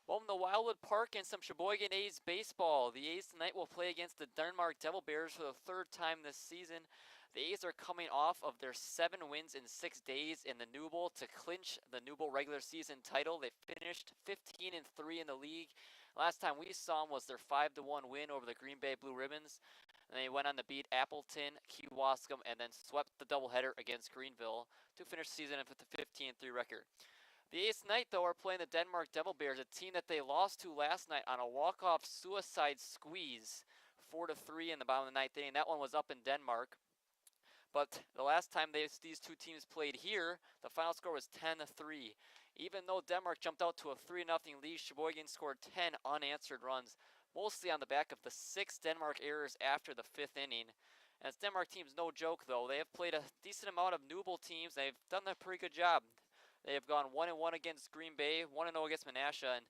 Welcome to Wildwood Park and some Sheboygan A's baseball. The A's tonight will play against the Denmark Devil Bears for the third time this season. The A's are coming off of their 7 wins in 6 days in the New Bowl to clinch the New Bowl regular season title. They finished 15-3 in the league. Last time we saw them was their 5-1 win over the Green Bay Blue Ribbons. And they went on to beat Appleton, Kewaskum, and then swept the doubleheader against Greenville to finish the season with a 15-3 record. The A's tonight, though, are playing the Denmark Devil Bears, a team that they lost to last night on a walk-off suicide squeeze, 4-3 in the bottom of the ninth inning. That one was up in Denmark. But the last time these two teams played here, the final score was 10-3. Even though Denmark jumped out to a 3-0 lead, Sheboygan scored 10 unanswered runs, mostly on the back of the 6 Denmark errors after the 5th inning. And this Denmark team's no joke, though. They have played a decent amount of New Bowl teams. They've done a pretty good job. They have gone 1-1 against Green Bay, 1-0 against Menasha, and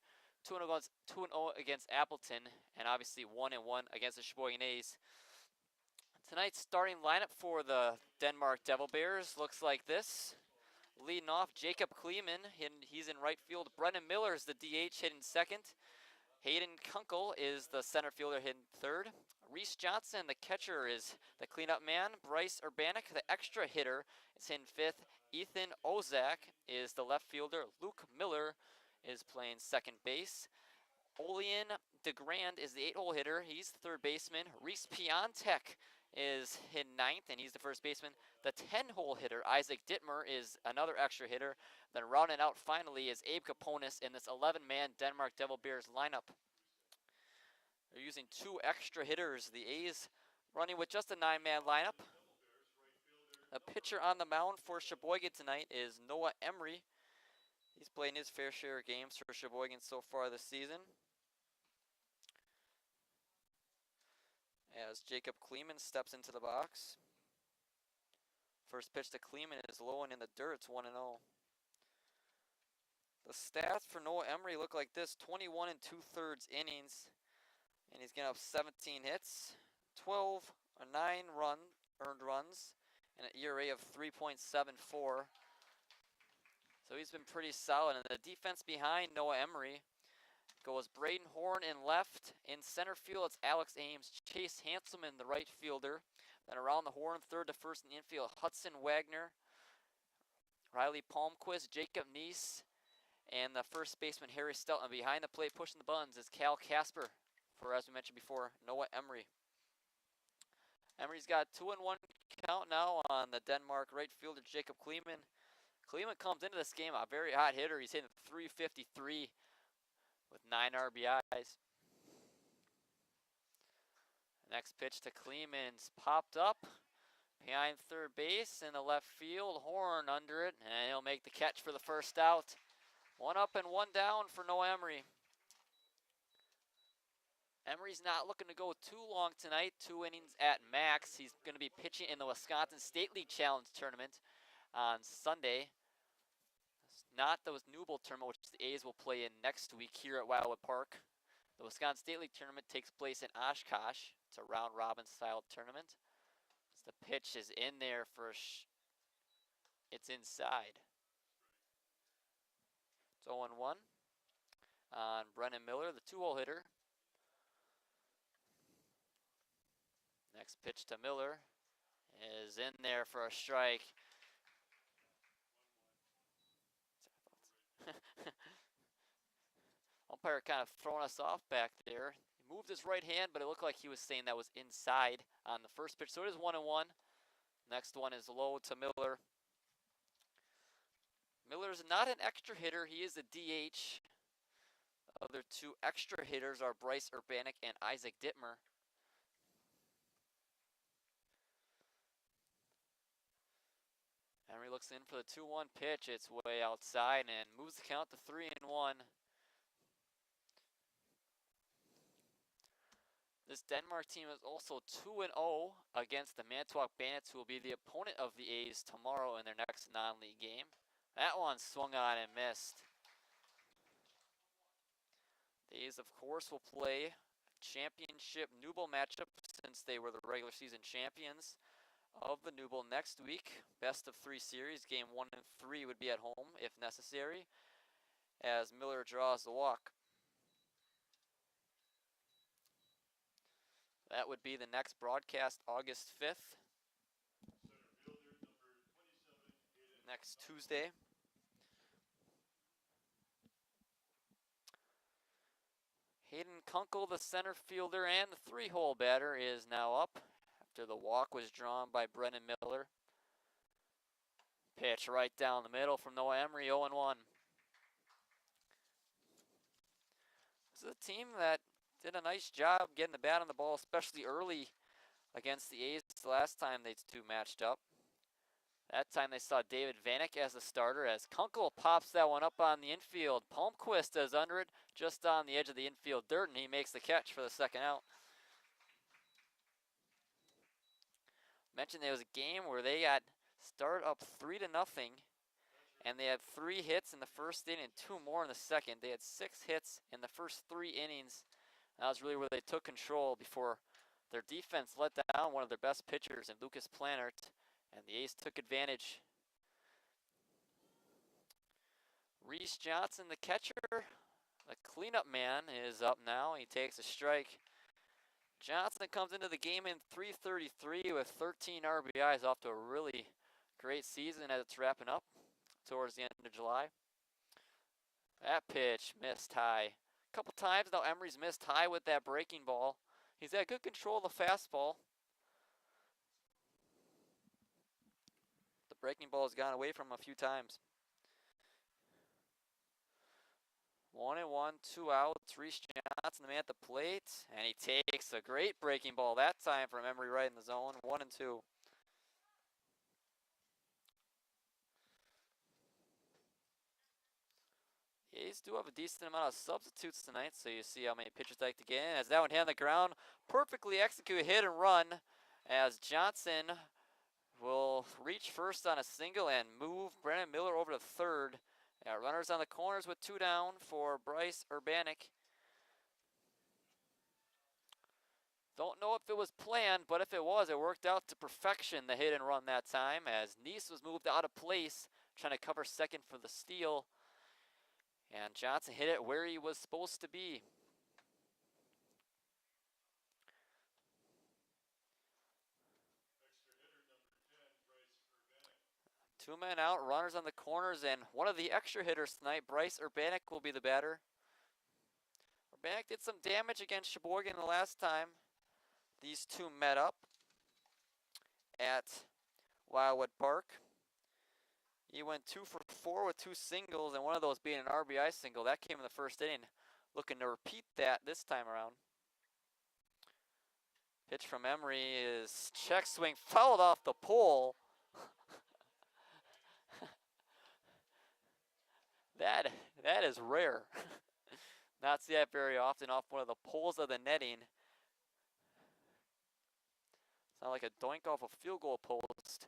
2-0 against Appleton, and obviously 1-1 against the Sheboygan A's. Tonight's starting lineup for the Denmark Devil Bears looks like this. Leading off, Jacob Kleeman, he's in right field. Brennan Miller is the DH, hitting second. Hayden Kunkel is the center fielder, hitting third. Reese Johnson, the catcher, is the cleanup man. Bryce Urbanik, the extra hitter, is hitting fifth. Ethan Ozak is the left fielder. Luke Miller is playing second base. Olian DeGrand is the 8-hole hitter. He's the third baseman. Reese Piontek is hitting ninth, and he's the first baseman. The 10-hole hitter, Isaac Dittmer, is another extra hitter. Then rounding out finally is Abe Kaponis in this 11-man Denmark Devil Bears lineup. They're using 2 extra hitters. The A's running with just a 9-man lineup. The pitcher on the mound for Sheboygan tonight is Noah Emery. He's playing his fair share of games for Sheboygan so far this season. As Jacob Kleeman steps into the box. First pitch to Kleeman is low and in the dirt. It's 1-0. The stats for Noah Emery look like this: 21 2/3 innings, and he's getting up 17 hits, 12 or 9 earned runs, and an ERA of 3.74. So he's been pretty solid. And the defense behind Noah Emery goes Braden Horn in left. In center field, it's Alex Ames. Chase Hanselman, the right fielder. Then around the horn, third to first in the infield, Hudson Wagner, Riley Palmquist, Jacob Neese, and the first baseman, Harry Stelton. Behind the plate, pushing the buttons, is Cal Casper for, as we mentioned before, Noah Emery. Emery's got 2-1 count now on the Denmark right fielder, Jacob Kleeman. Kleeman comes into this game a very hot hitter. He's hitting .353 with 9 RBIs. Next pitch to Kleeman's popped up behind third base in the left field. Horn under it, and he'll make the catch for the first out. 1 up and 1 down for Noah Emery. Emery's not looking to go too long tonight. 2 innings at max. He's going to be pitching in the Wisconsin State League Challenge Tournament on Sunday. It's not the New Bowl tournament, which the A's will play in next week here at Wildwood Park. The Wisconsin State League Tournament takes place in Oshkosh. It's a round-robin style tournament. As the pitch is in there for it's inside. It's 0-1 on Brennan Miller, the 2-hole hitter. Next pitch to Miller is in there for a strike. Umpire kind of throwing us off back there. He moved his right hand, but it looked like he was saying that was inside on the first pitch. So it is 1-1. Next one is low to Miller. Miller's not an extra hitter. He is a DH. The other 2 extra hitters are Bryce Urbanik and Isaac Dittmer. Emery looks in for the 2-1 pitch. It's way outside and moves the count to 3-1. This Denmark team is also 2-0 against the Manitowoc Bandits, who will be the opponent of the A's tomorrow in their next non-league game. That one swung on and missed. The A's, of course, will play a championship New Bowl matchup since they were the regular season champions of the New Bowl next week. Best of 3 series. Game 1 and 3 would be at home if necessary, as Miller draws the walk. That would be the next broadcast, August 5th. Next Tuesday. Hayden Kunkel, the center fielder and the 3-hole batter, is now up after the walk was drawn by Brennan Miller. Pitch right down the middle from Noah Emery, 0-1. This is a team that did a nice job getting the bat on the ball, especially early against the A's the last time they two matched up. That time they saw David Vanek as the starter as Kunkel pops that one up on the infield. Palmquist is under it just on the edge of the infield dirt, and he makes the catch for the second out. Mentioned there was a game where they got started up 3-0, and they had 3 hits in the first inning and 2 more in the second. They had 6 hits in the first 3 innings. That was really where they took control before their defense let down one of their best pitchers in Lucas Plannert, and the A's took advantage. Reese Johnson, the catcher, the cleanup man, is up now. He takes a strike. Johnson comes into the game in .333 with 13 RBIs, off to a really great season as it's wrapping up towards the end of July. That pitch missed high. A couple times now Emery's missed high with that breaking ball. He's had good control of the fastball. The breaking ball has gone away from him a few times. 1-1, 2 outs. Reese Johnson, the man at the plate, and he takes a great breaking ball that time from Emery right in the zone. 1-2. The A's do have a decent amount of substitutes tonight, so you see how many pitchers like to get in. As that one hit on the ground, perfectly executed hit and run, as Johnson will reach first on a single and move Brennan Miller over to third. Runners on the corners with 2 down for Bryce Urbanek. Don't know if it was planned, but if it was, it worked out to perfection, the hit and run that time, as Neese was moved out of place, trying to cover second for the steal. And Johnson hit it where he was supposed to be. Two men out, runners on the corners, and one of the extra hitters tonight, Bryce Urbanek, will be the batter. Urbanek did some damage against Sheboygan the last time these two met up at Wildwood Park. He went 2 for 4 with 2 singles, and one of those being an RBI single. That came in the first inning. Looking to repeat that this time around. Pitch from Emery is check swing, fouled off the pole. That is rare. Not see that very often off one of the poles of the netting. It's not like a doink off a field goal post.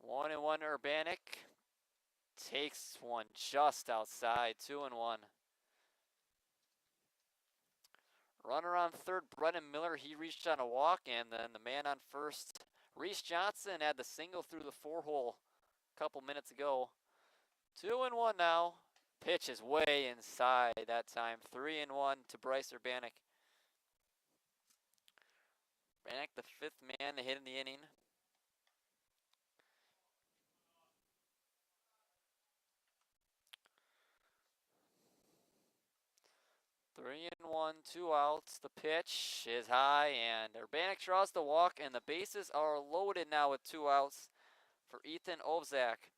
1-1 Urbanek takes one just outside. 2-1. Runner on third, Brennan Miller. He reached on a walk, and then the man on first, Reese Johnson, had the single through the 4-hole a couple minutes ago. 2-1 now. Pitch is way inside that time. 3-1 to Bryce Urbanek. Urbanek, the 5th man to hit in the inning. 3-1, 2 outs. The pitch is high, and Urbanek draws the walk, and the bases are loaded now with 2 outs for Ethan Ovzak.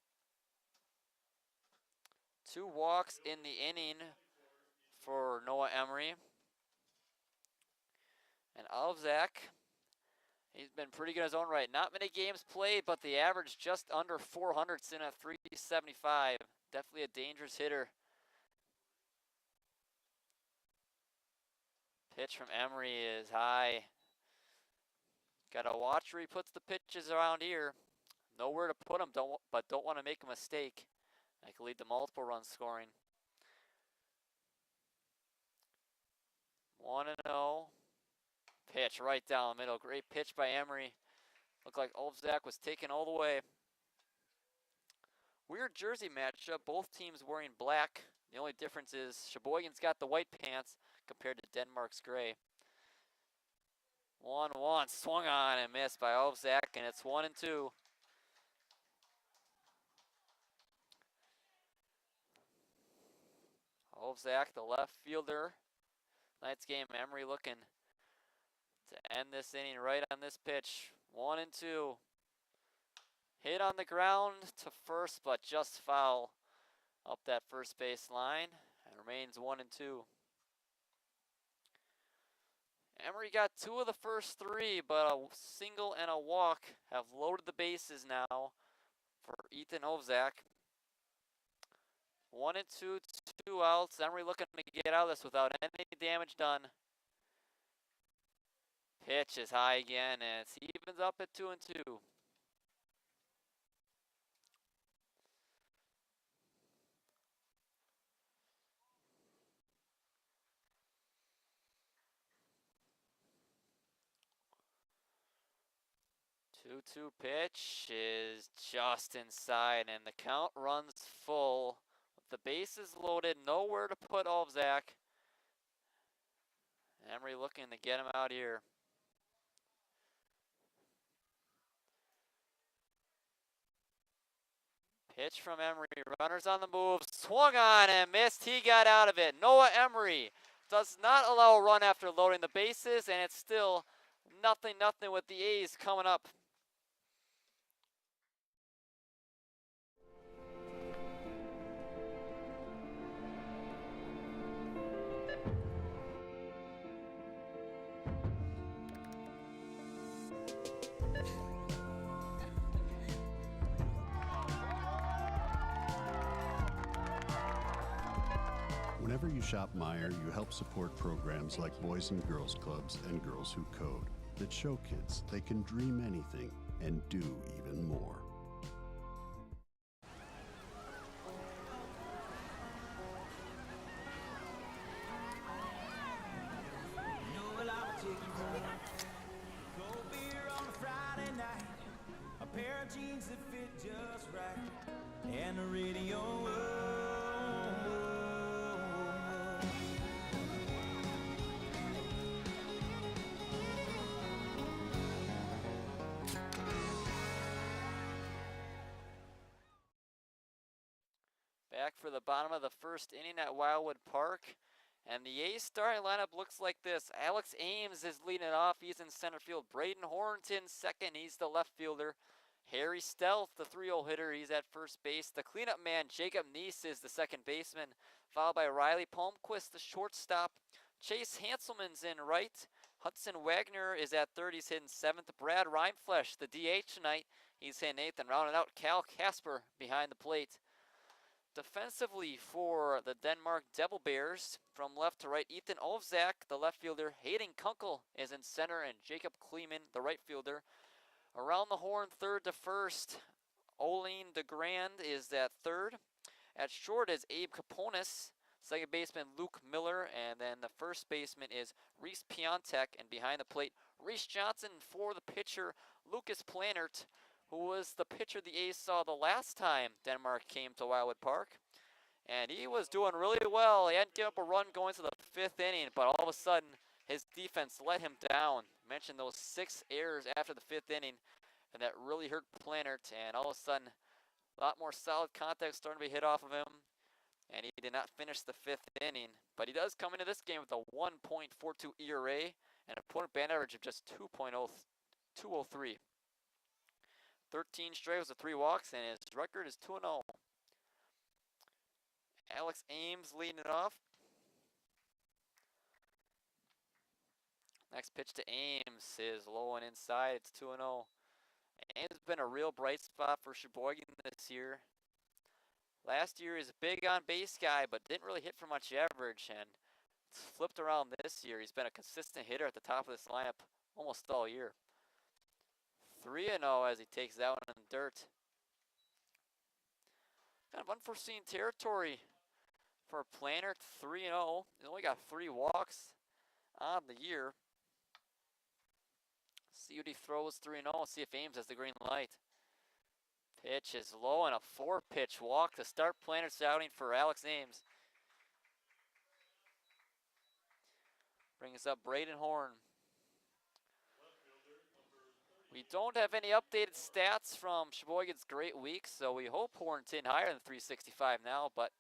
2 walks in the inning for Noah Emery. And Ovzak, he's been pretty good in his own right. Not many games played, but the average just under 400, sitting at .375. Definitely a dangerous hitter. Pitch from Emery is high. Gotta watch where he puts the pitches around here. Nowhere to put them, but don't want to make a mistake. That could lead to multiple runs scoring. 1-0. Pitch right down the middle. Great pitch by Emery. Looked like Ovzak was taken all the way. Weird jersey matchup. Both teams wearing black. The only difference is Sheboygan's got the white pants. compared to Denmark's gray. 1-1, swung on and missed by Ovzak, and it's 1-2. Ovzak, the left fielder. Tonight's game, Emery looking to end this inning right on this pitch. 1-2. Hit on the ground to first, but just foul up that first base line, and remains 1-2. Emery got 2 of the first 3, but a single and a walk have loaded the bases now for Ethan Ovzak. 1-2, 2 outs. Emery looking to get out of this without any damage done. Pitch is high again, and it evens up at 2-2. Two pitch is just inside, and the count runs full. With the bases loaded, nowhere to put Ovzak. Emery looking to get him out here. Pitch from Emery, runners on the move, swung on and missed. He got out of it. Noah Emery does not allow a run after loading the bases, and it's still 0-0 with the A's coming up. Whenever you shop Meijer, you help support programs like Boys and Girls Clubs and Girls Who Code that show kids they can dream anything and do even more. Jeans that fit just right, and the radio. Back for the bottom of the first inning at Wildwood Park. And the A's starting lineup looks like this. Alex Ames is leading it off. He's in center field. Braden Horrington second. He's the left fielder. Harry Stealth, the 3-0 hitter, he's at first base. The cleanup man, Jacob Neese, is the second baseman, followed by Riley Palmquist, the shortstop. Chase Hanselman's in right. Hudson Wagner is at third. He's hitting seventh. Brad Reinflesh, the DH tonight, he's hitting eighth. And rounding out, Cal Casper behind the plate. Defensively for the Denmark Devil Bears, from left to right, Ethan Ovzak, the left fielder. Hayden Kunkel is in center, and Jacob Kleeman, the right fielder. Around the horn, third to first, Oline DeGrand is at third. At short is Abe Caponis. Second baseman, Luke Miller. And then the first baseman is Reese Piontek. And behind the plate, Reese Johnson for the pitcher, Lucas Plannert, who was the pitcher the A's saw the last time Denmark came to Wildwood Park. And he was doing really well. He hadn't given up a run going to the fifth inning, but all of a sudden, his defense let him down. Mentioned those 6 errors after the fifth inning, and that really hurt Plannert. And all of a sudden, a lot more solid contact starting to be hit off of him. And he did not finish the fifth inning. But he does come into this game with a 1.42 ERA and a point bat average of just 2.203. 13 strikeouts with 3 walks, and his record is 2-0. Alex Ames leading it off. Next pitch to Ames is low and inside. It's 2-0. Ames has been a real bright spot for Sheboygan this year. Last year he was a big on base guy, but didn't really hit for much average, and it's flipped around this year. He's been a consistent hitter at the top of this lineup almost all year. 3-0 as he takes that one in the dirt. Kind of unforeseen territory for Plannert. 3-0. He's only got 3 walks on the year. See what he throws 3-0. See if Ames has the green light. Pitch is low and a 4-pitch walk to start Plannert's outing for Alex Ames. Brings up Braden Horn. We don't have any updated stats from Sheboygan's great week, so we hope Horn's hitting higher than 365 now, but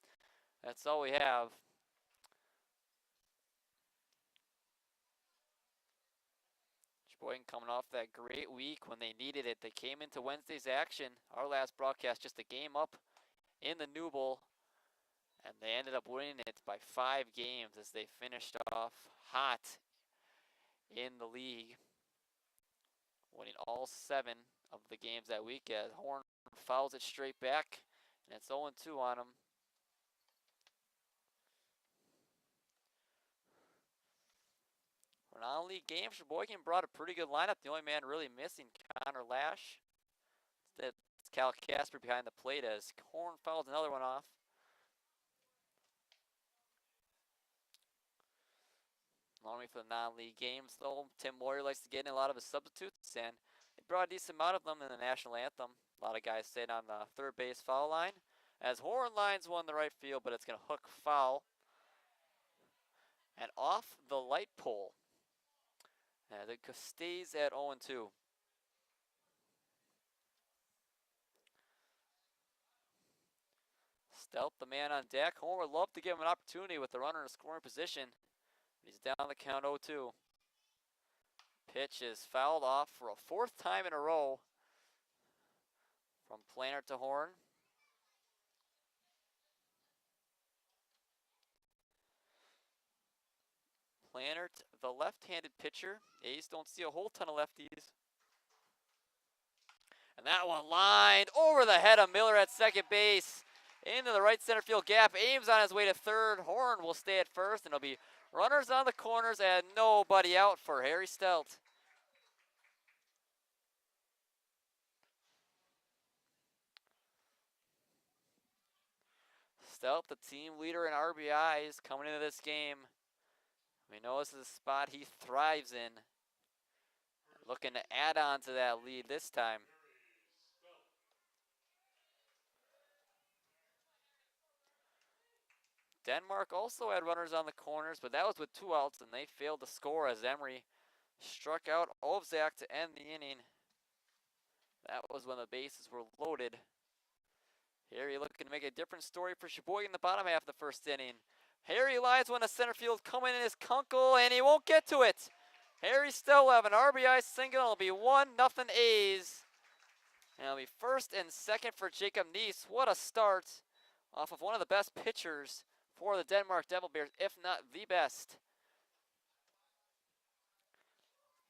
that's all we have. Sheboygan coming off that great week when they needed it. They came into Wednesday's action, our last broadcast, just a game up in the New Bowl, and they ended up winning it by 5 games as they finished off hot in the league, winning all 7 of the games that week as Horn fouls it straight back, and it's 0-2 on him. For an non-league game, Sheboygan brought a pretty good lineup. The only man really missing, Connor Lash. Instead, it's Cal Casper behind the plate as Horn fouls another one off. Normally for the non-league games, though, Tim Moyer likes to get in a lot of his substitutes, and they brought a decent amount of them in the national anthem. A lot of guys sitting on the third base foul line, as Horn lines one the right field, but it's going to hook foul and off the light pole. And it stays at 0-2. Stelp, the man on deck. Horn would love to give him an opportunity with the runner in scoring position. He's down the count 0-2. Pitch is fouled off for a 4th time in a row from Planner to Horn. Planner, the left-handed pitcher. A's don't see a whole ton of lefties. And that one lined over the head of Miller at second base. Into the right center field gap. Ames on his way to third. Horn will stay at first, and it'll be runners on the corners and nobody out for Harry Stelt. Stelt, the team leader in RBIs coming into this game. We know this is a spot he thrives in. Looking to add on to that lead this time. Denmark also had runners on the corners, but that was with 2 outs, and they failed to score as Emery struck out Ovzak to end the inning. That was when the bases were loaded. Harry looking to make a different story for Sheboygan in the bottom half of the first inning. Harry lines one to center field, coming in his Kunkel, and he won't get to it. Harry still have an RBI single. It'll be 1-0 A's. And it'll be first and second for Jacob Neese. What a start off of one of the best pitchers for the Denmark Devil Bears, if not the best.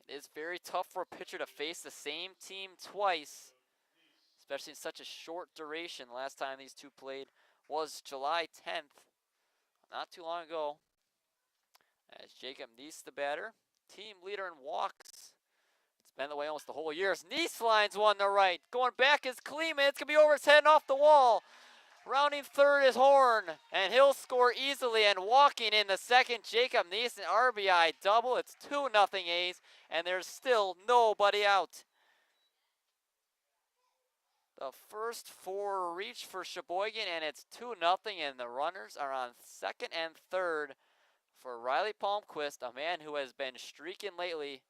It is very tough for a pitcher to face the same team twice, especially in such a short duration. Last time these two played was July 10th, not too long ago. As Jacob Neese, the batter, team leader in walks. It's been the way almost the whole year. As Neese lines one to right. Going back is Kleeman. It's going to be over his head and off the wall. Rounding third is Horn, and he'll score easily. And walking in the second, Jacob Neese, an RBI double. It's 2-0 A's, and there's still nobody out. The first 4 reach for Sheboygan, and it's 2-0, and the runners are on second and third for Riley Palmquist, a man who has been streaking lately.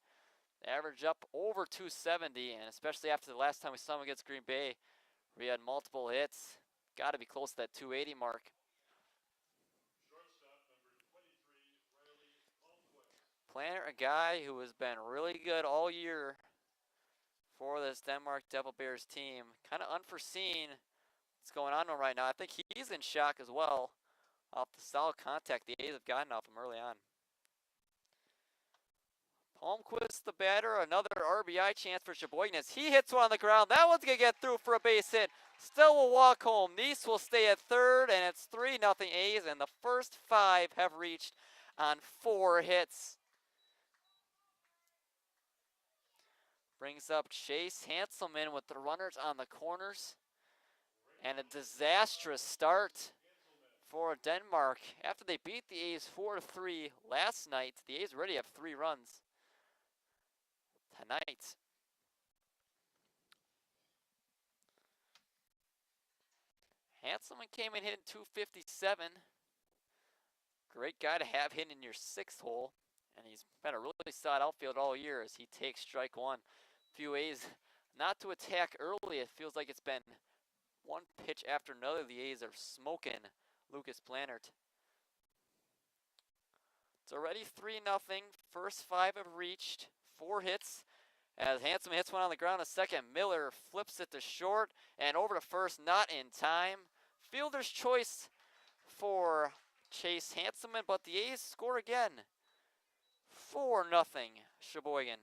Average up over 270, and especially after the last time we saw him against Green Bay, we had multiple hits. Got to be close to that 280 mark. Planner, a guy who has been really good all year for this Denmark Devil Bears team. Kind of unforeseen what's going on right now. I think he's in shock as well off the solid contact the A's have gotten off him early on. Palmquist, the batter, another RBI chance for Sheboygan as he hits one on the ground. That one's going to get through for a base hit. Still will walk home. Neese will stay at third, and it's 3-0 A's, and the first 5 have reached on 4 hits. Brings up Chase Hanselman with the runners on the corners. And a disastrous start for Denmark. After they beat the A's 4-3 last night, the A's already have 3 runs tonight. Hanselman came in hitting 257. Great guy to have hitting in your 6th hole. And he's been a really solid outfield all year as he takes strike one. Few A's not to attack early. It feels like it's been one pitch after another. The A's are smoking Lucas Plannert. It's already 3-0. First 5 have reached. 4 hits. As Handsome hits one on the ground a second. Miller flips it to short and over to first, not in time. Fielder's choice for Chase Hanselman, but the A's score again. 4-0 Sheboygan.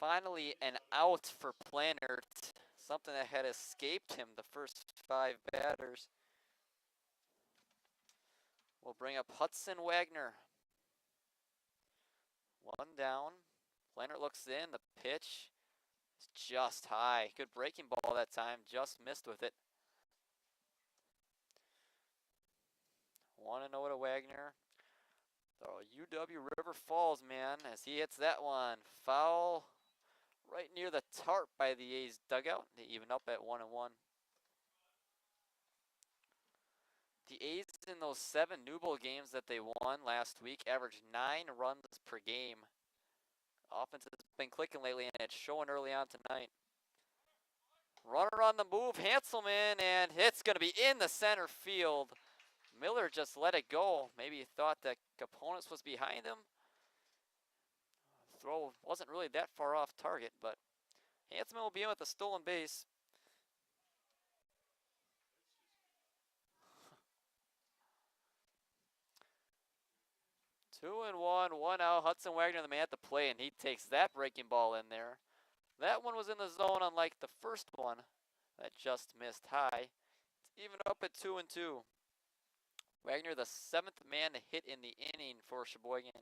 Finally an out for Plannert. Something that had escaped him the first 5 batters. We'll bring up Hudson Wagner. 1 down. Plannert looks in. The pitch is just high. Good breaking ball that time. Just missed with it. 1-0 to Wagner. The UW River Falls man as he hits that one. Foul right near the tarp by the A's dugout. They even up at 1-1. The A's in those 7 New Bowl games that they won last week averaged 9 runs per game. Offense has been clicking lately, and it's showing early on tonight. Runner on the move, Hanselman, and it's going to be in the center field. Miller just let it go. Maybe he thought that Caponis was behind him. Throw wasn't really that far off target, but Hanselman will be in with a stolen base. Two and one out. Hudson Wagner, the man at the play, and he takes that breaking ball in there. That one was in the zone, unlike the first one that just missed high. It's even up at 2-2. Wagner, the 7th man to hit in the inning for Sheboygan.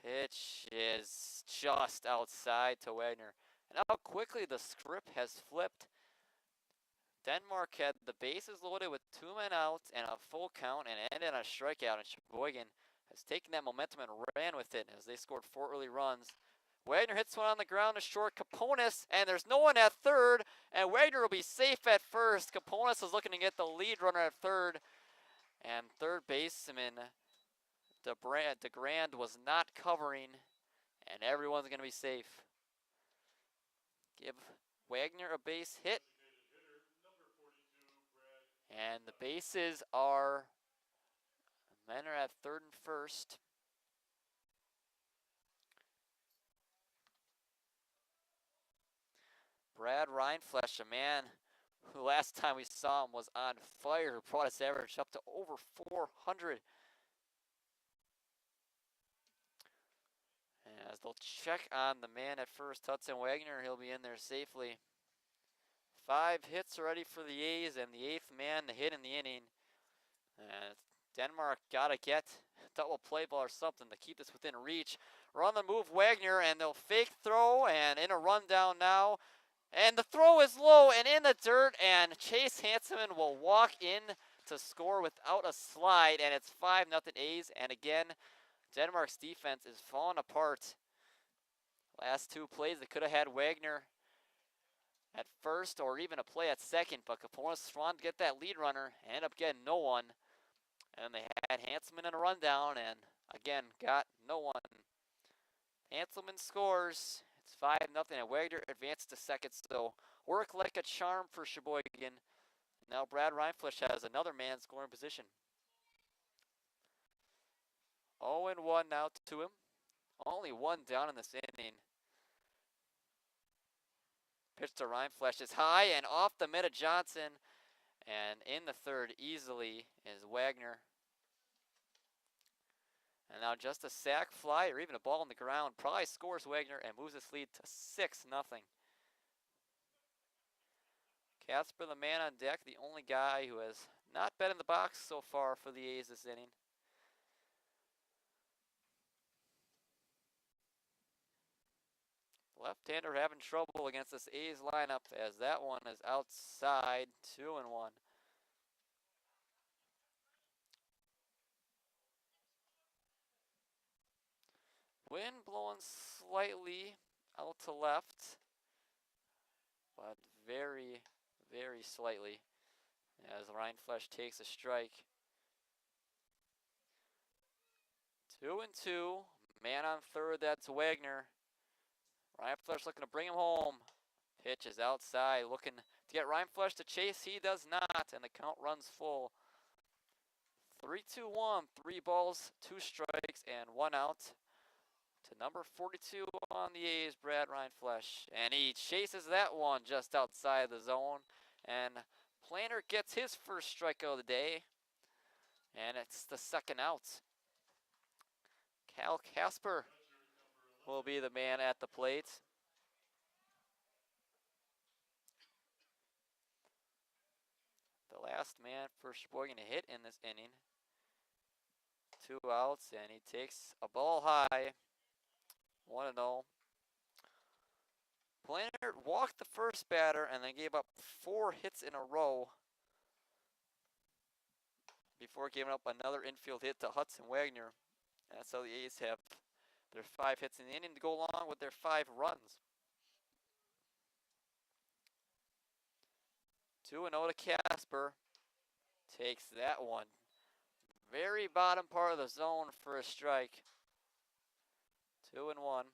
Pitch is just outside to Wagner. And how quickly the script has flipped. Denmark had the bases loaded with 2 men out and a full count and ended on a strikeout, and Sheboygan has taken that momentum and ran with it as they scored 4 early runs. Wagner hits one on the ground to short Caponis, and there's no one at third, and Wagner will be safe at first. Caponis is looking to get the lead runner at third, and third baseman DeGrand was not covering, and everyone's going to be safe. Give Wagner a base hit. And the bases are, men are at third and first. Brad Reinflesch, a man who last time we saw him was on fire, brought his average up to over 400. And as they'll check on the man at first, Hudson Wagner, he'll be in there safely. 5 hits already for the A's, and the 8th man to hit in the inning. And Denmark got to get double play ball or something to keep this within reach. Run the move, Wagner, and they'll fake throw, and in a rundown now. And the throw is low and in the dirt, and Chase Hanselman will walk in to score without a slide, and it's 5-0 A's. And again, Denmark's defense is falling apart. Last 2 plays, they could have had Wagner at first or even a play at second, but Caponis wanted to get that lead runner, ended up getting no one. And they had Hanselman in a rundown, and again, got no one. Hanselman scores. It's 5-0, and Wagner advances to second, so work like a charm for Sheboygan. Now Brad Reinflesch has another man scoring position. 0-1 now to him. Only 1 down in this inning. Pitch to Reinflesch is high and off the mid of Johnson. And in the third easily is Wagner. And now just a sac fly or even a ball on the ground probably scores Wagner and moves this lead to 6-0. Casper, the man on deck, the only guy who has not been in the box so far for the A's this inning. Left-hander having trouble against this A's lineup as that one is outside, 2-1. Wind blowing slightly out to left, but very, very slightly as Ryan Flesh takes a strike. 2-2. Man on third, that's Wagner. Ryan Flesh looking to bring him home. Pitch is outside, looking to get Ryan Flesh to chase. He does not, and the count runs full. 3-2-1, 3 balls, 2 strikes, and 1 out. To number 42 on the A's, Brad Ryan Flesh. And he chases that one just outside the zone. And Planter gets his first strikeout of the day. And it's the second out. Cal Casper will be the man at the plate. The last man for Sheboygan to hit in this inning. 2 outs, and he takes a ball high. 1-0. Planter walked the first batter and then gave up 4 hits in a row before giving up another infield hit to Hudson Wagner. And that's how the A's have their 5 hits in the inning to go along with their 5 runs. 2-0 to Casper. Takes that one. Very bottom part of the zone for a strike. 2-1.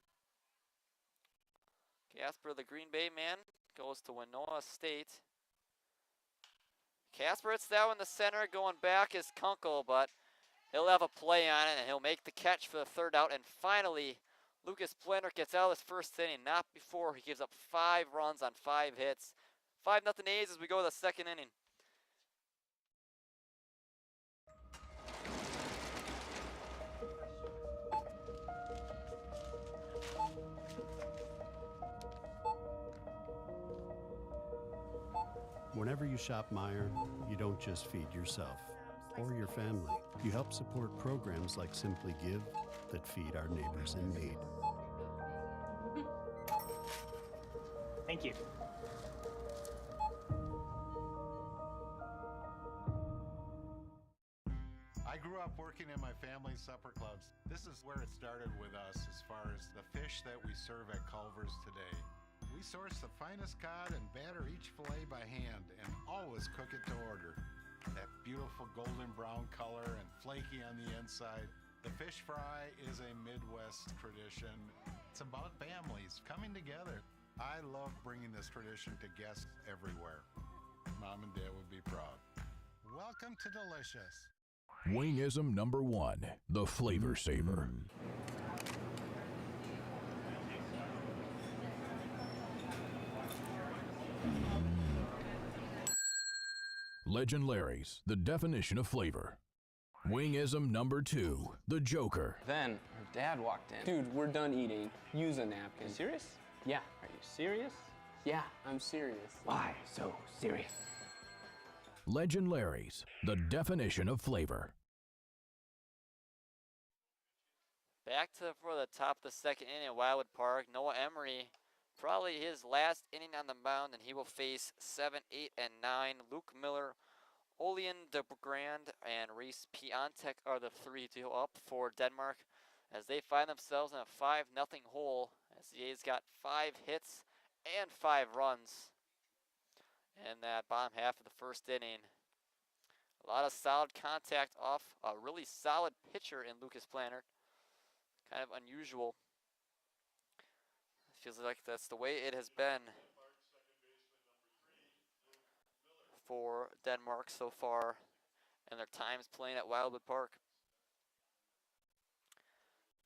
Casper, the Green Bay man, goes to Winona State. Casper hits that one in the center. Going back is Kunkel, but he'll have a play on it, and he'll make the catch for the third out. And finally, Lucas Planter gets out of this first inning, not before he gives up 5 runs on 5 hits. 5-0 A's as we go to the second inning. Whenever you shop Meijer, you don't just feed yourself or your family. You help support programs like Simply Give that feed our neighbors in need. Thank you. I grew up working in my family's supper clubs. This is where it started with us as far as the fish that we serve at Culver's today. We source the finest cod and batter each fillet by hand and always cook it to order. That beautiful golden brown color and flaky on the inside. The fish fry is a Midwest tradition. It's about families coming together. I love bringing this tradition to guests everywhere. Mom and Dad would be proud. Welcome to Delicious. Wingism number 1, the Flavor Saver. Legend Larry's, the definition of flavor. Wingism number 2, the Joker. Then her dad walked in. Dude, we're done eating. Use a napkin. You serious? Yeah. Are you serious? Yeah, I'm serious. Why so serious? Legend Larry's, the definition of flavor. Back to for the top of the second inning at Wildwood Park. Noah Emery, probably his last inning on the mound, and he will face 7, 8, and 9. Luke Miller, Olian de Grand, and Reese Piontek are the 3 to up for Denmark as they find themselves in a 5-0 hole as the A's got 5 hits and 5 runs in that bottom half of the first inning. A lot of solid contact off a really solid pitcher in Lucas Planter. Kind of unusual. Feels like that's the way it has been for Denmark so far in their times playing at Wildwood Park.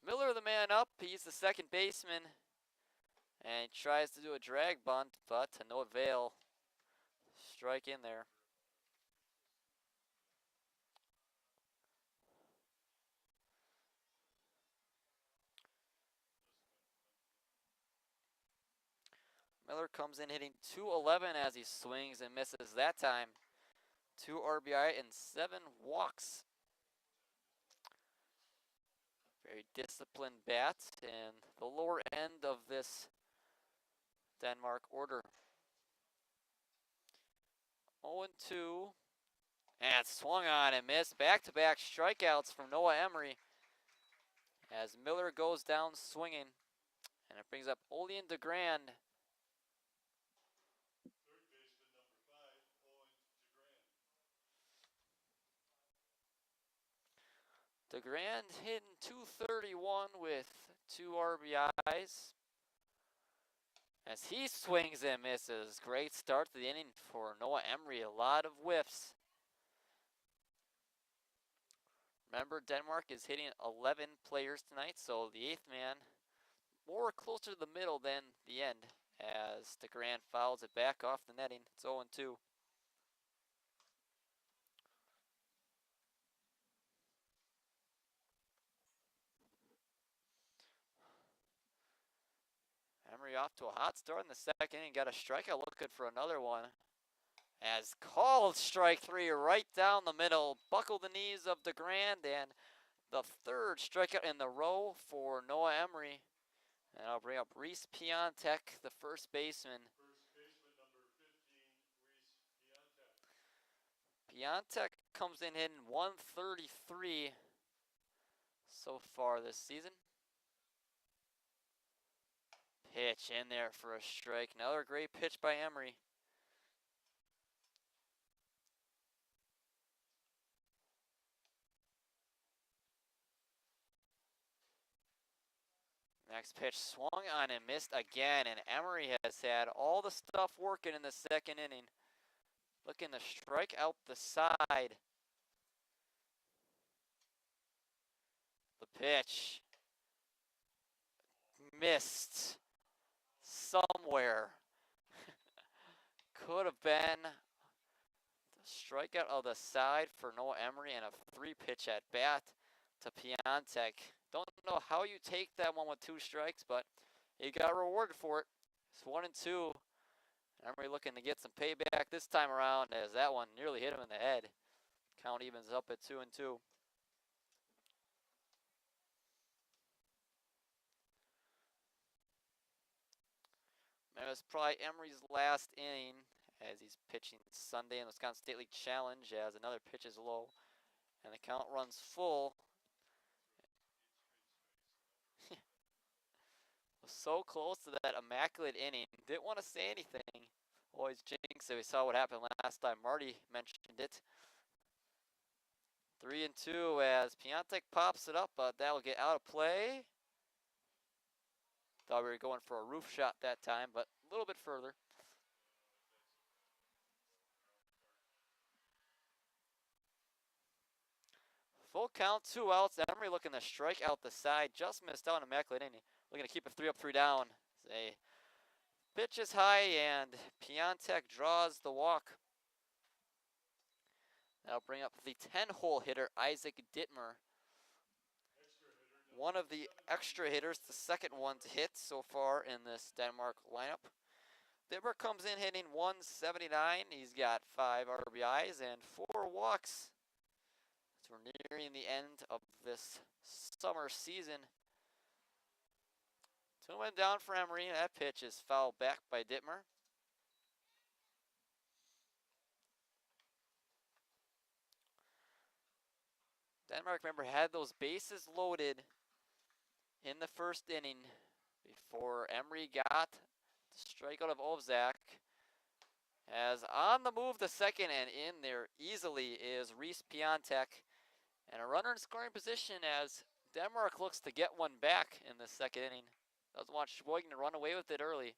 Miller, the man up, he's the second baseman, and he tries to do a drag bunt, but to no avail. Strike in there. Miller comes in hitting .211 as he swings and misses that time. 2 RBI and 7 walks. Very disciplined bat and the lower end of this Denmark order. 0-2. And swung on and missed. Back-to-back strikeouts from Noah Emery as Miller goes down swinging. And it brings up Olian de Grand. DeGrand hitting 231 with 2 RBIs. As he swings and misses. Great start to the inning for Noah Emery. A lot of whiffs. Remember, Denmark is hitting 11 players tonight, so the 8th man more closer to the middle than the end as DeGrand fouls it back off the netting. It's 0-2. Emery off to a hot start in the second inning. Got a strikeout, looking for another one. As called strike 3 right down the middle. Buckled the knees of DeGrand, and the 3rd strikeout in the row for Noah Emery. And I'll bring up Reese Piontek, the first baseman. Number 15, Reese Piontek. Piontek comes in hitting 133 so far this season. Pitch in there for a strike. Another great pitch by Emery. Next pitch swung on and missed again, and Emery has had all the stuff working in the second inning. Looking to strike out the side. The pitch missed somewhere. Could have been the strikeout of the side for Noah Emery and a 3-pitch at bat to Piontek. Don't know how you take that one with 2 strikes, but he got rewarded for it. It's 1-2. Emery looking to get some payback this time around as that one nearly hit him in the head. Count evens up at 2-2. It was probably Emery's last inning as he's pitching Sunday in the Wisconsin State League Challenge as another pitch is low and the count runs full. Was so close to that immaculate inning. Didn't want to say anything. Always jinx it. We saw what happened last time. Marty mentioned it. 3-2 as Piontek pops it up, but that'll get out of play. Thought we were going for a roof shot that time, but a little bit further. Full count, 2 outs. Emery looking to strike out the side. Just missed out on immaculate inning. Looking to keep it 3 up, 3 down. Say, pitch is high, and Piontek draws the walk. That'll bring up the 10-hole hitter, Isaac Dittmer. One of the extra hitters, the second one to hit so far in this Denmark lineup. Dittmer comes in hitting 179. He's got 5 RBIs and 4 walks. So we're nearing the end of this summer season. 2 men down for Emery, and that pitch is fouled back by Dittmer. Denmark, remember, had those bases loaded in the first inning before Emery got the strikeout of Ovzak. As on the move the second, and in there easily is Reese Piontek. And a runner in scoring position as Denmark looks to get one back in the second inning. Doesn't want Sheboygan to run away with it early.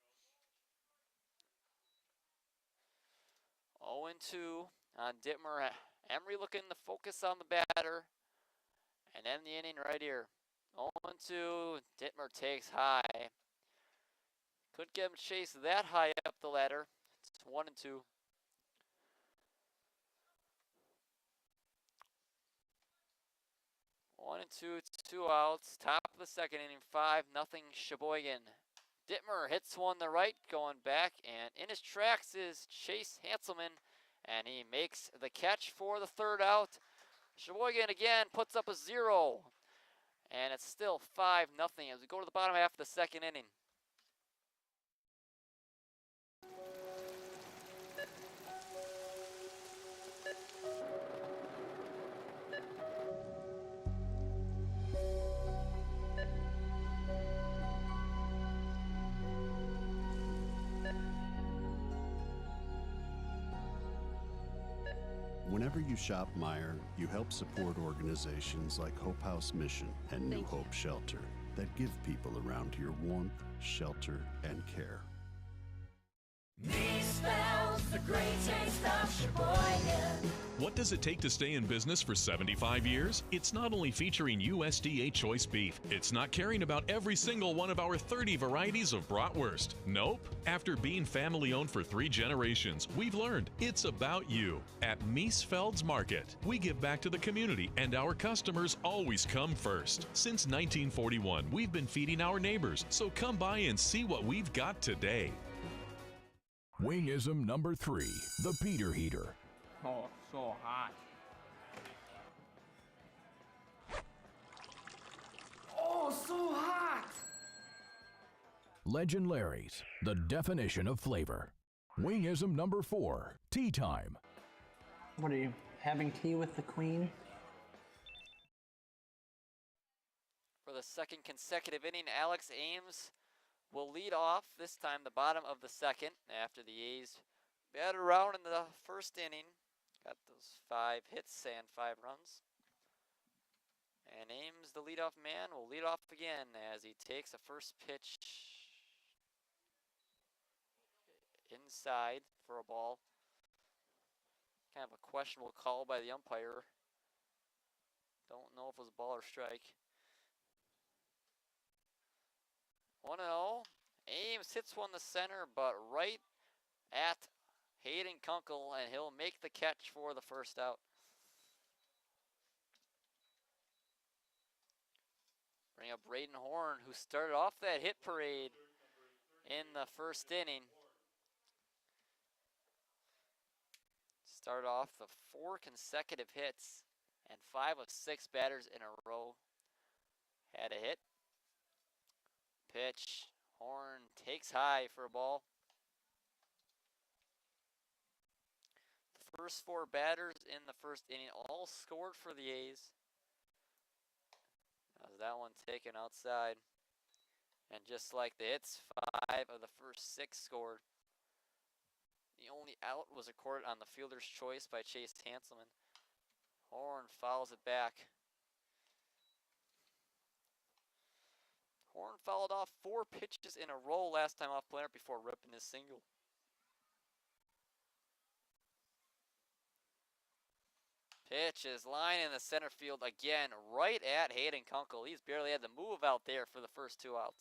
0-2 on Dittmer. Emery looking to focus on the batter. And end the inning right here. 0-2. Dittmer takes high. Couldn't get him to chase that high up the ladder. It's 1-2. One and two, 2 outs. Top of the second inning, 5-0 Sheboygan. Dittmer hits one to right, going back, and in his tracks is Chase Hanselman, and he makes the catch for the 3rd out. Sheboygan again puts up a 0, and it's still 5-0 as we go to the bottom half of the second inning. Whenever you shop Meijer, you help support organizations like Hope House Mission and New Hope Shelter that give people around here warmth, shelter, and care. Me smells the great taste of Sheboygan. What does it take to stay in business for 75 years? It's not only featuring USDA choice beef. It's not caring about every single one of our 30 varieties of bratwurst. Nope. After being family owned for 3 generations, we've learned it's about you. At Miesfeld's Market, we give back to the community and our customers always come first. Since 1941, we've been feeding our neighbors, so come by and see what we've got today. Wingism number 3, the Peter Heater. Oh, so hot. Oh, so hot! Legend Larry's, the definition of flavor. Wingism number 4, tea time. What are you, having tea with the queen? For the second consecutive inning, Alex Ames will lead off, this time the bottom of the second, after the A's batted around in the first inning. Got those 5 hits and 5 runs. And Ames, the leadoff man, will lead off again as he takes a first pitch inside for a ball. Kind of a questionable call by the umpire. Don't know if it was a ball or strike. 1-0. Ames hits one to center, but right at Hayden Kunkel, and he'll make the catch for the first out. Bring up Braden Horn, who started off that hit parade in the first inning. Started off the 4 consecutive hits, and 5 of 6 batters in a row had a hit. Pitch, Horn takes high for a ball. The first 4 batters in the first inning all scored for the A's. As that one taken outside. And just like the hits, 5 of the first 6 scored. The only out was accorded on the fielder's choice by Chase Hanselman. Horn fouls it back. Horn fouled off 4 pitches in a row last time off player before ripping his single. Pitch is line in the center field again, right at Hayden Kunkel. He's barely had to move out there for the first 2 outs.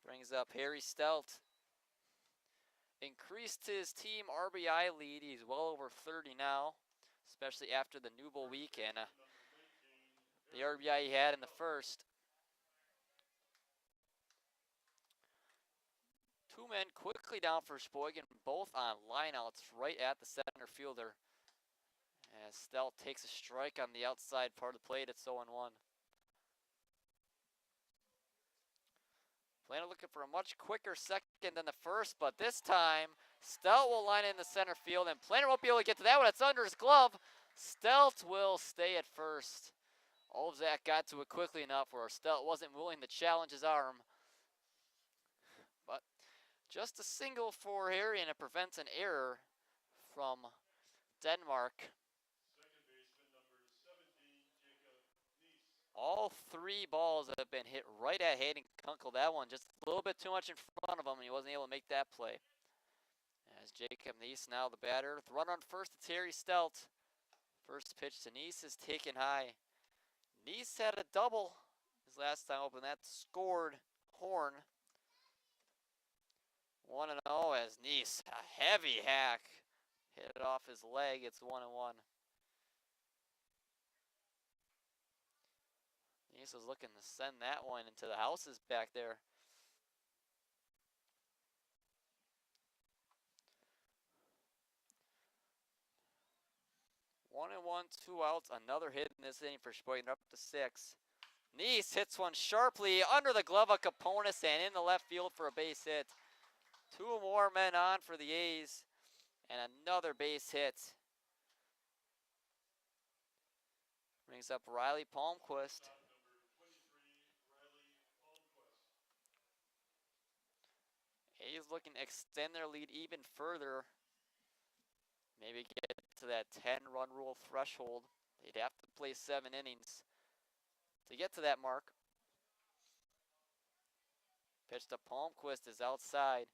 Brings up Harry Stout. Increased his team RBI lead. He's well over 30 now, especially after the Newble week and the RBI he had in the first. 2 men quickly down for Sheboygan, both on lineouts right at the center fielder. As Stout takes a strike on the outside part of the plate, it's 0-1. Planner looking for a much quicker second than the first, but this time Stout will line in the center field, and Planner won't be able to get to that one. It's under his glove. Stout will stay at first. Olzak got to it quickly enough where Stout wasn't willing to challenge his arm. But just a single for Harry, and it prevents an error from Denmark. All 3 balls have been hit right at Hayden Kunkel. That one just a little bit too much in front of him, and he wasn't able to make that play. As Jacob Neese now the batter. The run on first to Terry Stout. First pitch to Neese is taken high. Neese had a double his last time open. That scored Horn. 1-0 as Neese, a heavy hack, hit it off his leg. It's 1-1. Neese was looking to send that one into the houses back there. One and one, 2 outs. Another hit in this inning for Sheboygan, up to 6. Neese hits one sharply under the glove of Caponis and in the left field for a base hit. 2 more men on for the A's, and another base hit. Brings up Riley Palmquist. A's looking to extend their lead even further. maybe get to that 10-run rule threshold. They'd have to play 7 innings to get to that mark. Pitch to Palmquist is outside.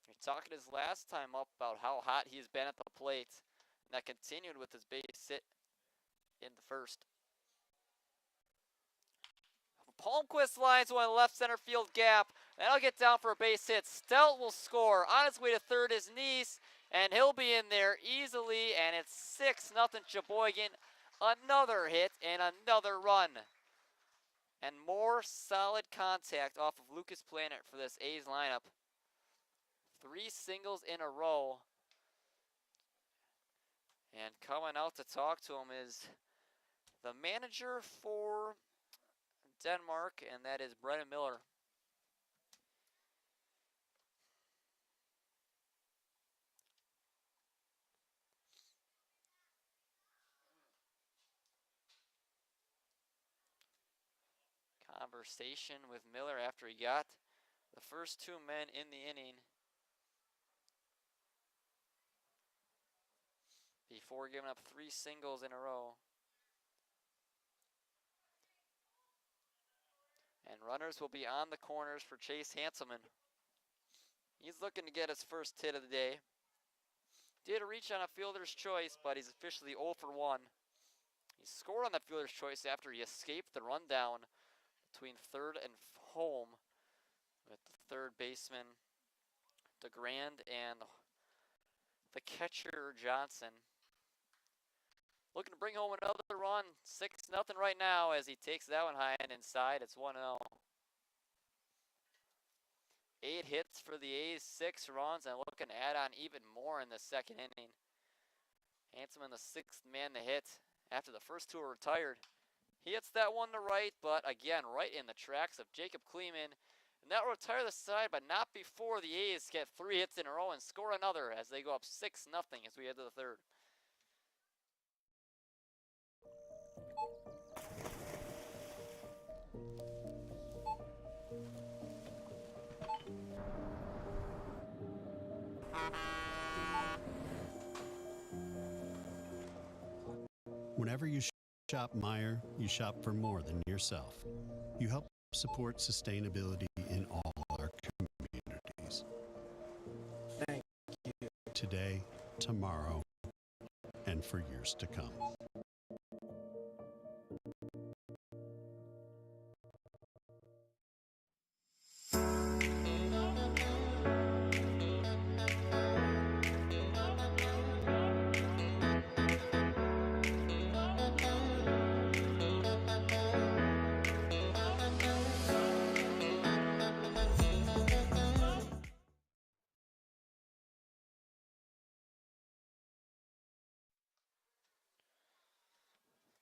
You're talking his last time up about how hot he's been at the plate. And that continued with his base hit in the first. Palmquist lines one left center field gap. That'll get down for a base hit. Stelt will score. On his way to third is Neese, and he'll be in there easily, and it's 6-0 Sheboygan. Another hit and another run. And more solid contact off of Lucas Planet for this A's lineup. 3 singles in a row. And coming out to talk to him is the manager for Denmark, and that is Brennan Miller. Conversation with Miller after he got the first 2 men in the inning before giving up 3 singles in a row. And runners will be on the corners for Chase Hanselman. He's looking to get his first hit of the day. Did reach on a fielder's choice, but he's officially 0 for 1. He scored on the fielder's choice after he escaped the rundown between third and home with the third baseman DeGrand and the catcher Johnson. Looking to bring home another run. 6-0 right now as he takes that one high and inside. It's 1-0. 8 hits for the A's, 6 runs, and looking to add on even more in the second inning. Hanselman, the 6th man to hit after the first 2 are retired. He hits that one to right, but again, right in the tracks of Jacob Kleeman. And that will retire the side, but not before the A's get 3 hits in a row and score another as they go up 6-0 as we head to the third. Whenever you shop Meijer, you shop for more than yourself. You help support sustainability in all our communities. Thank you. Today, tomorrow, and for years to come.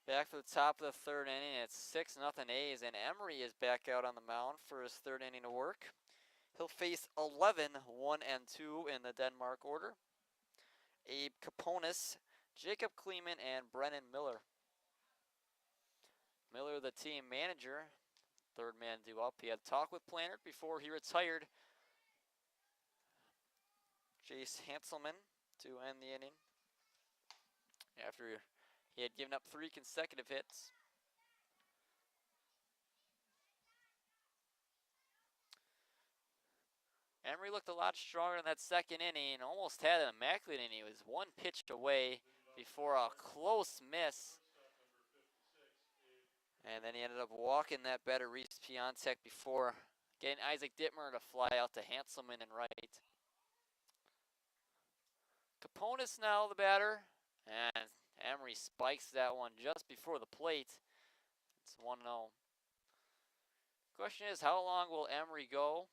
Back for the top of the third inning, it's 6-0 A's, and Emery is back out on the mound for his third inning of work. He'll face 11, 1 and 2 in the Denmark order. Abe Kaponis, Jacob Kleeman, and Brennan Miller. Miller, the team manager, third man due up. He had a talk with Plannert before he retired. Chase Hanselman to end the inning after he had given up 3 consecutive hits. Emery looked a lot stronger in that second inning, almost had an immaculate inning. He was 1 pitch away before a close miss. And then he ended up walking that better Reese Piontek before getting Isaac Dittmer to fly out to Hanselman and right. Kaponis now the batter, and Emery spikes that one just before the plate. It's 1-0. Question is, how long will Emery go?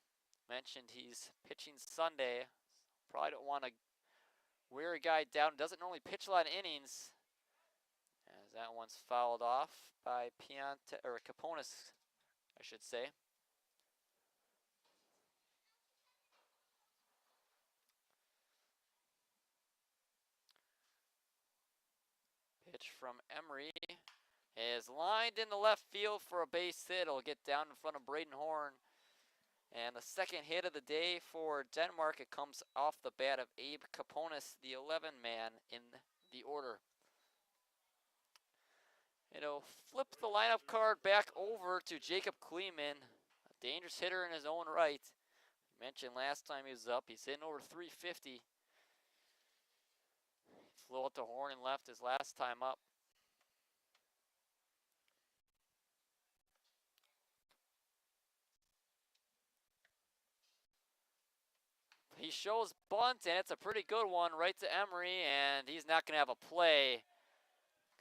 Mentioned he's pitching Sunday. Probably don't want to wear a guy down. Doesn't normally pitch a lot of innings. As that one's fouled off by Kaponis, I should say. Pitch from Emery is lined in the left field for a base hit. It'll get down in front of Braden Horn. And the second hit of the day for Denmark, it comes off the bat of Abe Kaponis, the 11-man in the order. It'll flip the lineup card back over to Jacob Kleeman, a dangerous hitter in his own right. I mentioned last time he was up, he's hitting over 350. He flew out the horn and left his last time up. He shows bunt, and it's a pretty good one right to Emery, and he's not going to have a play.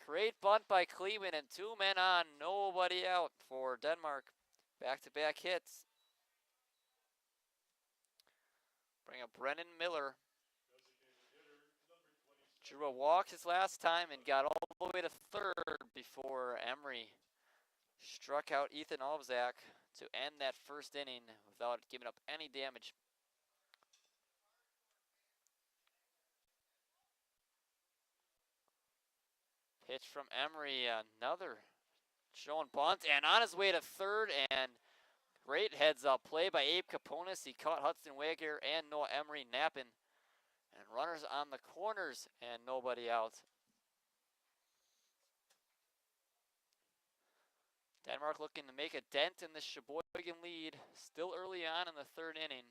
Great bunt by Kleeman, and 2 men on, nobody out for Denmark. Back-to-back hits. Bring up Brennan Miller. Drew a walk his last time and got all the way to third before Emery struck out Ethan Alvzak to end that first inning without giving up any damage. Pitch from Emery, another showing bunt, and on his way to third, and great heads-up play by Abe Kaponis. He caught Hudson Wager and Noah Emery napping. And runners on the corners and nobody out. Denmark looking to make a dent in the Sheboygan lead. Still early on in the third inning.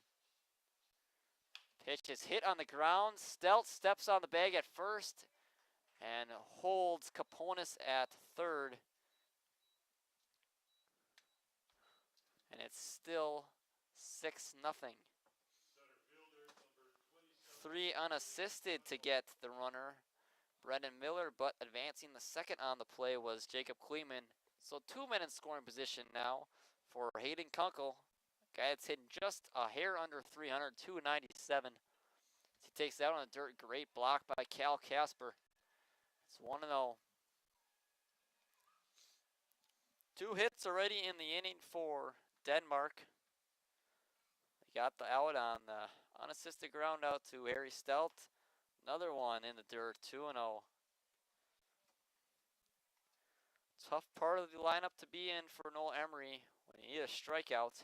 Pitch is hit on the ground. Stelt steps on the bag at first and holds Kaponis at third. And it's still 6-0. 3 unassisted to get the runner, Brendan Miller, but advancing the second on the play was Jacob Kleeman. So 2 men in scoring position now for Hayden Kunkel, guy that's hitting just a hair under 300, 297. He takes that on the dirt. Great block by Cal Casper. It's 1-0. 2 hits already in the inning for Denmark. They got the out on the unassisted ground out to Harry Stelt. Another one in the dirt, 2-0. Tough part of the lineup to be in for Noel Emery when you need a strikeout.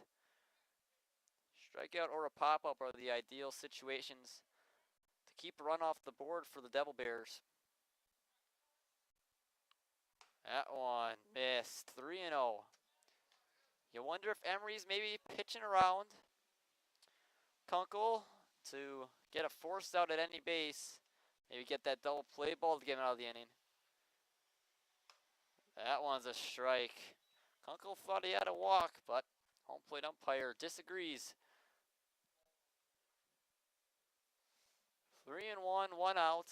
Strikeout or a pop-up are the ideal situations to keep a run off the board for the Devil Bears. That one missed, 3-0. You wonder if Emery's maybe pitching around Kunkel to get a force out at any base. Maybe get that double play ball to get him out of the inning. That one's a strike. Kunkel thought he had a walk, but home plate umpire disagrees. 3-1, 1 out.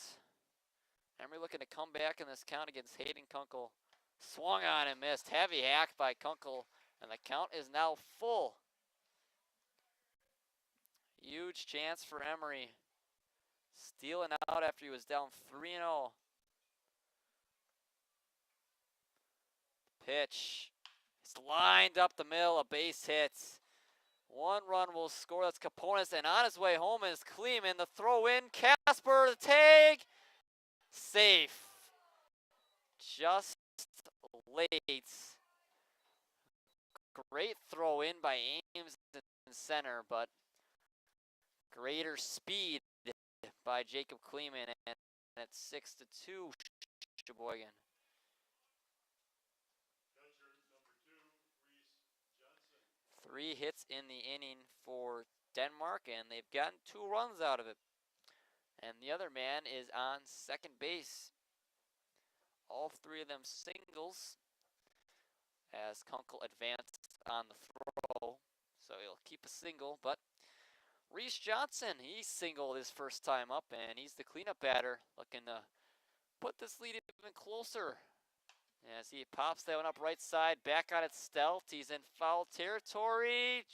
Emery looking to come back in this count against Hayden Kunkel. Swung on and missed. Heavy hack by Kunkel, and the count is now full. Huge chance for Emery. Stealing out after he was down 3-0. Pitch. It's lined up the middle, a base hit. 1 run will score. That's Kaponis, and on his way home is Kleeman. The throw in. Casper, the tag. Safe. Just late. Great throw in by Ames in center, but greater speed by Jacob Kleeman, and it's 6-2 Sheboygan. 3 hits in the inning for Denmark, and they've gotten 2 runs out of it. And the other man is on second base. All 3 of them singles as Kunkel advanced on the throw. So he'll keep a single, but Reese Johnson, he singled his first time up, and he's the cleanup batter, looking to put this lead even closer. As he pops that one up right side, back on its stealth. He's in foul territory.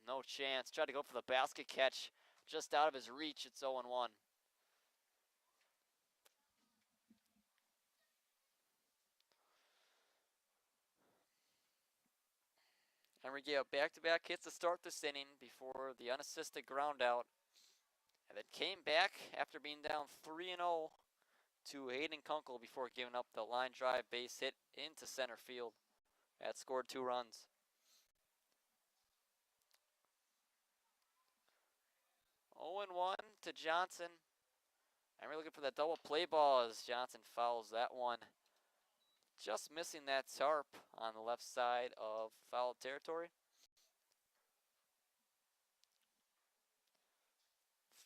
No chance. Tried to go for the basket catch, just out of his reach. It's 0-1. Emery gave up back-to-back hits to start this inning before the unassisted ground out. And then came back after being down 3-0 to Hayden Kunkel before giving up the line drive base hit into center field. That scored 2 runs. 0-1 to Johnson. And we're looking for that double play ball as Johnson fouls that one. Just missing that tarp on the left side of foul territory.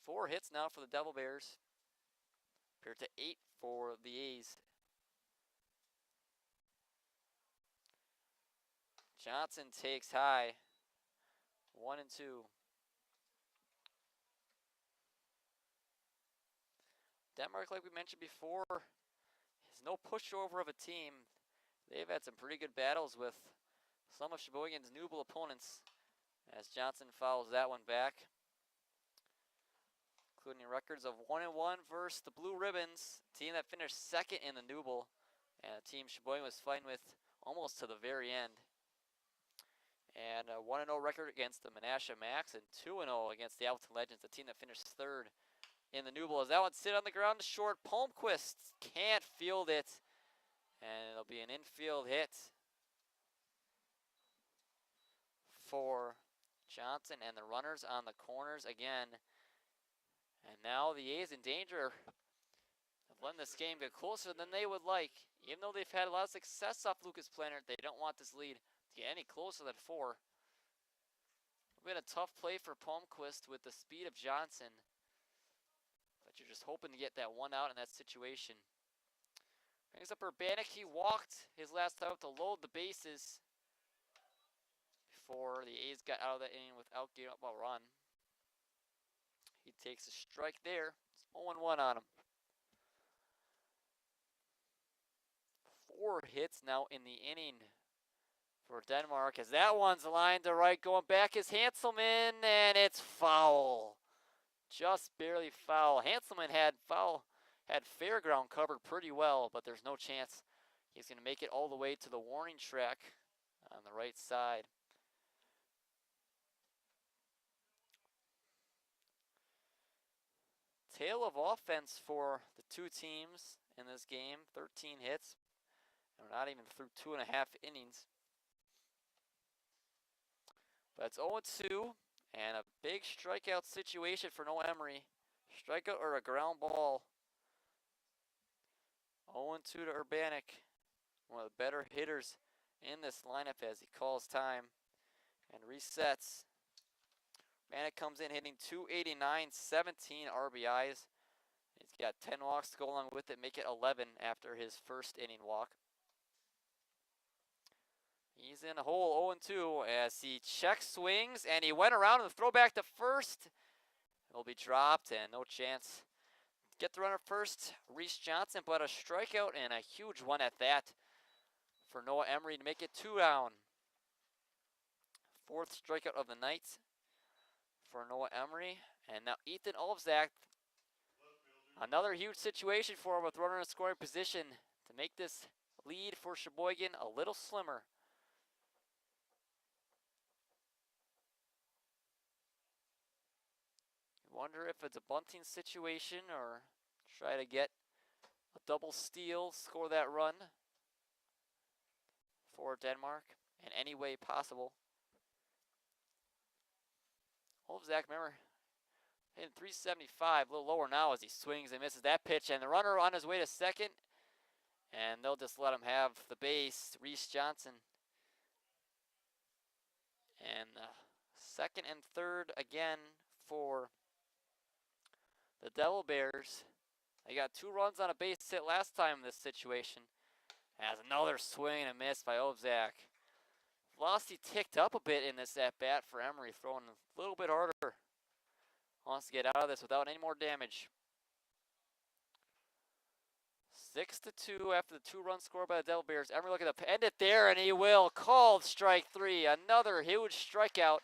4 hits now for the Devil Bears, compared to 8 for the A's. Johnson takes high, 1-2. Denmark, like we mentioned before, is no pushover of a team. They've had some pretty good battles with some of Sheboygan's newable opponents, as Johnson fouls that one back, including records of 1-1 versus the Blue Ribbons, team that finished second in the newable, and a team Sheboygan was fighting with almost to the very end. And a 1-0 record against the Menasha Max, and 2-0 against the Alton Legends, the team that finished third in the newable. As that one sit on the ground short, Palmquist can't field it, and it'll be an infield hit for Johnson and the runners on the corners again. And now the A's in danger of letting this game get closer than they would like. Even though they've had a lot of success off Lucas Planner, they don't want this lead to get any closer than 4. It's been a tough play for Palmquist with the speed of Johnson, but you're just hoping to get that one out in that situation. Brings up Urbanik. He walked his last time to load the bases before the A's got out of that inning without giving up a run. He takes a strike there. It's 0-1 on him. 4 hits now in the inning for Denmark, as that one's lined to right. Going back is Hanselman, and it's foul. Just barely foul. Hanselman had fairground covered pretty well, but there's no chance he's going to make it all the way to the warning track on the right side. Tale of offense for the two teams in this game. 13 hits. And we're not even through 2.5 innings. But it's 0-2, and a big strikeout situation for Noah Emery. Strikeout or a ground ball. 0-2 to Urbanik, one of the better hitters in this lineup as he calls time and resets. Urbanik comes in hitting .289, 17 RBIs. He's got 10 walks to go along with it, make it 11 after his first inning walk. He's in a hole, 0-2, as he check swings, and he went around and the throwback to first. It'll be dropped, and no chance. Get the runner first, Reese Johnson, but a strikeout and a huge one at that for Noah Emery to make it 2 down. 4th strikeout of the night for Noah Emery. And now Ethan Olfzak, another huge situation for him with runner in scoring position to make this lead for Sheboygan a little slimmer. Wonder if it's a bunting situation or try to get a double steal, score that run for Denmark in any way possible. Olfzak, remember, hitting .375, a little lower now as he swings and misses that pitch. And the runner on his way to second, and they'll just let him have the base, Reese Johnson. And second and third again for the Devil Bears. They got 2 runs on a base hit last time in this situation. Has another swing and a miss by Olfzak. Velocity ticked up a bit in this at-bat for Emery, throwing a little bit harder. Wants to get out of this without any more damage. 6-2 after the 2-run score by the Devil Bears. Emery looking to end it there, and he will. Called strike 3. Another huge strikeout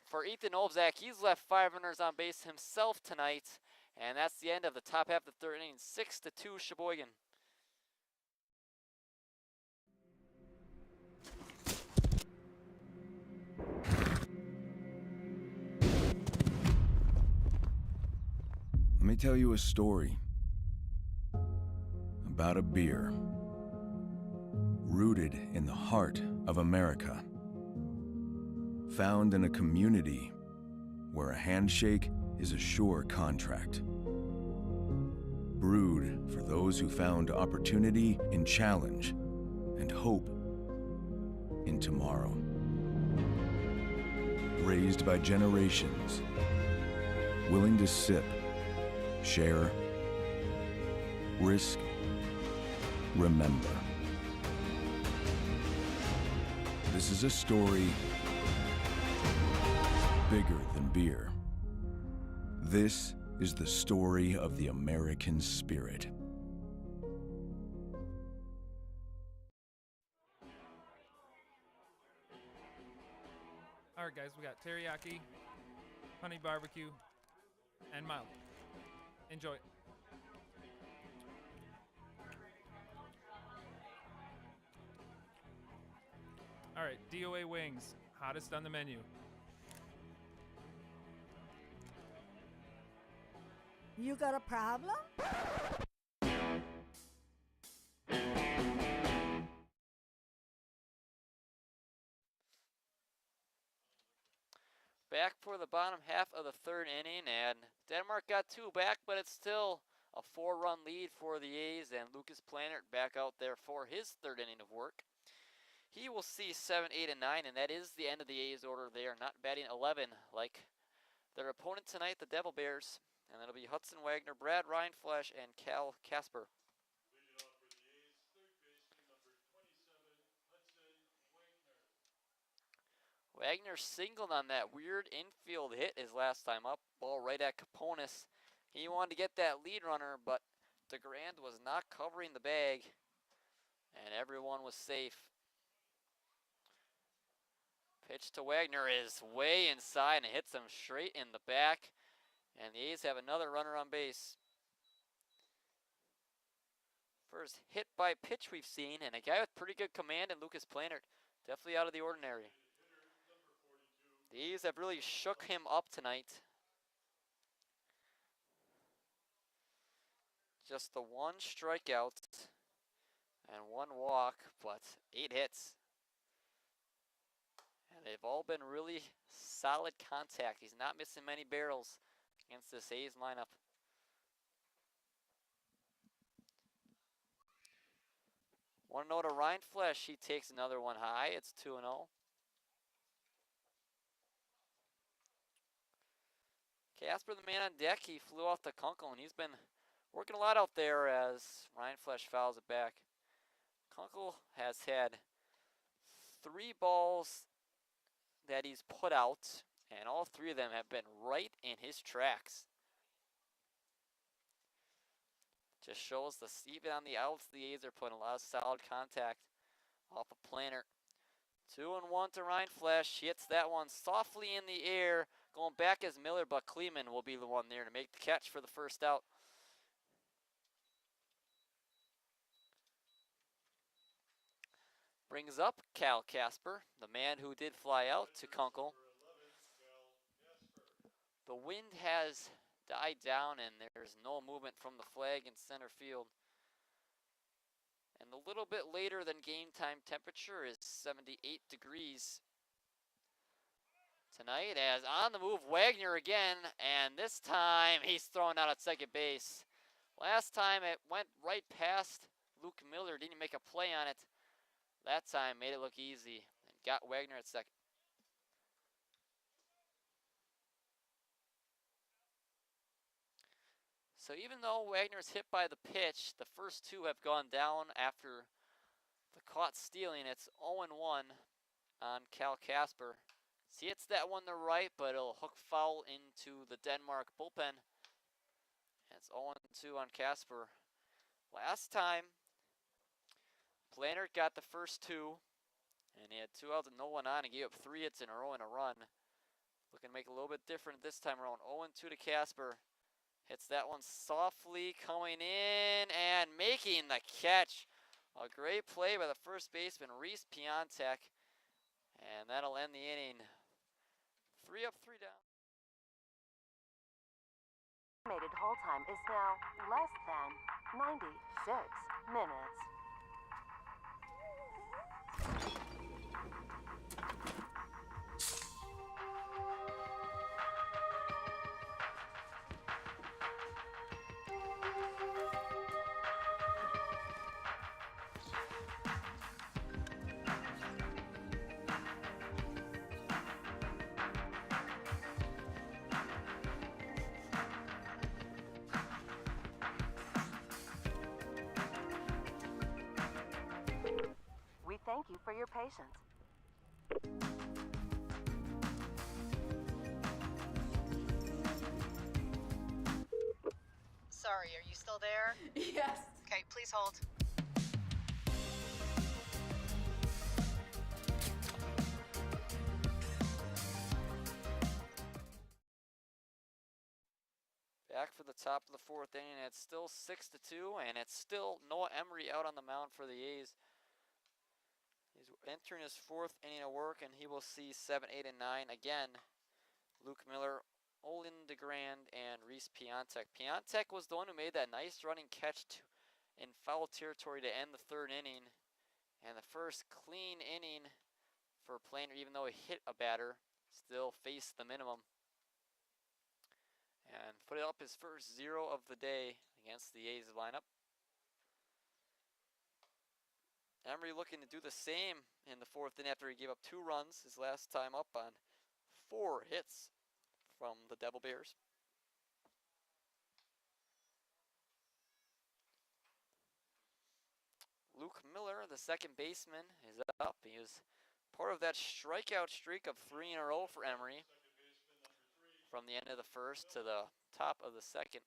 for Ethan Olfzak. He's left 5 runners on base himself tonight. And that's the end of the top half of the 3rd inning. 6-2 Sheboygan. Let me tell you a story about a beer rooted in the heart of America, found in a community where a handshake is a sure contract. Brewed for those who found opportunity in challenge and hope in tomorrow. Raised by generations, willing to sip, share, risk, remember. This is a story bigger than beer. This is the story of the American spirit. All right, guys, we got teriyaki, honey barbecue, and mild. Enjoy. All right, DOA wings, hottest on the menu. You got a problem? Back for the bottom half of the third inning, and Denmark got 2 back, but it's still a 4-run lead for the A's, and Lucas Plannert back out there for his third inning of work. He will see 7, 8, and 9, and that is the end of the A's order. They are not batting 11 like their opponent tonight, the Devil Bears, and that'll be Hudson Wagner, Brad Reinflesch, and Cal Casper. Leading off for the A's, third baseman number 27, Hudson Wagner. Wagner singled on that weird infield hit his last time up, ball right at Caponis. He wanted to get that lead runner, but DeGrand was not covering the bag, and everyone was safe. Pitch to Wagner is way inside and hits him straight in the back, and the A's have another runner on base. First hit by pitch we've seen, and a guy with pretty good command in Lucas Plannert. Definitely out of the ordinary. The A's have really shook him up tonight. Just the 1 strikeout and 1 walk, but 8 hits. And they've all been really solid contact. He's not missing many barrels against this A's lineup. One note to Reinflesch, he takes another one high. It's 2-0. Casper, the man on deck, he flew off to Kunkel, and he's been working a lot out there as Reinflesch fouls it back. Kunkel has had 3 balls that he's put out, and all 3 of them have been right in his tracks. Just shows even on the outs, the A's are putting a lot of solid contact off of Plannert. 2-1 to Reinflesch. He hits that one softly in the air, going back as Miller, but Kleeman will be the one there to make the catch for the first out. Brings up Cal Casper, the man who did fly out to Kunkel. The wind has died down and there's no movement from the flag in center field. And a little bit later than game time temperature is 78 degrees tonight, as on the move Wagner again, and this time he's thrown out at second base. Last time it went right past Luke Miller, didn't make a play on it. That time made it look easy and got Wagner at second. So even though Wagner's hit by the pitch, the first 2 have gone down after the caught stealing. It's 0-1 on Cal Casper. He hits that one to right, but it'll hook foul into the Denmark bullpen. And it's 0-2 on Casper. Last time, Plannert got the first 2, and he had 2 outs and no one on. He gave up 3 hits in a row and a run. Looking to make it a little bit different this time around. 0-2 to Casper. Hits that one softly, coming in and making the catch. A great play by the first baseman, Reese Piontek. And that'll end the inning. 3 up, 3 down. Estimated hold time is now less than 96 minutes. your patience. Sorry, are you still there? Yes. Okay, please hold. Back for the top of the fourth inning. It's still 6-2, and it's still Noah Emery out on the mound for the A's. He's entering his fourth inning of work, and he will see 7, 8, and 9 again. Luke Miller, Olin DeGrand, and Reese Piontek. Piontek was the one who made that nice running catch in foul territory to end the third inning, and the first clean inning for Planer, even though he hit a batter, still faced the minimum. And put up his first 0 of the day against the A's lineup. Emery looking to do the same in the fourth inning after he gave up 2 runs his last time up on 4 hits from the Devil Bears. Luke Miller, the second baseman, is up. He was part of that strikeout streak of 3 in a row for Emery from the end of the first to the top of the second.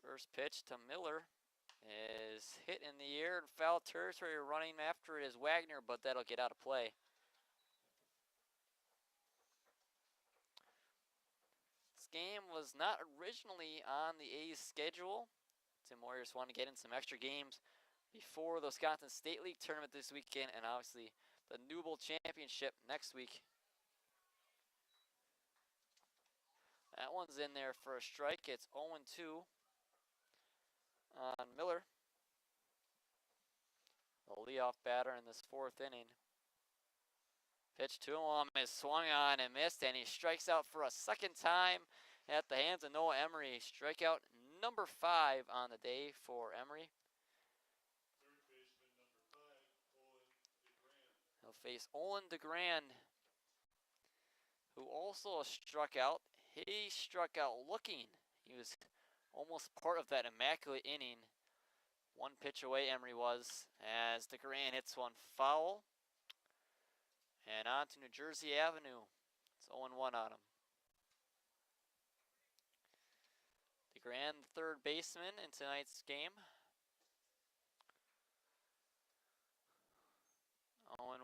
First pitch to Miller is hit in the air and foul territory. Running after it is Wagner, but that'll get out of play. This game was not originally on the A's schedule. Tim Warriors wanted to get in some extra games before the Wisconsin State League tournament this weekend, and obviously the New Bowl Championship next week. That one's in there for a strike. It's 0-2 on Miller, the leadoff batter in this fourth inning. Pitch to him is swung on and missed, and he strikes out for a second time at the hands of Noah Emery. Strikeout number 5 on the day for Emery. Third baseman number 5, Olin DeGrand. He'll face Olin DeGrand, who also struck out. He struck out looking. He was almost part of that immaculate inning. 1 pitch away Emery was, as DeGrand hits one foul. And on to New Jersey Avenue. It's 0-1 on him. DeGrand, the third baseman in tonight's game. 0-1.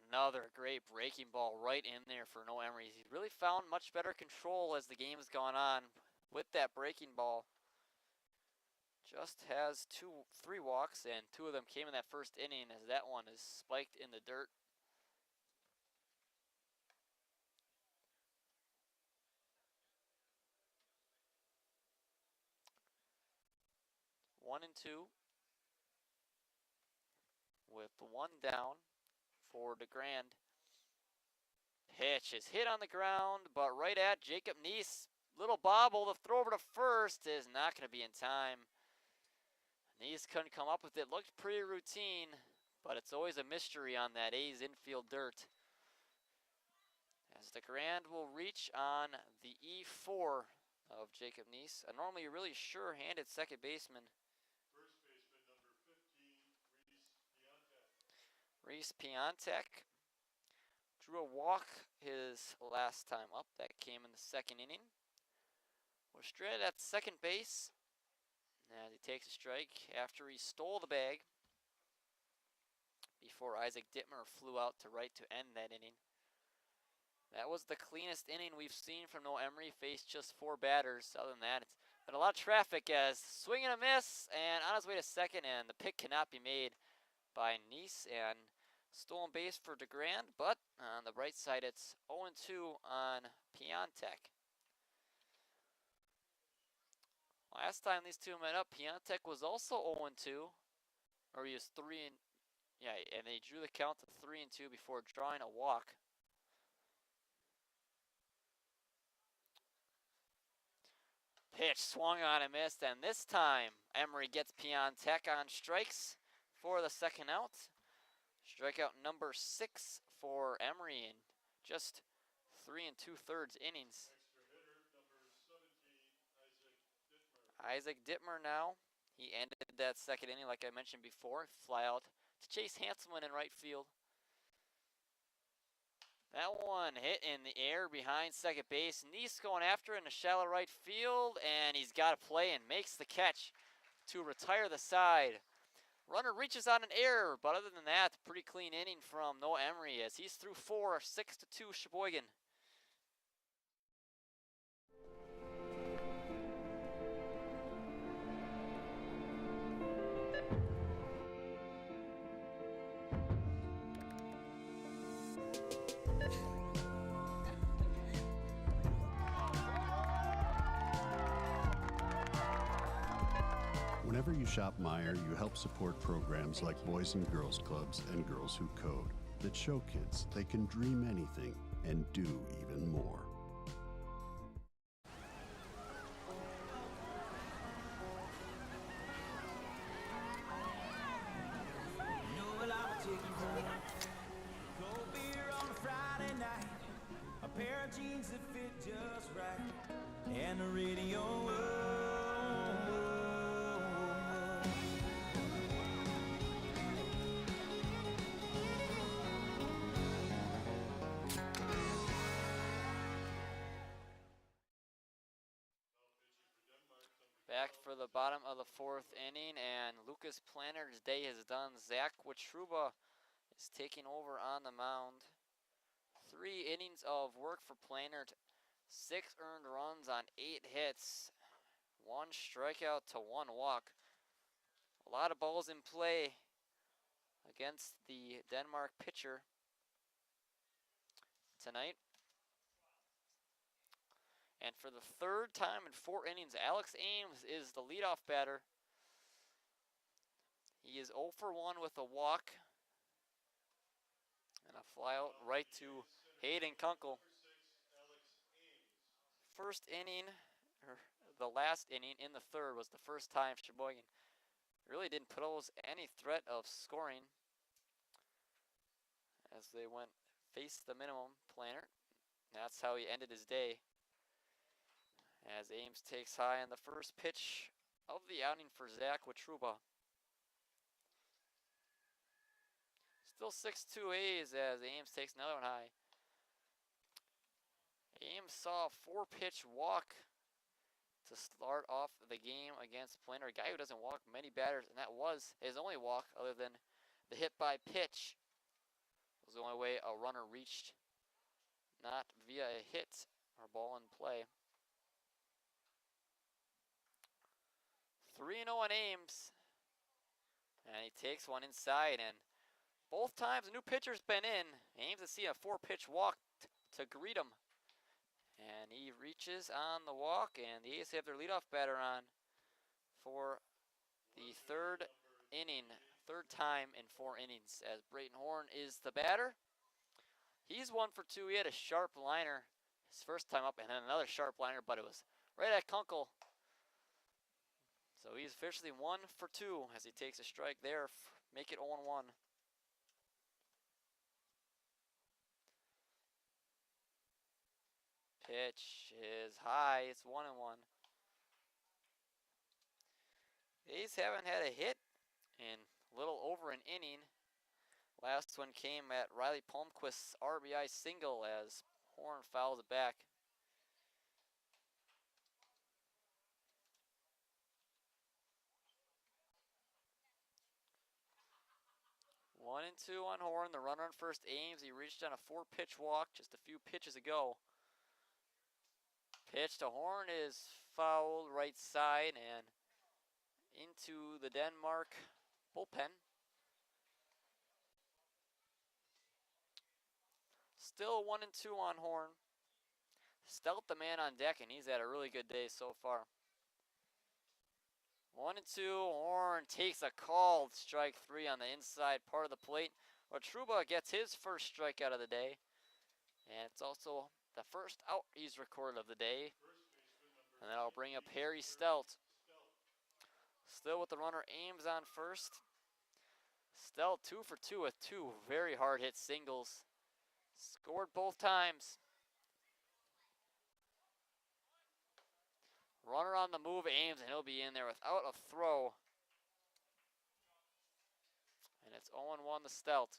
Another great breaking ball right in there for Noah Emery. He's really found much better control as the game has gone on with that breaking ball. Just has 3 walks, and 2 of them came in that first inning, as that one is spiked in the dirt. One and 2 with 1 down for DeGrand. Pitch is hit on the ground, but right at Jacob Neese. Little bobble. The throw over to first is not going to be in time. Neese couldn't come up with it. Looked pretty routine, but it's always a mystery on that A's infield dirt. As DeGrand will reach on the E4 of Jacob Neese, a normally really sure-handed second baseman. First baseman number 15, Reese Reese Piontek. Piontek drew a walk his last time up. That came in the second inning. We're straight at second base as he takes a strike after he stole the bag before Isaac Dittmer flew out to right to end that inning. That was the cleanest inning we've seen from Noah Emery. Faced just 4 batters. Other than that, it's been a lot of traffic as swing and a miss, and on his way to second, and the pick cannot be made by Neese, and stolen base for DeGrand, but on the bright side, it's 0-2 on Piontek. Last time these two met up, Piontek was also 0-2, or he was 3 and yeah, and they drew the count to 3-2 before drawing a walk. Pitch swung on and missed, and this time Emery gets Piontek on strikes for the second out. Strikeout number 6 for Emery in just 3 2/3 innings. Extra hitter number 17, Isaac Dittmer. Isaac Dittmer now. He ended that second inning, like I mentioned before. Fly out to Chase Hanselman in right field. That one hit in the air behind second base. Neese going after in the shallow right field, and he's got to play and makes the catch to retire the side. Runner reaches on an error, but other than that, pretty clean inning from Noah Emery as he's through 4, 6-2 Sheboygan. Whenever you shop Meijer, you help support programs like Boys and Girls Clubs and Girls Who Code that show kids they can dream anything and do even more. You know what I'ma take you home. Cold beer on a Friday night, a pair of jeans that fit just right, and the radio. Back for the bottom of the 4th inning, and Lucas Planner's day is done. Zach Witruba is taking over on the mound. 3 innings of work for Plannert, 6 earned runs on 8 hits, 1 strikeout to 1 walk. A lot of balls in play against the Denmark pitcher tonight. And for the 3rd time in 4 innings, Alex Ames is the leadoff batter. He is 0 for 1 with a walk and a flyout right to Hayden Kunkel. First inning, or the last inning in the 3rd, was the first time Sheboygan really didn't pose any threat of scoring as they went face the minimum Planner. That's how he ended his day. As Ames takes high on the first pitch of the outing for Zach Witruba. Still 6-2 A's as Ames takes another one high. Ames saw a 4-pitch walk to start off the game against Planner, a guy who doesn't walk many batters, and that was his only walk other than the hit by pitch. It was the only way a runner reached, not via a hit or ball in play. 3-0 on Ames, and he takes one inside, and both times a new pitcher's been in. Ames has seen a 4-pitch walk to greet him, and he reaches on the walk, and the A's have their leadoff batter on for the 3rd inning, 3rd time in 4 innings, as Brayton Horn is the batter. He's 1 for 2. He had a sharp liner his first time up, and then another sharp liner, but it was right at Kunkel. So he's officially 1 for 2 as he takes a strike there, make it 0-1. Pitch is high, it's 1-1. The A's haven't had a hit in a little over an inning. Last one came at Riley Palmquist's RBI single as Horn fouls it back. 1-2 on Horn. The runner on first, Ames. He reached on a 4-pitch walk just a few pitches ago. Pitch to Horn is fouled right side and into the Denmark bullpen. Still 1-2 on Horn. Stelt the man on deck, and he's had a really good day so far. 1-2, Horn takes a called strike 3 on the inside part of the plate. Witruba gets his first strikeout of the day, and it's also the first out he's recorded of the day. And that'll bring up Harry Stelt. Still with the runner Ames on first. Stelt 2 for 2 with 2 very hard hit singles. Scored both times. Runner on the move, Ames, and he'll be in there without a throw. And it's 0-1 to Stout.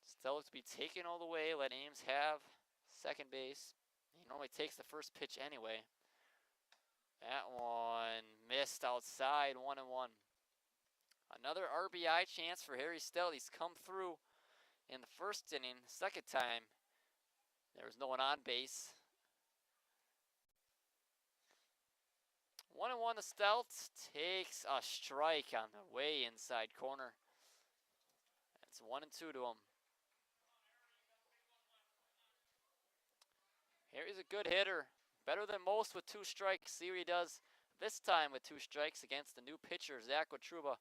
Stout to be taken all the way, let Ames have second base. He normally takes the first pitch anyway. That one missed outside, 1-1. Another RBI chance for Harry Stout. He's come through in the first inning. Second time, there was no one on base. 1-1 to Stout. Takes a strike on the way inside corner. It's 1-2 to him. Harry's a good hitter. Better than most with 2 strikes. See what he does this time with 2 strikes against the new pitcher, Zach Watruba.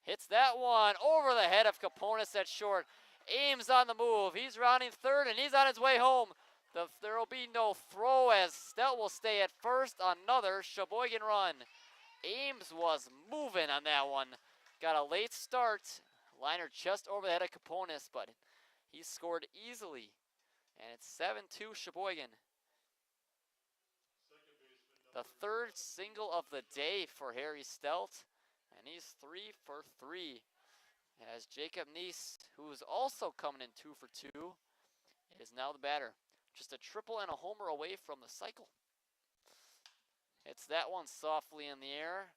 Hits that one over the head of Caponis at short. Ames on the move. He's rounding third, and he's on his way home. There will be no throw as Stout will stay at first. Another Sheboygan run. Ames was moving on that one. Got a late start. Liner just over the head of Caponis, but he scored easily. And it's 7-2 Sheboygan. The third single of the day for Harry Stout. And he's 3 for 3. As Jacob Neese, who's also coming in 2 for 2, is now the batter. Just a triple and a homer away from the cycle. Hits that one softly in the air.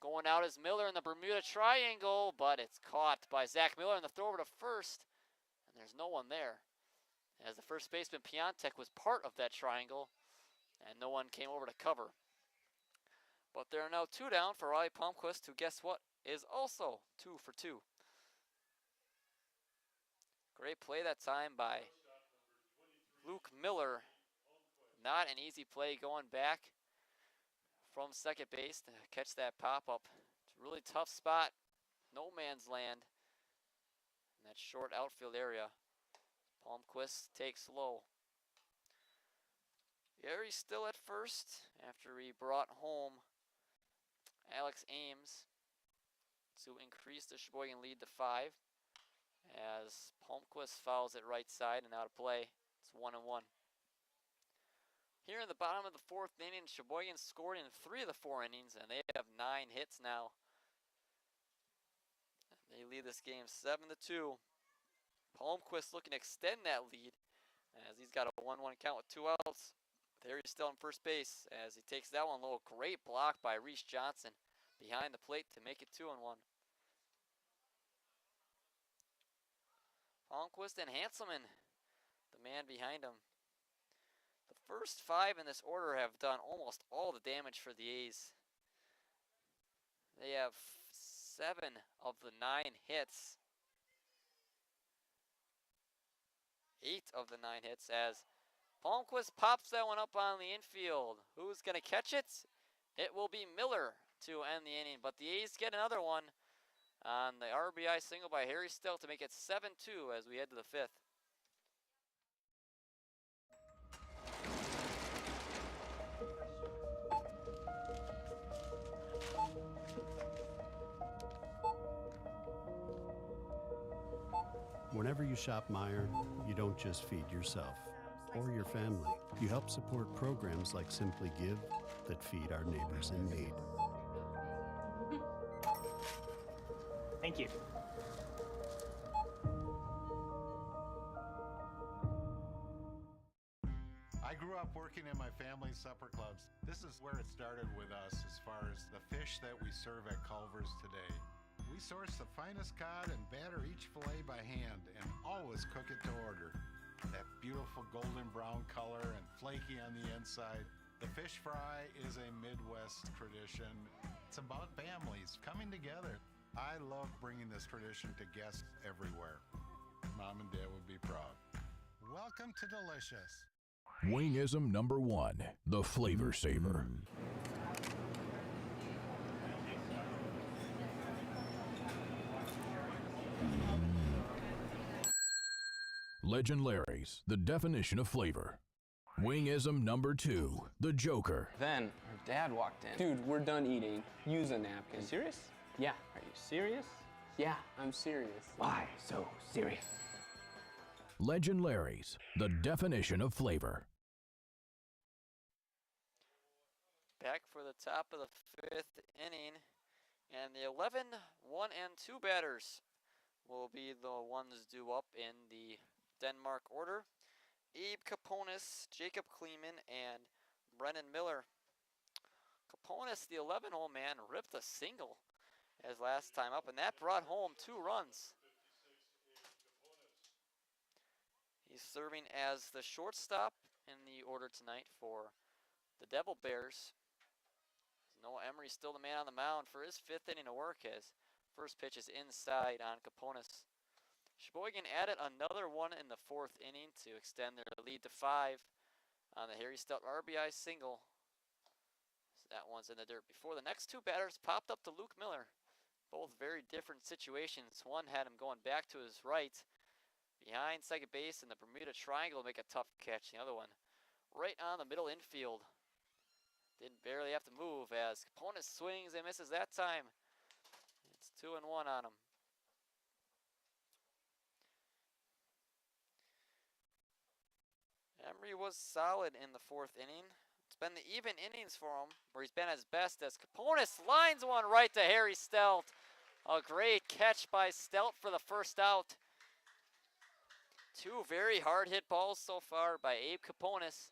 Going out is Miller in the Bermuda Triangle, but it's caught by Zach Miller in the throw over to first. And there's no one there. As the first baseman Piontek was part of that triangle, and no one came over to cover. But there are now 2 down for Riley Palmquist, who, guess what, is also 2 for 2. Great play that time by Luke Miller. Not an easy play going back from second base to catch that pop-up. It's a really tough spot, no man's land in that short outfield area. Palmquist takes low. Gary's still at first after he brought home Alex Ames to increase the Sheboygan lead to 5. As Palmquist fouls it right side and out of play. It's 1-1. Here in the bottom of the 4th inning, Sheboygan scored in 3 of the 4 innings, and they have 9 hits now. They lead this game 7-2. Palmquist looking to extend that lead as he's got a 1-1 count with 2 outs. There he's still on first base as he takes that one low. Great block by Reese Johnson behind the plate to make it 2-1. Palmquist and Hanselman, the man behind him. The first 5 in this order have done almost all the damage for the A's. They have 7 of the 9 hits. 8 of the 9 hits as Palmquist pops that one up on the infield. Who's going to catch it? It will be Miller to end the inning, but the A's get another one on the RBI single by Harry Stout to make it 7-2 as we head to the 5th. Whenever you shop Meijer, you don't just feed yourself or your family. You help support programs like Simply Give that feed our neighbors in need. Thank you. I grew up working in my family's supper clubs. This is where it started with us as far as the fish that we serve at Culver's today. We source the finest cod and batter each fillet by hand and always cook it to order. That beautiful golden brown color and flaky on the inside. The fish fry is a Midwest tradition. It's about families coming together. I love bringing this tradition to guests everywhere. Mom and Dad would be proud. Welcome to Delicious. Wingism number 1, the Flavor Saver. Legend Larry's, the definition of flavor. Wingism number 2, the Joker. Then our dad walked in. Dude, we're done eating. Use a napkin. Serious? Yeah. Are you serious? Yeah, I'm serious. Why so serious? Legend Larry's, the definition of flavor. the top of the 5th inning. And the 11, 1 and 2 batters will be the ones due up in the Denmark order. Abe Kaponis, Jacob Kleeman, and Brennan Miller. Kaponis, the 11-hole man, ripped a single as last time up, and that brought home 2 runs. He's serving as the shortstop in the order tonight for the Devil Bears. Noah Emery still the man on the mound for his 5th inning of work as first pitch is inside on Kaponis. Sheboygan added another one in the 4th inning to extend their lead to 5 on the Harry Stout RBI single. So that one's in the dirt before the next 2 batters popped up to Luke Miller. Both very different situations. One had him going back to his right behind second base in the Bermuda Triangle to make a tough catch. The other one right on the middle infield. Didn't barely have to move as Kaponis swings and misses that time. It's 2-1 on him. Emery was solid in the 4th inning. It's been the even innings for him where he's been his best as Kaponis lines one right to Harry Stout. A great catch by Stout for the first out. 2 very hard hit balls so far by Abe Kaponis.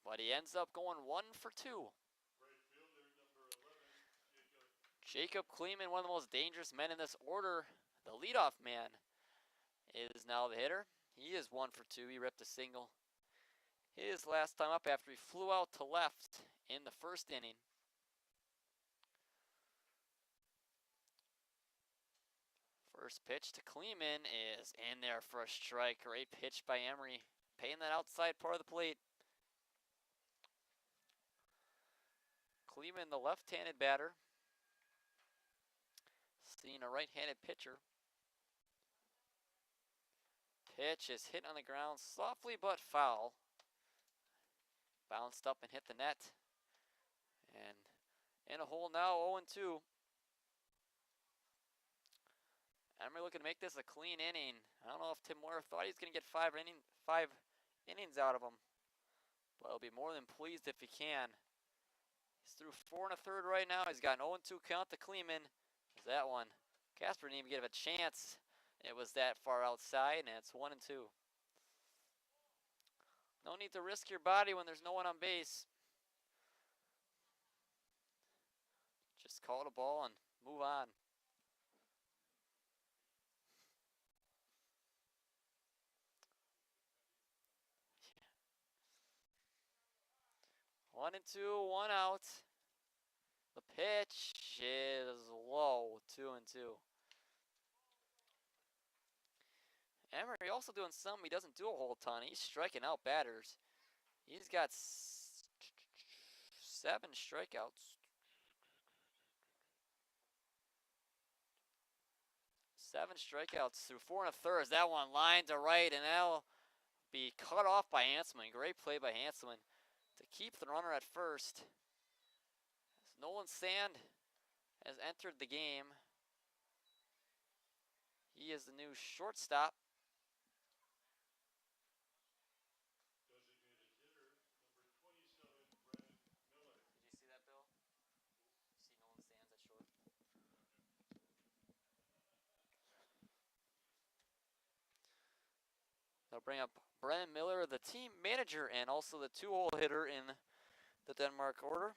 But he ends up going 1 for 2. Jacob Kleeman, one of the most dangerous men in this order, the leadoff man, is now the hitter. He is 1 for 2. He ripped a single. His last time up after he flew out to left in the 1st inning. First pitch to Kleeman is in there for a strike. Great pitch by Emery, paying that outside part of the plate. Kleeman, the left-handed batter, seeing a right-handed pitcher. Pitch is hit on the ground softly but foul. Bounced up and hit the net. And in a hole now, 0-2. Emery looking to make this a clean inning. I don't know if Tim Moore thought he was going to get 5 innings out of him. But he'll be more than pleased if he can. He's through 4 1/3 right now. He's got an 0-2 count to Kleeman. There's that one. Casper didn't even give a chance. It was that far outside, and it's 1-2. No need to risk your body when there's no one on base. Just call the ball and move on. Yeah. 1-2, 1 out. The pitch is low, 2-2. Emery also doing something he doesn't do a whole ton. He's striking out batters. He's got 7 strikeouts. 7 strikeouts through 4 1/3. That one line to right, and that'll be cut off by Hanselman. Great play by Hanselman to keep the runner at first. As Nolan Sand has entered the game. He is the new shortstop. They'll bring up Brennan Miller, the team manager, and also the 2-hole hitter in the Denmark order.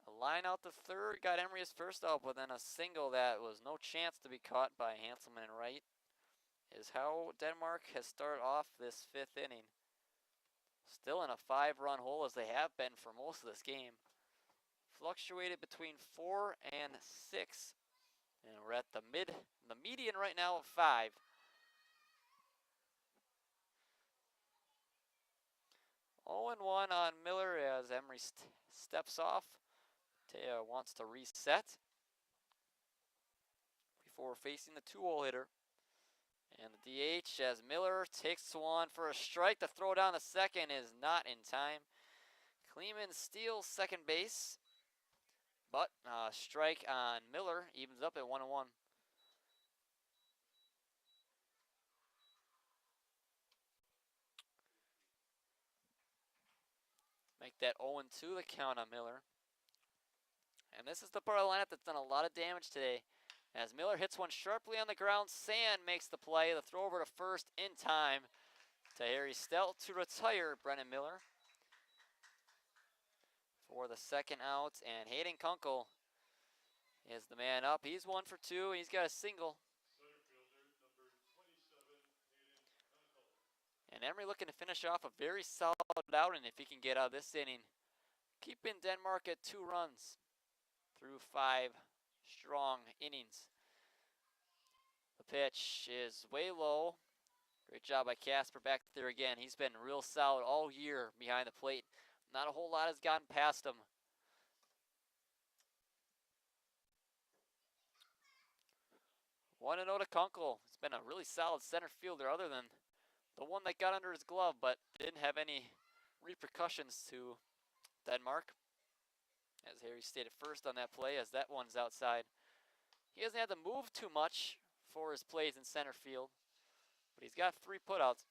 A line out to third, got Emery his first out, but then a single that was no chance to be caught by Hanselman and right is how Denmark has started off this 5th inning. Still in a 5-run hole as they have been for most of this game. Fluctuated between 4 and 6. And we're at the median right now of 5. Oh and 1 on Miller as Emery steps off. Teo wants to reset before facing the 2-hole hitter. And the DH as Miller takes one for a strike. The throw down the second is not in time. Kleeman steals second base. But strike on Miller evens up at 1-1. Make that 0-2 the count on Miller. And this is the part of the lineup that's done a lot of damage today. As Miller hits one sharply on the ground, Sand makes the play. The throw over to first in time to Harry Stelt to retire Brennan Miller for the second out. And Hayden Kunkel is the man up. He's 1 for 2. He's got a single. And Emery looking to finish off a very solid outing if he can get out of this inning. Keeping Denmark at 2 runs through 5 strong innings. The pitch is way low. Great job by Casper back there again. He's been real solid all year behind the plate. Not a whole lot has gotten past him. 1-0 to Kunkel. He's been a really solid center fielder other than the one that got under his glove, but didn't have any repercussions to Denmark. As Harry stayed at first on that play, as that one's outside. He hasn't had to move too much for his plays in center field, but he's got 3 putouts.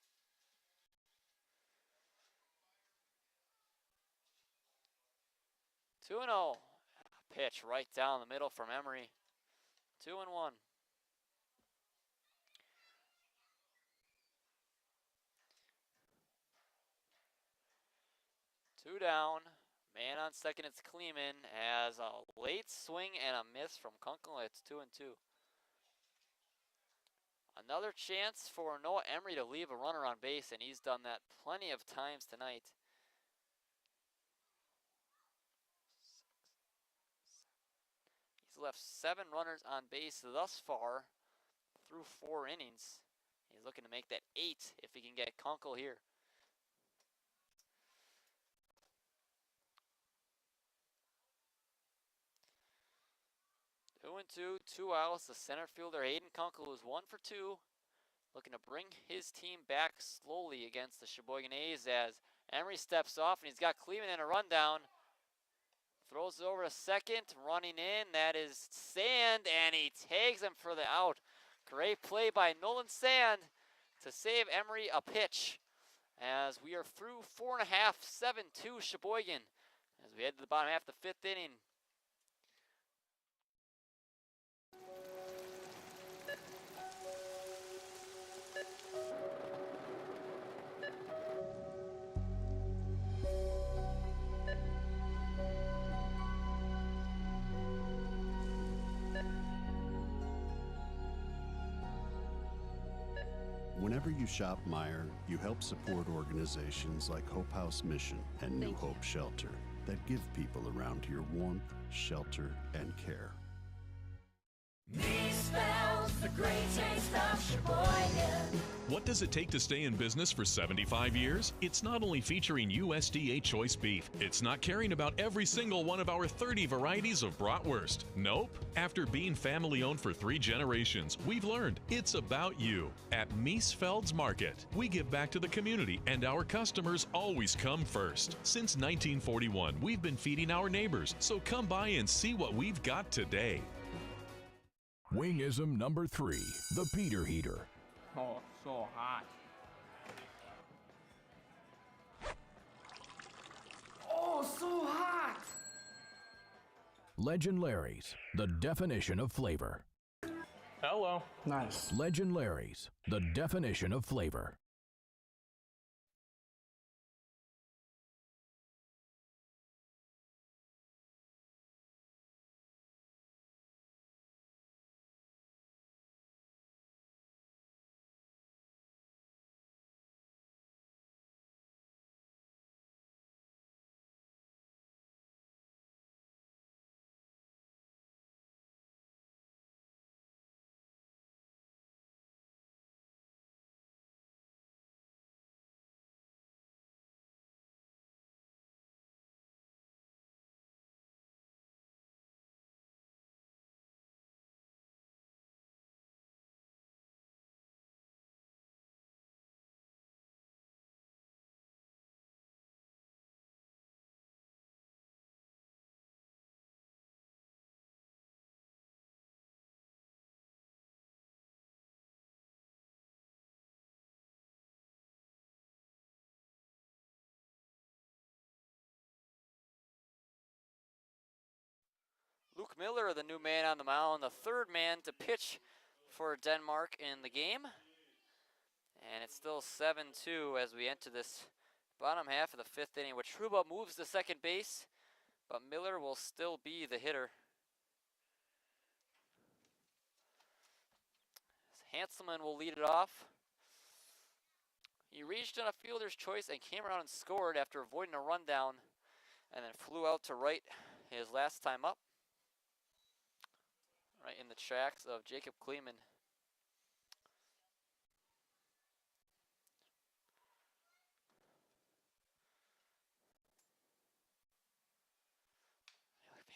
Two and 0. Pitch right down the middle from Emery. 2-1. Two down. Man on second, it's Kleeman. As a late swing and a miss from Kunkel, it's 2-2. Another chance for Noah Emery to leave a runner on base, and he's done that plenty of times tonight. He's left 7 runners on base thus far through 4 innings. He's looking to make that 8 if he can get Kunkel here. Two and 2, 2 outs. The center fielder Hayden Kunkel is 1 for 2. Looking to bring his team back slowly against the Sheboygan A's as Emery steps off and he's got Kleeman in a rundown. Throws it over to second, running in. That is Sand, and he tags him for the out. Great play by Nolan Sand to save Emery a pitch. As we are through 4 1/2, 7-2 Sheboygan. As we head to the bottom half of the 5th inning. Whenever you shop Meijer, you help support organizations like Hope House Mission and New Hope Shelter that give people around here warmth, shelter, and care. Me spells the great taste of Sheboygan. What does it take to stay in business for 75 years? It's not only featuring USDA choice beef, it's not caring about every single one of our 30 varieties of bratwurst. Nope. After being family owned for 3 generations, we've learned it's about you. At Miesfeld's Market, we give back to the community and our customers always come first. Since 1941, we've been feeding our neighbors, so come by and see what we've got today. Wingism number 3, the Peter Heater. Oh, so hot. Oh, so hot! Legend Larry's, the definition of flavor. Hello. Nice. Legend Larry's, the definition of flavor. Miller, the new man on the mound, the third man to pitch for Denmark in the game. And it's still 7-2 as we enter this bottom half of the fifth inning, where Truba moves to second base, but Miller will still be the hitter. Hanselman will lead it off. He reached on a fielder's choice and came around and scored after avoiding a rundown, and then flew out to right his last time up, right in the tracks of Jacob Kleeman.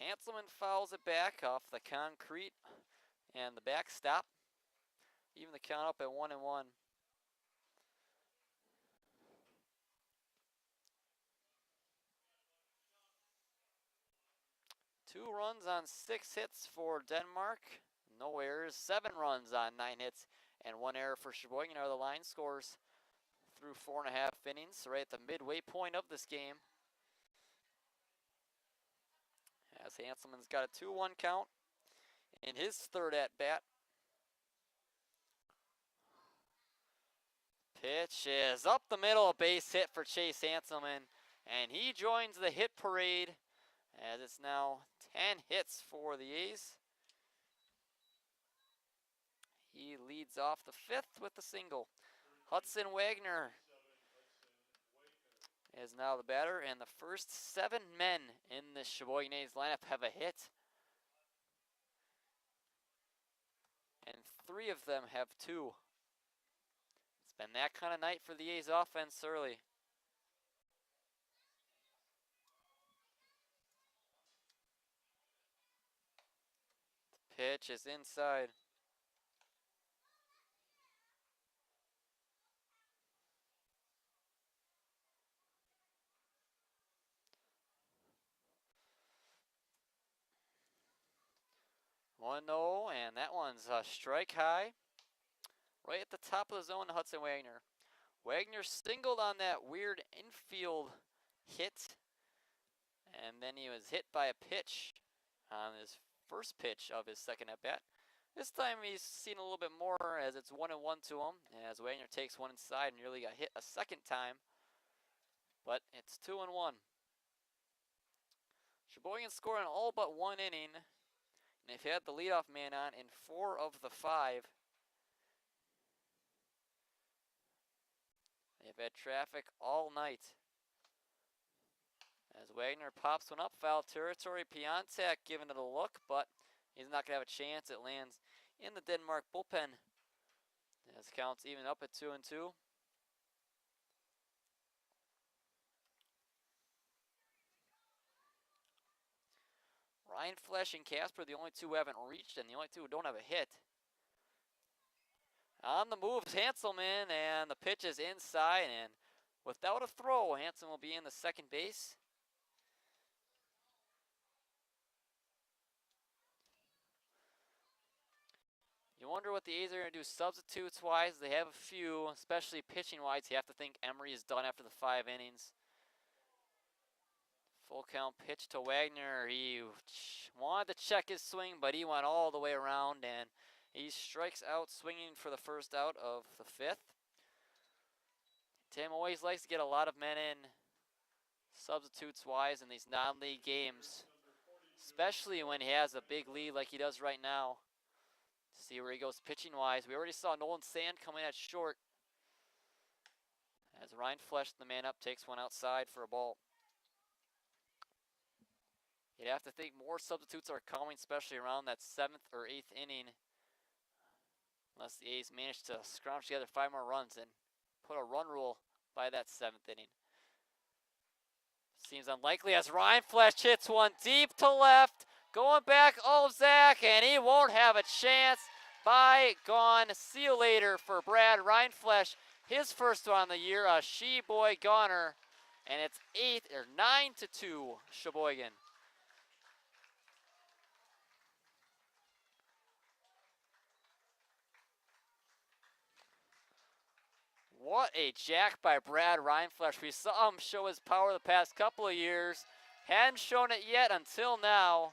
Hanselman fouls it back off the concrete and the backstop. Even the count up at 1-1. Two runs on 6 hits for Denmark. No errors. 7 runs on 9 hits and 1 error for Sheboygan are the line scores through 4.5 innings, right at the midway point of this game. As Hanselman's got a 2-1 count in his third at bat. Pitch is up the middle, a base hit for Chase Hanselman, and he joins the hit parade as it's now 10 hits for the A's. He leads off the fifth with a single. Hudson Wagner is now the batter, and the first 7 men in the Sheboygan A's lineup have a hit. And 3 of them have 2. It's been that kind of night for the A's offense early. The pitch is inside. One 0, and that one's a strike high. Right at the top of the zone to Hudson Wagner. Wagner singled on that weird infield hit, and then he was hit by a pitch on his first pitch of his second at bat. This time he's seen a little bit more as it's 1-1 to him, as Wagner takes one inside and nearly got hit a second time, but it's 2-1. Sheboygan scored in all but 1 inning, and they've had the leadoff man on in 4 of the 5. They've had traffic all night. As Wagner pops one up, foul territory. Piontek giving it a look, but he's not going to have a chance. It lands in the Denmark bullpen. As counts even up at 2-2. Ryan Flesh and Casper, the only 2 who haven't reached, and the only 2 who don't have a hit. On the move, Hanselman, and the pitch is inside, and without a throw, Hanselman will be in the second base. You wonder what the A's are going to do substitutes-wise. They have a few, especially pitching-wise. You have to think Emery is done after the 5 innings. Full count pitch to Wagner. He wanted to check his swing, but he went all the way around, and he strikes out swinging for the first out of the 5th. Tim always likes to get a lot of men in substitutes-wise in these non-league games, especially when he has a big lead like he does right now. See where he goes pitching-wise. We already saw Nolan Sand coming at short as Ryan Flesh, the man up, takes one outside for a ball. You'd have to think more substitutes are coming, especially around that 7th or 8th inning, unless the A's manage to scrounge together 5 more runs and put a run rule by that 7th inning. Seems unlikely as Ryan Flesh hits one deep to left. Going back, Zach, and he won't have a chance. By gone. See you later for Brad Ryan Flesh. His first one on the year, a Sheboyganer. And it's 9-2 Sheboygan. What a jack by Brad Ryan Flesh. We saw him show his power the past couple of years. Hadn't shown it yet until now.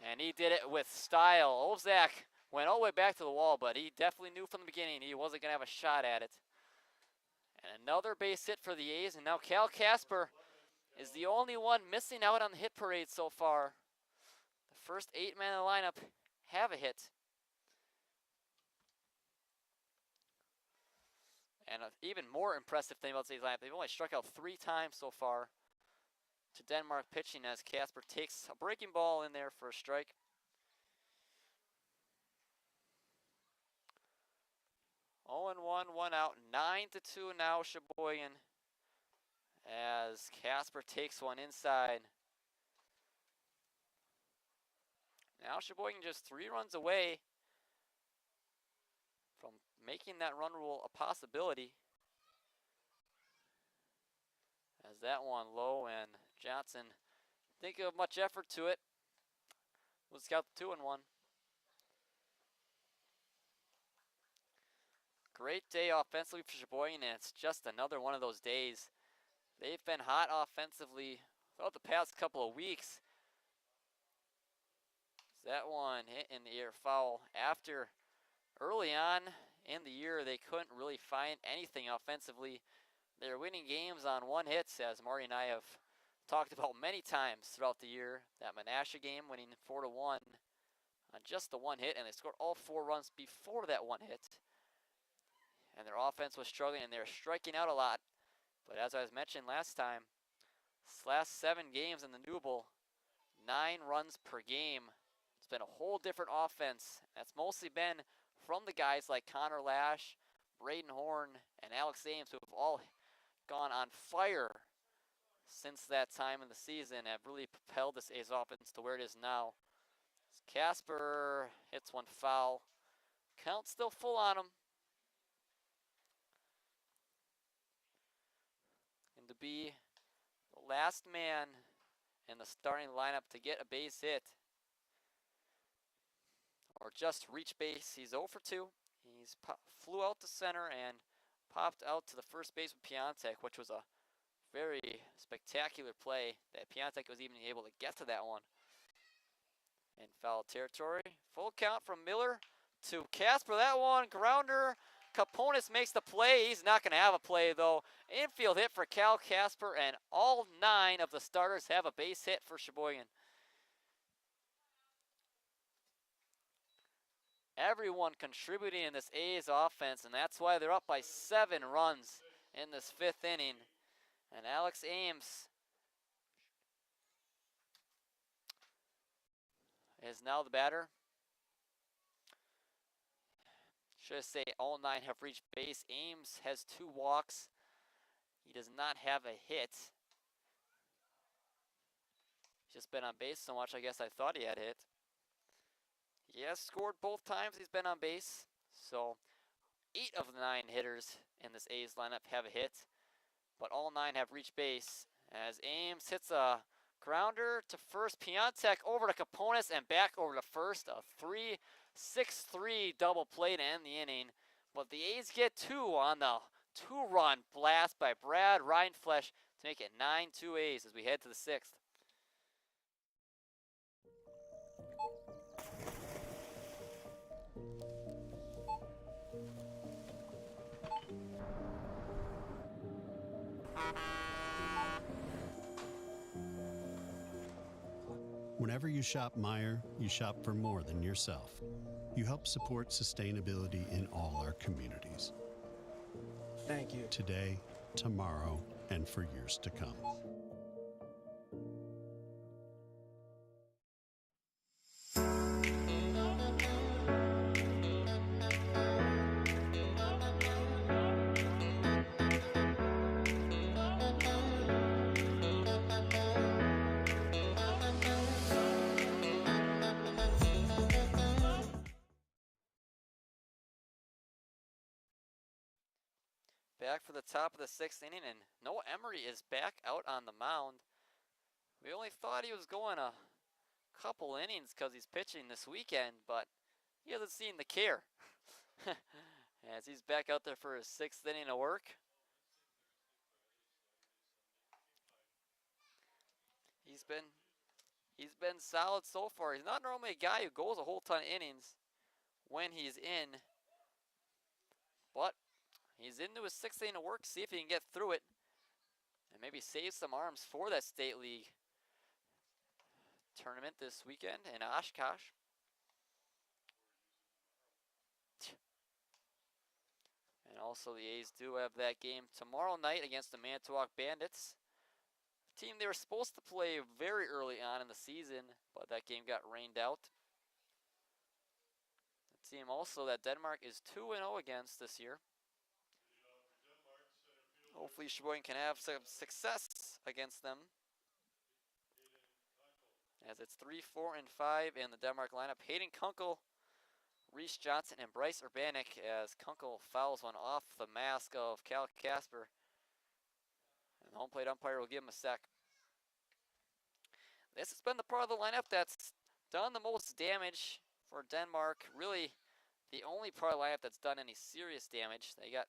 And he did it with style. Olzak went all the way back to the wall, but he definitely knew from the beginning he wasn't going to have a shot at it. And another base hit for the A's, and now Cal Casper is the only one missing out on the hit parade so far. The first 8 men in the lineup have a hit. And an even more impressive thing about today's lineup, they've only struck out 3 times so far to Denmark pitching as Casper takes a breaking ball in there for a strike. Oh and 1, 1 out, 9-2 now Sheboygan as Casper takes one inside. Now Sheboygan just 3 runs away from making that run rule a possibility. As that one low, and Johnson didn't give much effort to it. We'll scout the 2-1. Great day offensively for Sheboygan, and it's just another one of those days. They've been hot offensively throughout the past couple of weeks. That one hit in the air foul. After early on in the year, they couldn't really find anything offensively. They're winning games on 1 hit, as Marty and I have talked about many times throughout the year. That Menasha game winning 4-1 on just the 1 hit, and they scored all 4 runs before that 1 hit. And their offense was struggling, and they were striking out a lot. But as I was mentioned last time, this last 7 games in the New Bowl, 9 runs per game. It's been a whole different offense. That's mostly been from the guys like Connor Lash, Braden Horn, and Alex Ames, who have all gone on fire since that time in the season, have really propelled this A's offense to where it is now. Casper hits one foul. Count still full on him. And to be the last man in the starting lineup to get a base hit, or just reach base, he's 0 for 2. He's flew out to center and popped out to the first base with Piontek, which was a very spectacular play that Piontek was even able to get to that one. In foul territory, full count from Miller to Casper. That one, grounder. Caponis makes the play. He's not going to have a play, though. Infield hit for Cal Casper, and all 9 of the starters have a base hit for Sheboygan. Everyone contributing in this A's offense, and that's why they're up by 7 runs in this 5th inning. And Alex Ames is now the batter. Should I say all 9 have reached base. Ames has 2 walks. He does not have a hit. He's just been on base so much, I guess I thought he had a hit. He has scored both times he's been on base. So 8 of the 9 hitters in this A's lineup have a hit, but all 9 have reached base. As Ames hits a grounder to first, Piontek over to Caponis and back over to first. A 3-6-3 double play to end the inning. But the A's get 2 on the 2-run blast by Brad Reinflesch to make it 9-2 A's as we head to the 6th. Whenever you shop Meijer, you shop for more than yourself. You help support sustainability in all our communities. Thank you. Today, tomorrow, and for years to come. Back for the top of the 6th inning, and Noah Emery is back out on the mound. We only thought he was going a couple innings because he's pitching this weekend, but he hasn't seen the care. As he's back out there for his 6th inning of work. He's been He's been solid so far. He's not normally a guy who goes a whole ton of innings when he's in, but he's into his 6th inning of work. See if he can get through it and maybe save some arms for that State League tournament this weekend in Oshkosh. And also the A's do have that game tomorrow night against the Manitowoc Bandits. A team they were supposed to play very early on in the season, but that game got rained out. A team also that Denmark is 2-0 against this year. Hopefully Sheboygan can have some success against them, as it's 3, 4, and 5 in the Denmark lineup. Hayden Kunkel, Reese Johnson, and Bryce Urbanik, as Kunkel fouls one off the mask of Cal Casper. And the home plate umpire will give him a sec. This has been the part of the lineup that's done the most damage for Denmark. Really, the only part of the lineup that's done any serious damage. They got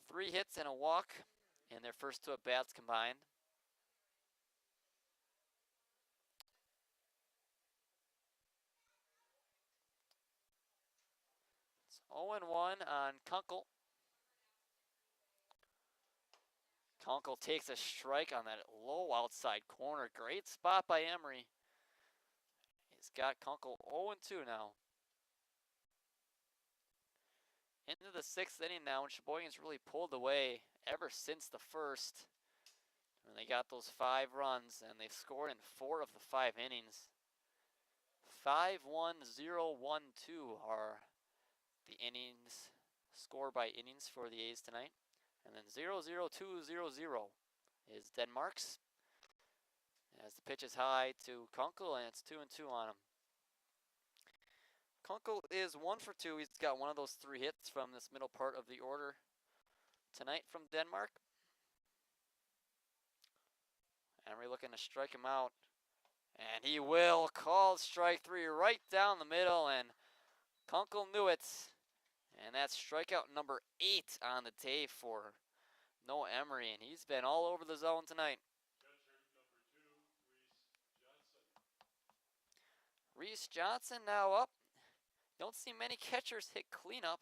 3 hits and a walk in their first 2 at-bats combined. It's 0-1 on Kunkel. Kunkel takes a strike on that low outside corner. Great spot by Emery. He's got Kunkel 0-2 now. Into the 6th inning now, and Sheboygan's really pulled away ever since the first. And they got those 5 runs, and they've scored in 4 of the 5 innings. 5-1-0-1-2 are the innings, score by innings for the A's tonight. And then 0-0-2-0-0 is Denmark's. As the pitch is high to Kunkel, and it's 2-2 on him. Kunkel is 1 for 2. He's got one of those 3 hits from this middle part of the order tonight from Denmark. Emery looking to strike him out. And he will call strike 3 right down the middle, and Kunkel knew it. And that's strikeout number 8 on the day for Noah Emery, and he's been all over the zone tonight. Reese Johnson now up. Don't see many catchers hit cleanup,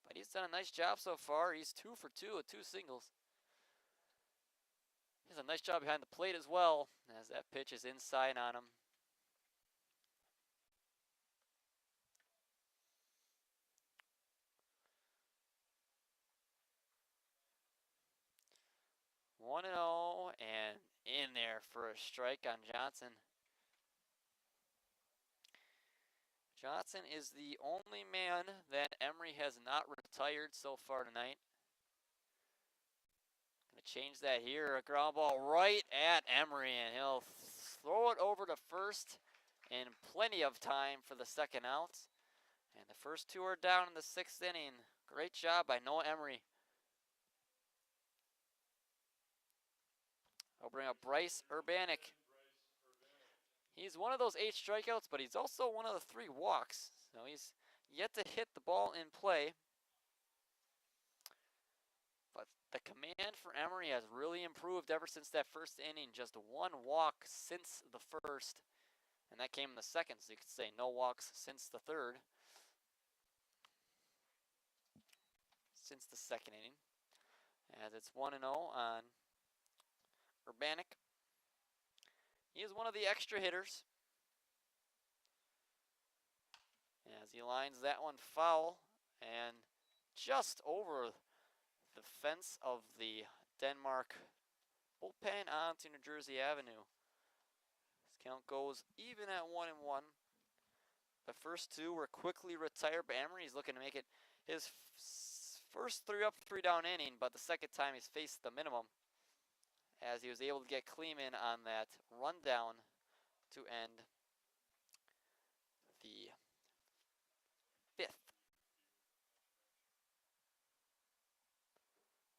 but he's done a nice job so far. He's 2 for 2 with 2 singles. He does a nice job behind the plate as well, as that pitch is inside on him. One and 0, and in there for a strike on Johnson. Johnson is the only man that Emery has not retired so far tonight. Gonna change that here. A ground ball right at Emery, and he'll throw it over to first in plenty of time for the 2nd out. And the first 2 are down in the 6th inning. Great job by Noah Emery. I'll bring up Bryce Urbanik. He's one of those 8 strikeouts, but he's also one of the 3 walks. So he's yet to hit the ball in play. But the command for Emery has really improved ever since that first inning. Just 1 walk since the first. And that came in the 2nd, so you could say no walks since the 3rd. Since the 2nd inning. As it's 1-0 on Urbanik. He is one of the extra hitters. As he lines that one foul and just over the fence of the Denmark bullpen onto New Jersey Avenue. This count goes even at 1-1. The first 2 were quickly retired by Emery. He's looking to make it his first 3 up, 3 down inning, but the 2nd time he's faced the minimum, as he was able to get Kleeman on that rundown to end the 5th.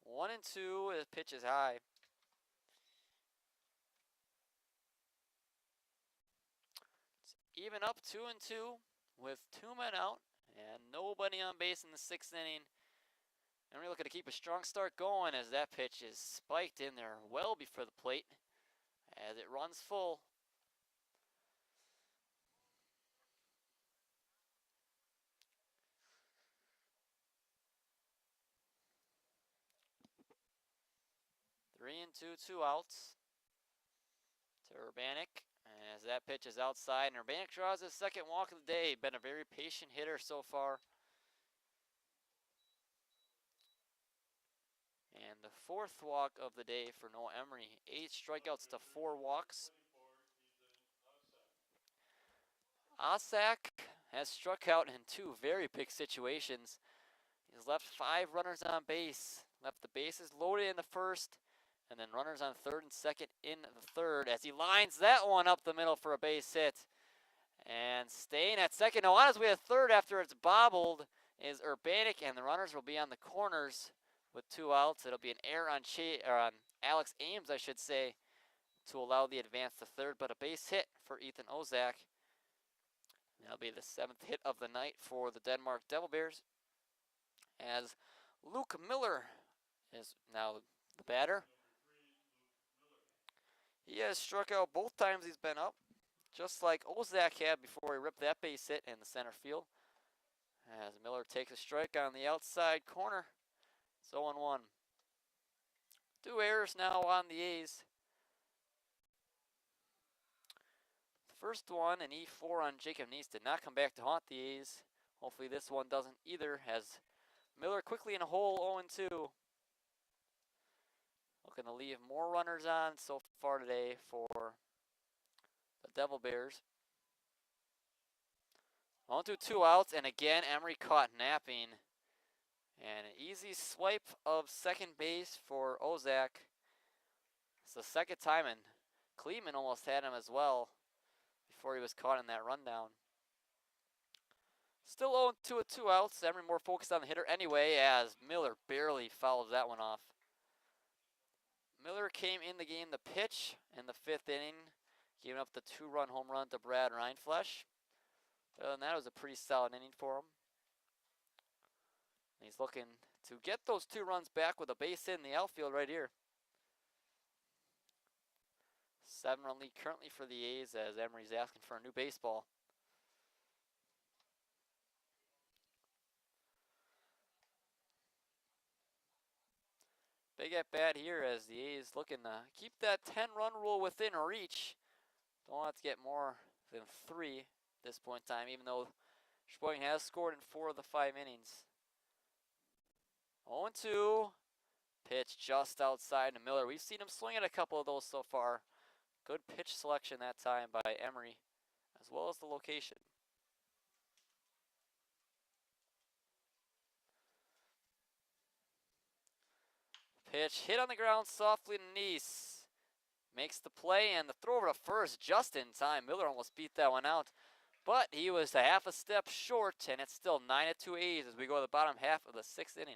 1-2, the pitch is high. It's even up 2-2 with 2 men out and nobody on base in the 6th inning. And we're looking to keep a strong start going, as that pitch is spiked in there well before the plate as it runs full. 3-2, 2 outs to Urbanik. As that pitch is outside, and Urbanik draws his second walk of the day. Been a very patient hitter so far. And the fourth walk of the day for Noah Emery. 8 strikeouts to 4 walks. Osak has struck out in 2 very big situations. He's left 5 runners on base. Left the bases loaded in the first, and then runners on third and second in the third as he lines that one up the middle for a base hit. And staying at second, now on his way to third after it's bobbled is Urbanik, and the runners will be on the corners with 2 outs. It'll be an error on Alex Ames, I should say, to allow the advance to third, but a base hit for Ethan Ozak. That'll be the 7th hit of the night for the Denmark Devil Bears, as Luke Miller is now the batter. He has struck out both times he's been up, just like Ozak had before he ripped that base hit in the center field. As Miller takes a strike on the outside corner. It's 0-1. 2 errors now on the A's. The first one, an E4 on Jacob Neese, did not come back to haunt the A's. Hopefully this one doesn't either, as Miller quickly in a hole, 0-2. Looking to leave more runners on so far today for the Devil Bears. 0-2, 2 outs, and again Emery caught napping. And an easy swipe of second base for Ozak. It's the second time, and Kleeman almost had him as well before he was caught in that rundown. Still 0-2 with 2 outs. Emery more focused on the hitter anyway, as Miller barely fouls that one off. Miller came in the game to pitch in the 5th inning, giving up the 2-run home run to Brad Reinflesch. Other than that, it was a pretty solid inning for him. He's looking to get those 2 runs back with a base hit in the outfield right here. 7-run lead currently for the A's, as Emery's asking for a new baseball. Big at bat here as the A's looking to keep that 10-run rule within reach. Don't want to get more than 3 at this point in time, even though Sheboygan has scored in 4 of the 5 innings. 0-2. Pitch just outside to Miller. We've seen him swing at a couple of those so far. Good pitch selection that time by Emery, as well as the location. Pitch hit on the ground softly to Neese. Makes the play, and the throw over to first just in time. Miller almost beat that one out, but he was a half a step short, and it's still 9-2 A's as we go to the bottom half of the 6th inning.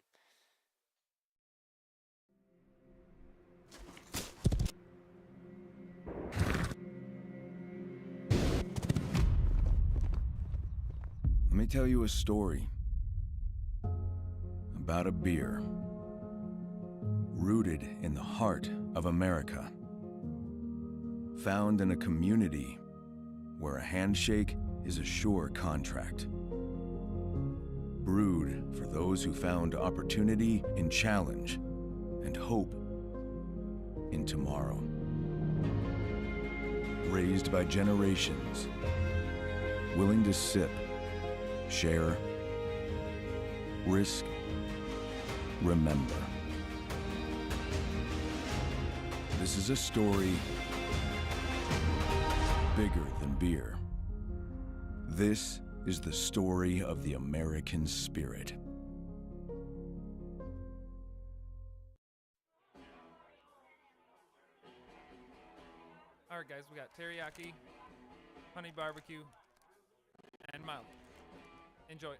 Let me tell you a story about a beer rooted in the heart of America, found in a community where a handshake is a sure contract, brewed for those who found opportunity in challenge and hope in tomorrow, raised by generations willing to sip, share, risk, remember. This is a story bigger than beer. This is the story of the American spirit. All right, guys, we got teriyaki, honey barbecue, and mild. Enjoy.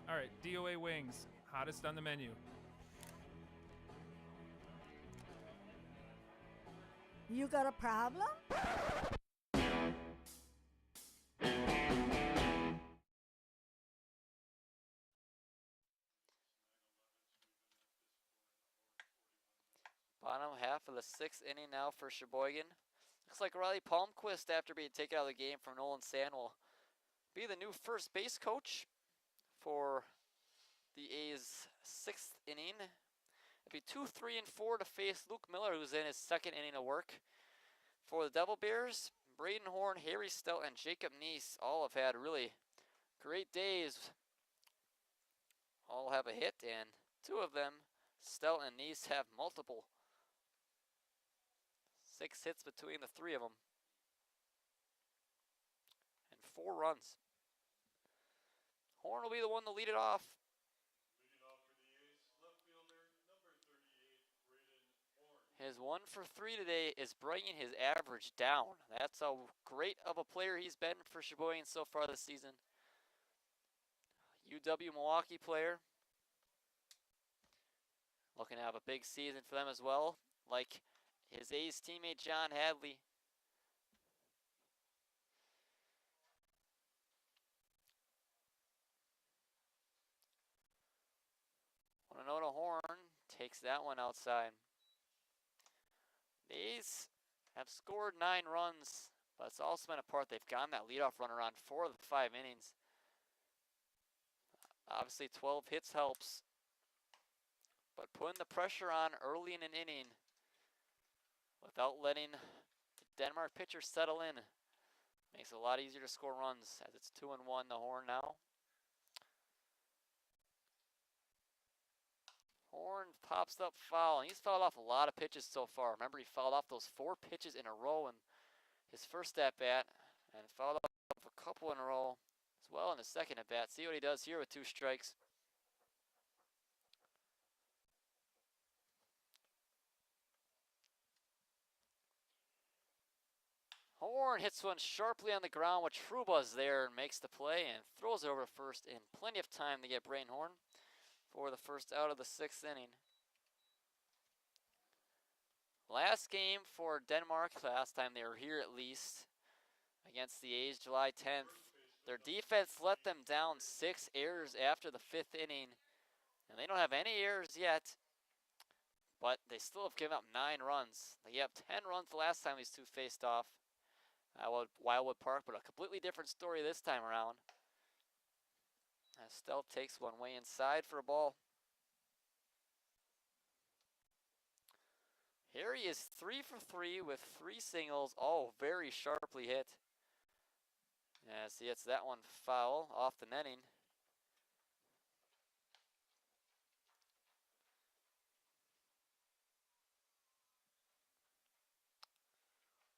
All right, DOA wings, hottest on the menu. You got a problem? Bottom half of the 6th inning now for Sheboygan. Looks like Riley Palmquist, after being taken out of the game from Nolan Sand, will be the new first base coach for the A's 6th inning. It'll be 2, 3, and 4 to face Luke Miller, who's in his 2nd inning of work. For the Devil Bears, Braden Horn, Harry Stout, and Jacob Neese all have had really great days. All have a hit, and 2 of them, Stout and Neese, have multiple. 6 hits between the 3 of them. And 4 runs. Horn will be the one to lead it off. Leading off for the A's, left fielder, number 38, Braden Horn. His 1 for 3 today is bringing his average down. That's how great of a player he's been for Sheboygan so far this season. UW Milwaukee player. Looking to have a big season for them as well, like his A's teammate John Hadley. 1-0 to Horn, takes that one outside. The A's have scored 9 runs, but it's also been a part they've gotten that leadoff runner on 4 of the 5 innings. Obviously 12 hits helps, but putting the pressure on early in an inning without letting the Denmark pitcher settle in makes it a lot easier to score runs, as it's 2-1 to Horn now. Horn pops up foul, and he's fouled off a lot of pitches so far. Remember, he fouled off those 4 pitches in a row in his first at-bat, and fouled off a couple in a row as well in his second at-bat. See what he does here with 2 strikes. Horn hits one sharply on the ground, with Truba's there and makes the play and throws it over to first in plenty of time to get Braden Horn for the first out of the 6th inning. Last game for Denmark, last time they were here at least, against the A's July 10th. Their defense let them down 6 errors after the 5th inning, and they don't have any errors yet, but they still have given up 9 runs. They gave up 10 runs the last time these two faced off at Wildwood Park, but a completely different story this time around. As Stout takes one way inside for a ball. Harry is 3 for 3 with 3 singles, all very sharply hit. As he hits that one foul off the netting.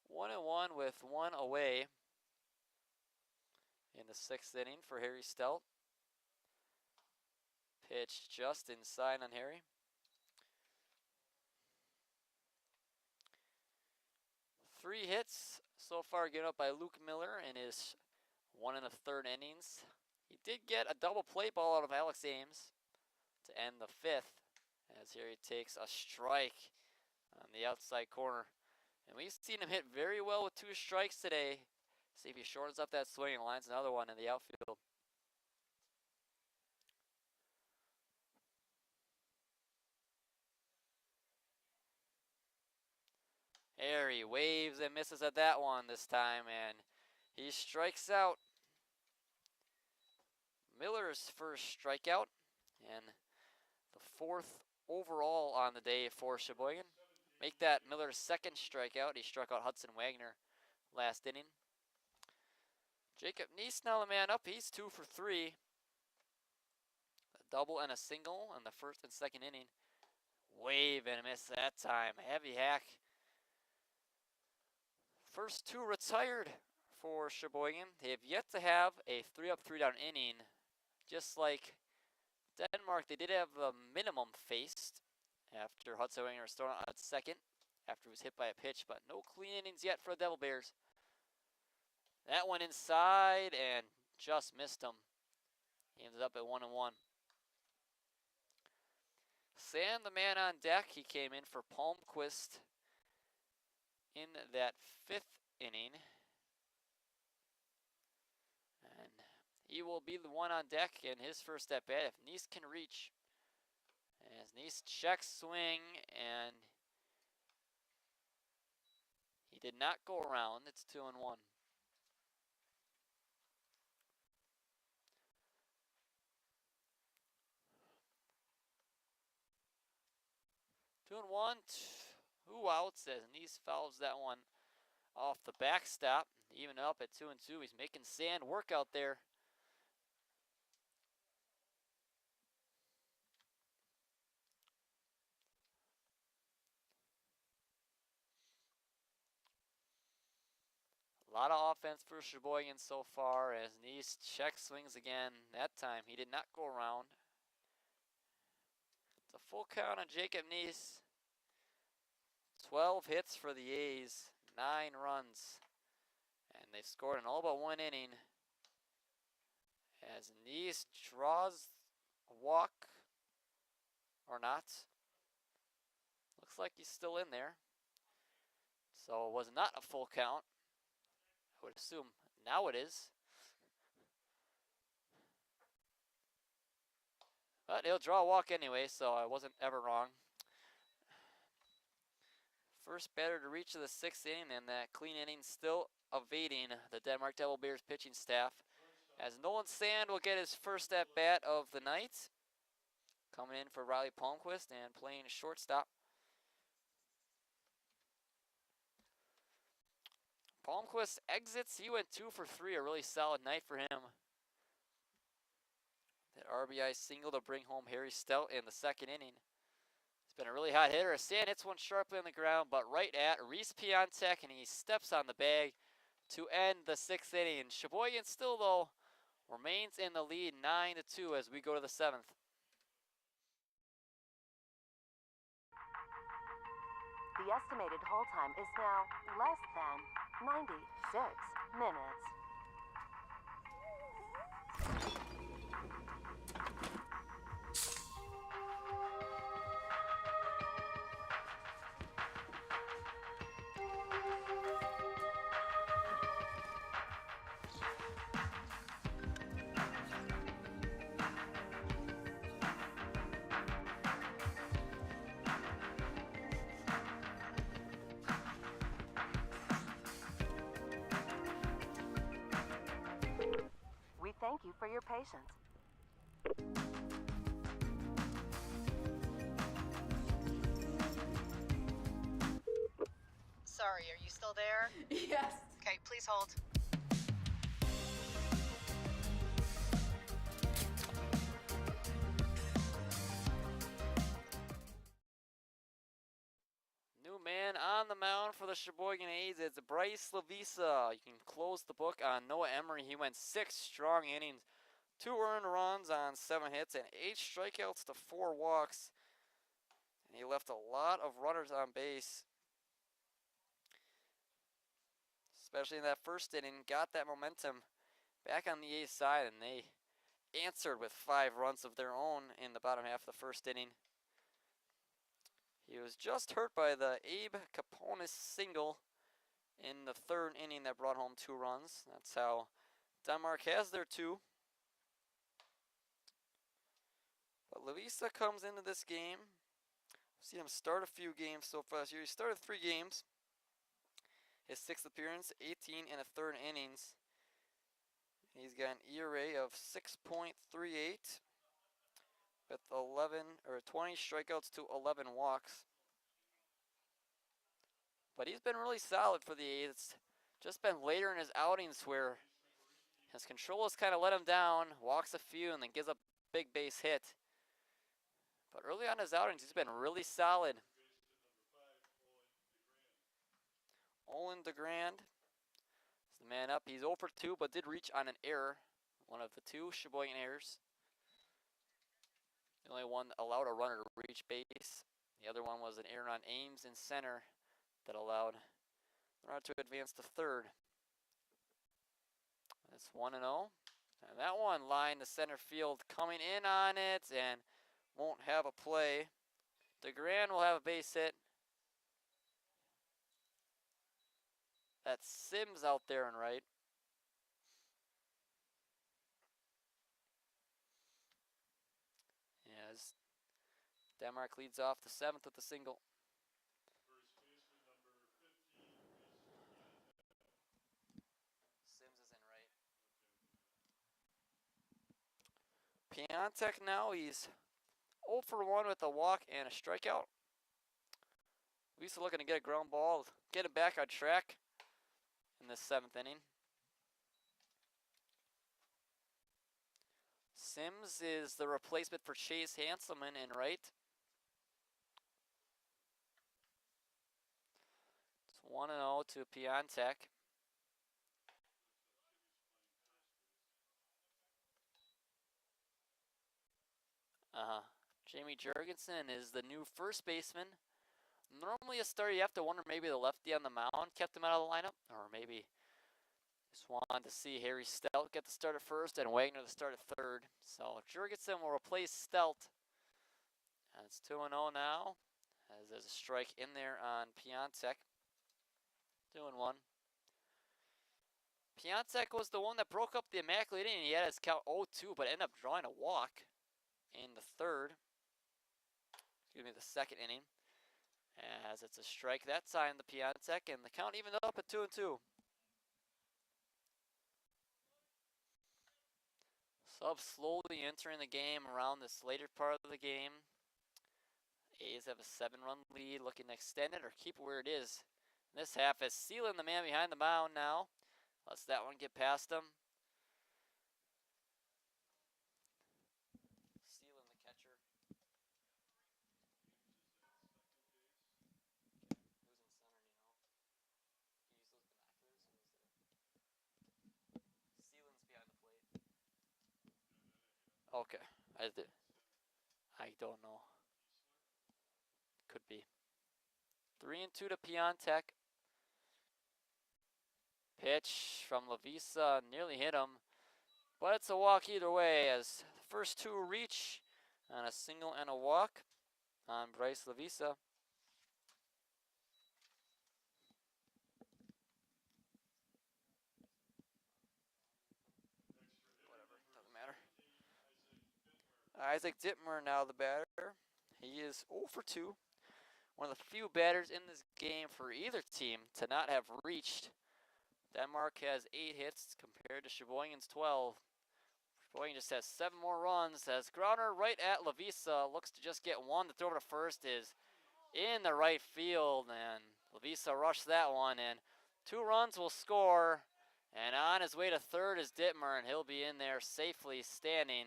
One and one with 1 away in the 6th inning for Harry Stout. Pitch just inside on Harry. Three hits so far given up by Luke Miller in his 1 1/3 innings. He did get a double play ball out of Alex Ames to end the 5th, as Harry takes a strike on the outside corner. And we've seen him hit very well with 2 strikes today. See if he shortens up that swing and lines another one in the outfield. Harry waves and misses at that one this time, and he strikes out. Miller's first strikeout, and the 4th overall on the day for Sheboygan. Make that Miller's 2nd strikeout. He struck out Hudson Wagner last inning. Jacob Neese now the man up. He's 2 for 3. A double and a single in the 1st and 2nd inning. Wave and a miss that time. Heavy hack. First 2 retired for Sheboygan. They have yet to have a 3-up, 3-down inning. Just like Denmark, they did have the minimum faced after Hudson Wagner was thrown out at 2nd after he was hit by a pitch, but no clean innings yet for the Devil Bears. That went inside and just missed him. He ended up at 1 and 1. Sam, the man on deck, he came in for Palmquist in that 5th inning. And he will be the one on deck in his first at bat if Neese can reach. As Neese checks swing, and he did not go around. It's 2 and 1. 2-1, 2 outs as Nice fouls that one off the backstop. Even up at 2-2. He's making sand work out there. A lot of offense for Sheboygan so far as Nice check swings again. That time he did not go around. It's a full count on Jacob Nice. 12 hits for the A's, 9 runs. And they've scored in all but 1 inning. As Nice draws a walk or not. Looks like he's still in there. So it was not a full count. I would assume now it is. But he'll draw a walk anyway, so I wasn't ever wrong. First batter to reach the 6th inning, and that clean inning still evading the Denmark Devil Bears pitching staff. As Nolan Sand will get his first at bat of the night. Coming in for Riley Palmquist and playing shortstop. Palmquist exits. He went 2 for 3, a really solid night for him. That RBI single to bring home Harry Stout in the 2nd inning. He's been a really hot hitter. Sand hits one sharply on the ground, but right at Reese Piontek, and he steps on the bag to end the 6th inning. Sheboygan still, though, remains in the lead 9-2 as we go to the 7th. The estimated hold time is now less than 96 minutes. Thank you for your patience. Sorry, are you still there? Yes. Okay, please hold. New man on the mound for the Sheboygan A's. It's Bryce Lavisa. You can close the book on Noah Emery. He went 6 strong innings, 2 earned runs on 7 hits, and 8 strikeouts to 4 walks. And he left a lot of runners on base, especially in that first inning. Got that momentum back on the A's side, and they answered with 5 runs of their own in the bottom half of the first inning. He was just hurt by the Abe Caponis single in the 3rd inning that brought home 2 runs. That's how Denmark has their 2. But Lavisa comes into this game. We've seen him start a few games so far this year. He started 3 games. His 6th appearance, 18 and a 3rd innings. He's got an ERA of 6.38 with 20 strikeouts to 11 walks. But he's been really solid for the A's. It's just been later in his outings where his control has kind of let him down, walks a few, and then gives up a big base hit. But early on in his outings, he's been really solid. Olin DeGrand is the man up. He's 0 for 2, but did reach on an error. One of the 2 Sheboygan errors. The only one allowed a runner to reach base. The other one was an error on Ames in center that allowed the runner to advance to 3rd. That's 1-0. And that one lined the center field, coming in on it and won't have a play. DeGrand will have a base hit. That's Sims out there and right. As Denmark leads off the 7th with a single. Sims is in right. Piontek now, he's 0 for 1 with a walk and a strikeout. Lisa looking to get a ground ball, get it back on track in the 7th inning. Sims is the replacement for Chase Hanselman in right. It's 1-0 to Piontek. Jamie Jurgensen is the new first baseman. Normally a starter, you have to wonder maybe the lefty on the mound kept him out of the lineup, or maybe just wanted to see Harry Stout get the start at first and Wagner the start at third. So Jurgensen will replace Stout. And it's 2-0 now, as there's a strike in there on Piontek. 2-1. Piontek was the one that broke up the immaculate inning. He had his count 0-2, but ended up drawing a walk in the second inning. As it's a strike that time to Piontek, and the count evened up at 2-2. Subs slowly entering the game around this later part of the game. A's have a 7-run lead, looking to extend it or keep it where it is. In this half is Seelan, the man behind the mound now. Lets that one get past him. Seelan, the catcher. Who's in center, you know? Can you use those binoculars? Seelan's behind the plate. Okay, I don't know. Could be. 3-2 to Piontek. Pitch from Lavisa, nearly hit him. But it's a walk either way, as the first two reach on a single and a walk on Bryce Lavisa. Whatever, doesn't matter. Isaac Dittmer now the batter. He is 0 for 2. One of the few batters in this game for either team to not have reached. Denmark has 8 hits compared to Sheboygan's 12. Sheboygan just has 7 more runs as grounder right at Lavisa looks to just get one. The throw to first is in the right field, and Lavisa rushed that one in. 2 runs will score, and on his way to third is Dittmer, and he'll be in there safely standing.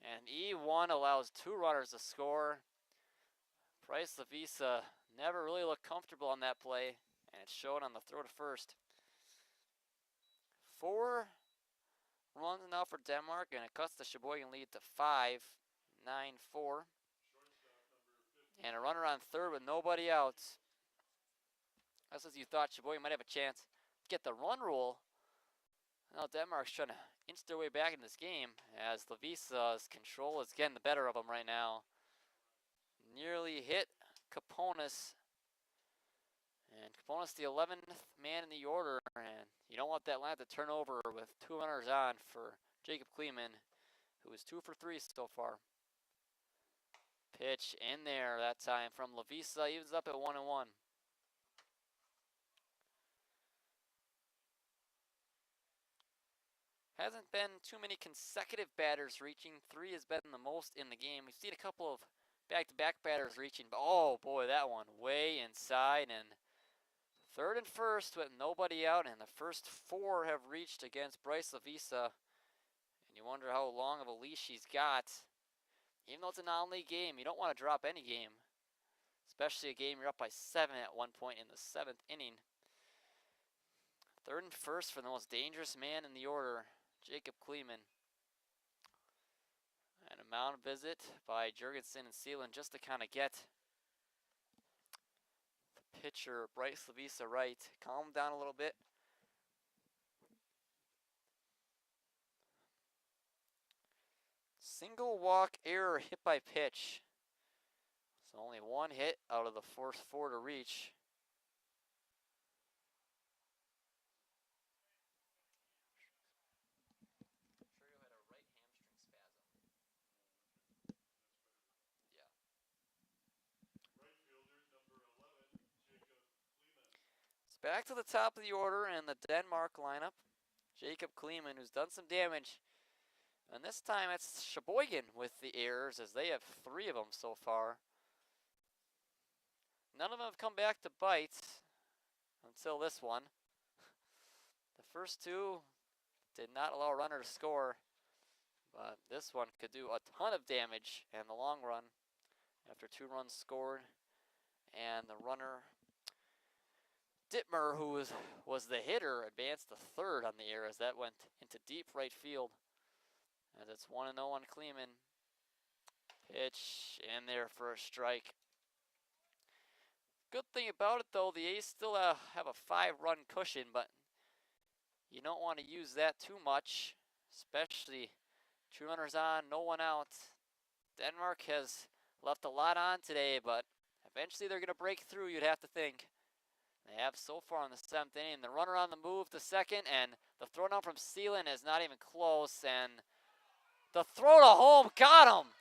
And E1 allows 2 runners to score. Bryce Lavisa never really looked comfortable on that play, and it showed on the throw to first. 4 runs now for Denmark, and it cuts the Sheboygan lead to 5, 9-4. And a runner on third with nobody out. Just as you thought Sheboygan might have a chance to get the run rule. Now Denmark's trying to inch their way back in this game, as Lavisa's control is getting the better of them right now. Nearly hit Caponis. And Caponis, the 11th man in the order, and you don't want that line to turn over with 2 runners on for Jacob Kleeman, who is 2 for 3 so far. Pitch in there that time from Lavisa, evens up at 1-1. Hasn't been too many consecutive batters reaching. 3 has been the most in the game. We've seen a couple of back-to-back batters reaching, but oh boy, that one way inside, and third and first with nobody out, and the first 4 have reached against Bryce Lavisa. And you wonder how long of a leash he's got. Even though it's a non-league game, you don't want to drop any game. Especially a game you're up by 7 at one point in the 7th inning. Third and first for the most dangerous man in the order, Jacob Kleeman. And a mound visit by Jurgensen and Seelan just to kind of get the pitcher, Bryce Lavisa, right. Calm him down a little bit. Single walk error hit by pitch. So only 1 hit out of the first 4 to reach. Back to the top of the order in the Denmark lineup. Jacob Kleeman, who's done some damage. And this time it's Sheboygan with the errors, as they have 3 of them so far. none of them have come back to bite until this one. The first two did not allow a runner to score, but this one could do a ton of damage in the long run after 2 runs scored. And the runner, Dittmer, who was the hitter, advanced to third on the air as that went into deep right field. As it's 1-0 on Kleeman. Pitch in there for a strike. Good thing about it, though, the A's still have a 5-run cushion, but you don't want to use that too much, especially 2 runners on, no one out. Denmark has left a lot on today, but eventually they're going to break through, you'd have to think. They have so far in the 7th inning. The runner on the move to second, and the throw down from Seelan is not even close, and the throw to home got him.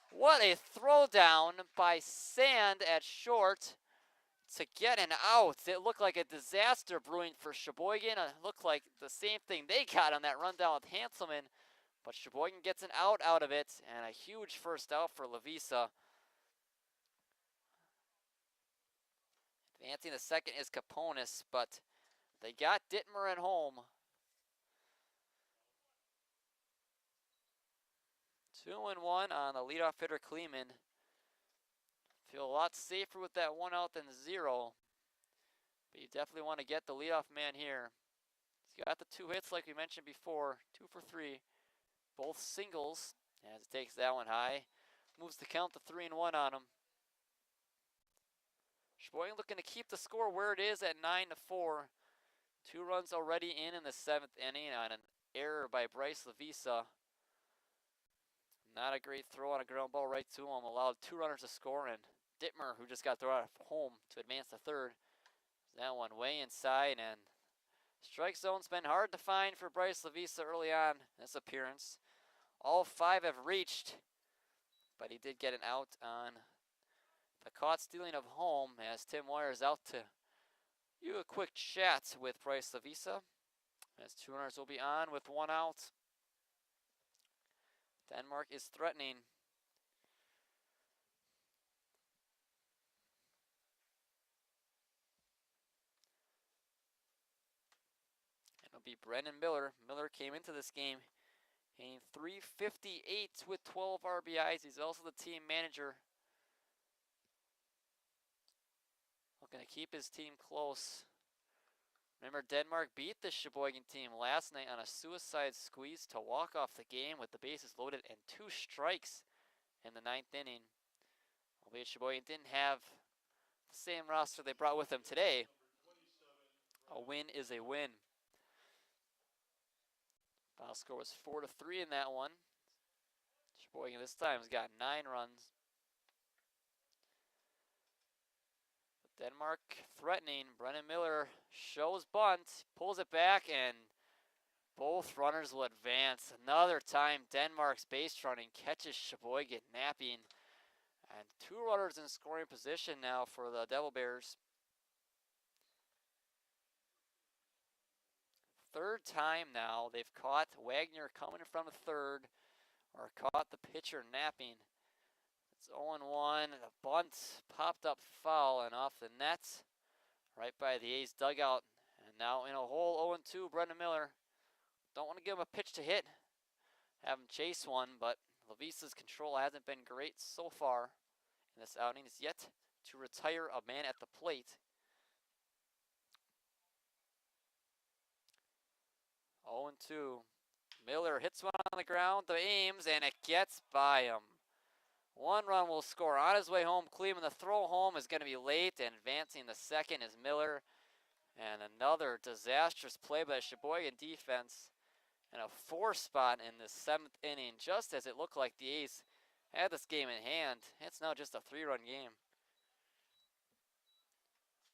What a throw down by Sand at short to get an out. It looked like a disaster brewing for Sheboygan. It looked like the same thing they got on that rundown with Hanselman, but Sheboygan gets an out of it, and a huge first out for Lavisa. Advancing the second is Caponis, but they got Dittmer at home. 2-1 on the leadoff hitter Kleeman. Feel a lot safer with that 1 out than 0. But you definitely want to get the leadoff man here. He's got the 2 hits like we mentioned before, 2 for 3. Both singles, as it takes that one high. Moves the count to 3-1 on him. Sheboygan looking to keep the score where it is at 9-4. 2 runs already in the 7th inning on an error by Bryce Lavisa. Not a great throw on a ground ball right to him. Allowed 2 runners to score, and Dittmer, who just got thrown out of home to advance to third. That one way inside, and strike zone's been hard to find for Bryce Lavisa early on in this appearance. All 5 have reached, but he did get an out on the caught stealing of home as Tim Moyer is out to do a quick chat with Bryce Lavisa. As 2 runners will be on with 1 out. Denmark is threatening. It'll be Brendan Miller. Miller came into this game hitting .358 with 12 RBIs. He's also the team manager. Looking to keep his team close. Remember, Denmark beat the Sheboygan team last night on a suicide squeeze to walk off the game with the bases loaded and 2 strikes in the 9th inning. Albeit Sheboygan didn't have the same roster they brought with them today. A win is a win. Final score was 4-3 in that one. Sheboygan this time has got 9 runs. Denmark threatening. Brennan Miller shows bunt, pulls it back, and both runners will advance. Another time Denmark's base running catches Sheboygan napping. And 2 runners in scoring position now for the Devil Bears. 3rd time now they've caught Wagner coming from the 3rd, or caught the pitcher napping. It's 0-1, the bunt popped up foul and off the net, right by the A's dugout. And now in a hole, 0-2, Brendan Miller. Don't want to give him a pitch to hit, have him chase one, but Lavisa's control hasn't been great so far in this outing. He's yet to retire a man at the plate. 0-2. Miller hits one on the ground to Ames, and it gets by him. 1 run will score on his way home. Cleveland, the throw home is going to be late, and advancing the second is Miller. And another disastrous play by the Sheboygan defense. And a 4 spot in the 7th inning, just as it looked like the A's had this game in hand. It's now just a 3-run game.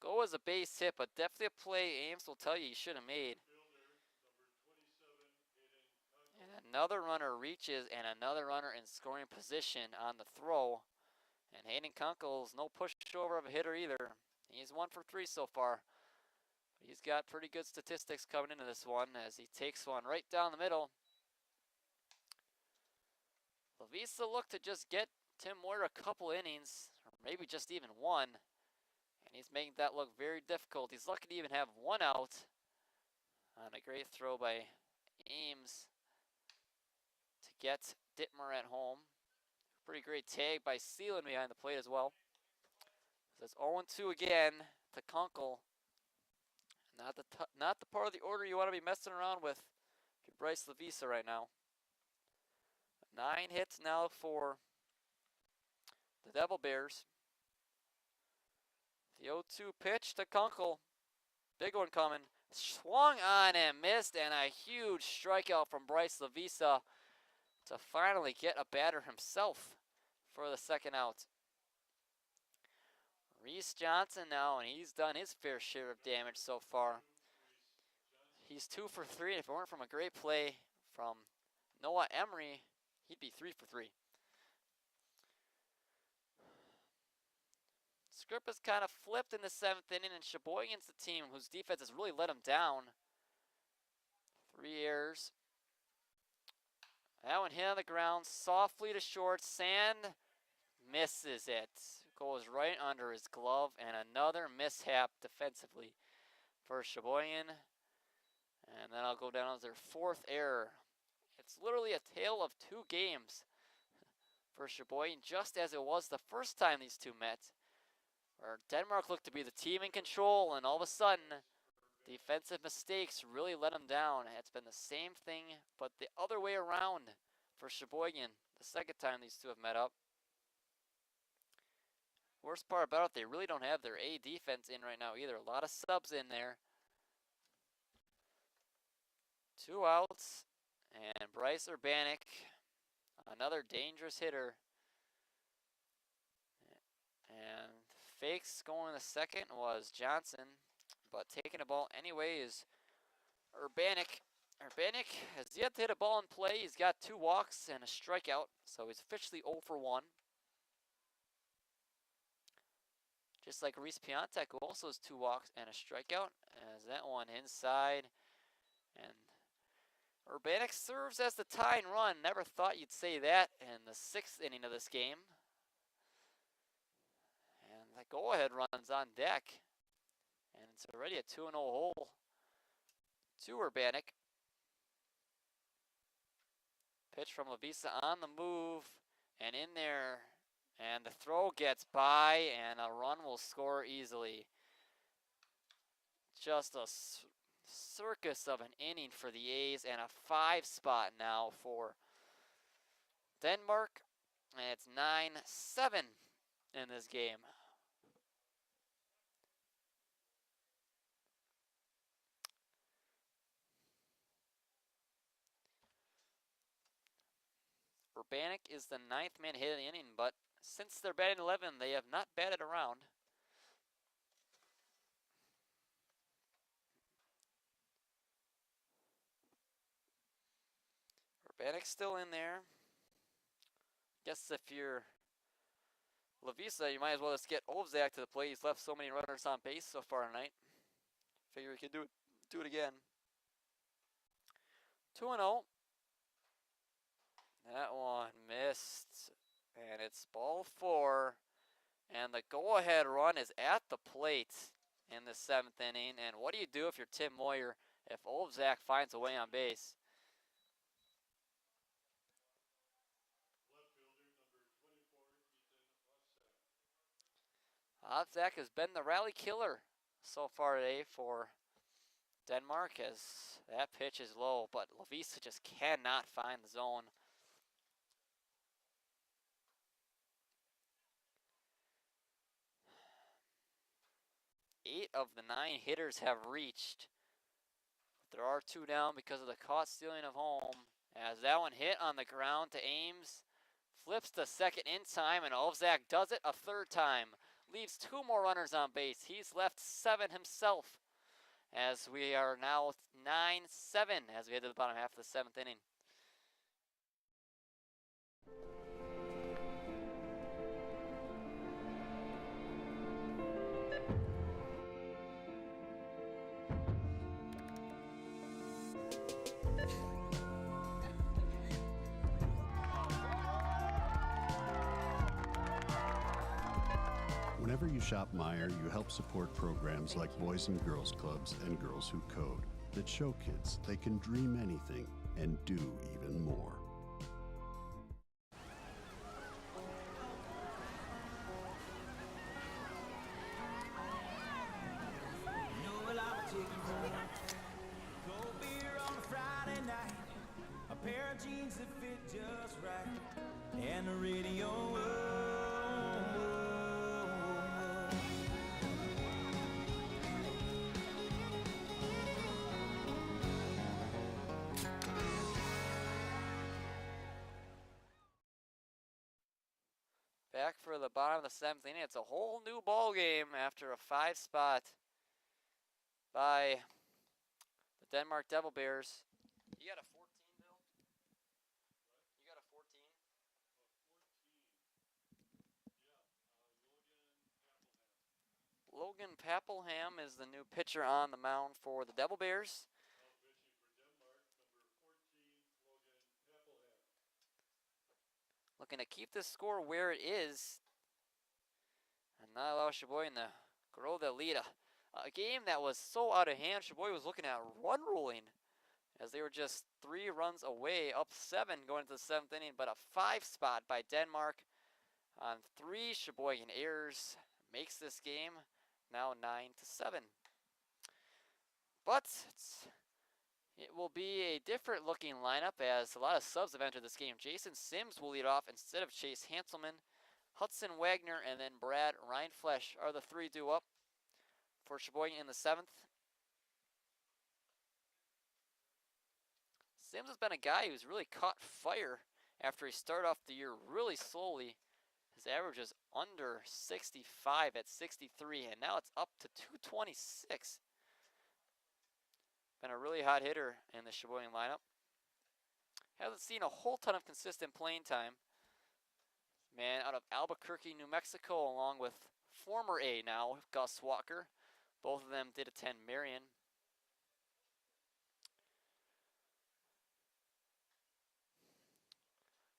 Go as a base hit, but definitely a play Ames will tell you you should have made. And another runner reaches, and another runner in scoring position on the throw. And Hayden Kunkel's no pushover of a hitter either. He's 1 for 3 so far. He's got pretty good statistics coming into this one as he takes one right down the middle. Lavisa looked to just get Tim Moyer a couple innings, or maybe just even 1. And he's making that look very difficult. He's lucky to even have one out on a great throw by Ames to get Dittmer at home. Pretty great tag by Seelan behind the plate as well. So it's 0-2 again to Kunkel. Not the part of the order you want to be messing around with if you're Bryce Lavisa right now. 9 hits now for the Devil Bears. The 0-2 pitch to Kunkel. Big one coming. Swung on and missed, and a huge strikeout from Bryce Lavisa to finally get a batter himself for the second out. Reese Johnson now, and he's done his fair share of damage so far. He's 2 for 3, and if it weren't from a great play from Noah Emery, he'd be 3 for 3. Script has kind of flipped in the 7th inning, and Sheboygan's the team whose defense has really let him down. 3 errors. That one hit on the ground, softly to short. Sand misses it. Goes right under his glove, and another mishap defensively for Sheboygan. And then I'll go down as their 4th error. It's literally a tale of 2 games for Sheboygan, just as it was the first time these two met, where Denmark looked to be the team in control, and all of a sudden, defensive mistakes really let them down. It's been the same thing, but the other way around for Sheboygan, the second time these two have met up. Worst part about it, they really don't have their A defense in right now either. A lot of subs in there. 2 outs, and Bryce Urbanek, another dangerous hitter. And fakes going to second was Johnson, but taking a ball anyway is Urbanek. Urbanek has yet to hit a ball in play. He's got 2 walks and a strikeout, so he's officially 0 for 1. Just like Reese Piontek, who also has 2 walks and a strikeout, as that one inside. And Urbanek serves as the tying run. Never thought you'd say that in the 6th inning of this game. And the go-ahead run's on deck. And it's already a 2-0 hole to Urbanek. Pitch from Lavisa on the move and in there. And the throw gets by, and a run will score easily. Just a circus of an inning for the A's, and a 5 spot now for Denmark. And it's 9-7 in this game. Urbanek is the 9th man hit of the inning, but since they're batting 11, they have not batted around. Urbanek's still in there. Guess if you're Lavisa, you might as well just get Ovzak to the plate. He's left so many runners on base so far tonight. Figure he could do it again. 2-0. That one missed. And it's ball 4. And the go-ahead run is at the plate in the 7th inning. And what do you do if you're Tim Moyer if Ovzak finds a way on base? Ovzak has been the rally killer so far today for Denmark, as that pitch is low, but Lavisa just cannot find the zone. Eight of the 9 hitters have reached. There are 2 down because of the caught stealing of home, as that one hit on the ground to Ames. Flips to second in time, and Ovzak does it a 3rd time. Leaves 2 more runners on base. He's left 7 himself, as we are now 9-7 as we head to the bottom half of the 7th inning. Whenever you shop Meijer, you help support programs like Boys and Girls Clubs and Girls Who Code that show kids they can dream anything and do even more. Well, I'ma take you home. Cold beer on a Friday night, a pair of jeans that fit just right, and the radio. Back for the bottom of the 7th inning. It's a whole new ball game after a 5 spot by the Denmark Devil Bears. You got a 14, Bill? You got a 14? Logan Papelham is the new pitcher on the mound for the Devil Bears. Looking to keep this score where it is and not allow Sheboygan to grow the lead. A game that was so out of hand, Sheboygan was looking at run ruling as they were just 3 runs away, up 7 going into the 7th inning, but a 5 spot by Denmark on 3 Sheboygan errors makes this game now 9-7. But it will be a different looking lineup as a lot of subs have entered this game. Jason Sims will lead off instead of Chase Hanselman. Hudson Wagner and then Brad Reinflesch are the 3 due up for Sheboygan in the 7th. Sims has been a guy who's really caught fire after he started off the year really slowly. His average is under 65 at 63, and now it's up to 226. Been a really hot hitter in the Sheboygan lineup. Hasn't seen a whole ton of consistent playing time. Man out of Albuquerque, New Mexico, along with former A now, Gus Walker. Both of them did attend Marion.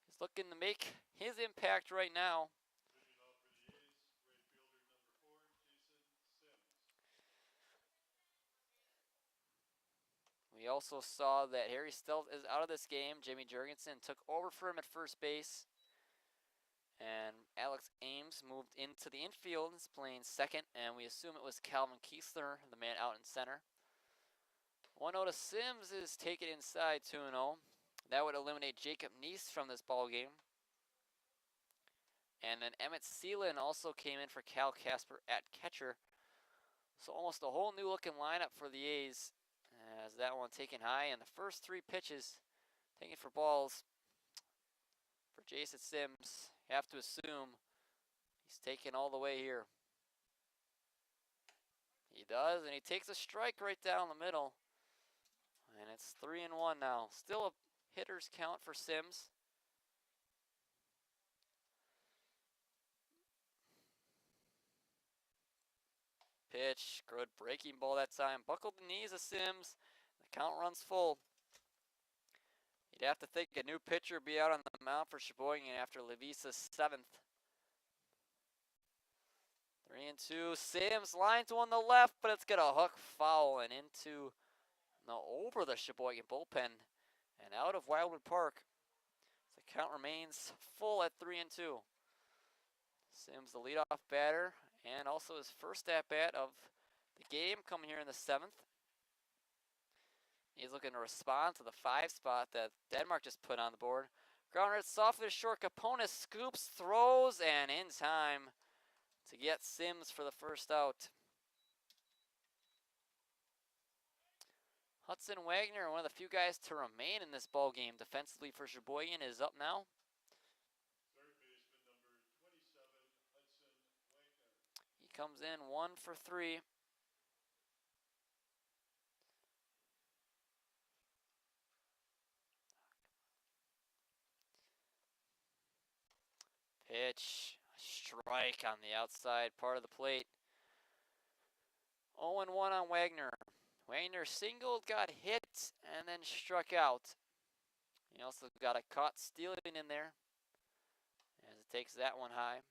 He's looking to make his impact right now. We also saw that Harry Stelt is out of this game. Jimmy Jurgensen took over for him at first base. And Alex Ames moved into the infield. He's playing second, and we assume it was Calvin Kiesler, the man out in center. 1-0 to Sims is taken inside 2-0. That would eliminate Jacob Neese from this ball game. And then Emmett Seelan also came in for Cal Casper at catcher. So almost a whole new looking lineup for the A's. As that one taken high, and the first 3 pitches taken for balls for Jason Sims. You have to assume he's taken all the way here. He does, and he takes a strike right down the middle. And it's 3-1 now. Still a hitter's count for Sims. Pitch, good breaking ball that time. Buckled the knees of Sims. The count runs full. You'd have to think a new pitcher would be out on the mound for Sheboygan after Levisa's 7th. 3-2. Sims lines to on the left, but it's gonna hook foul and into over the Sheboygan bullpen and out of Wildwood Park. The count remains full at 3-2. Sims the leadoff batter and also his first at bat of the game coming here in the 7th. He's looking to respond to the 5 spot that Denmark just put on the board. Grounder hit softly to short. Capona scoops, throws, and in time to get Sims for the first out. Hudson Wagner, one of the few guys to remain in this ball game defensively for Sheboygan, is up now. Third baseman number 27, Hudson Wagner. He comes in 1 for 3. Pitch, strike on the outside part of the plate. 0-1 on Wagner. Wagner singled, got hit, and then struck out. He also got a caught stealing in there as it takes that one high.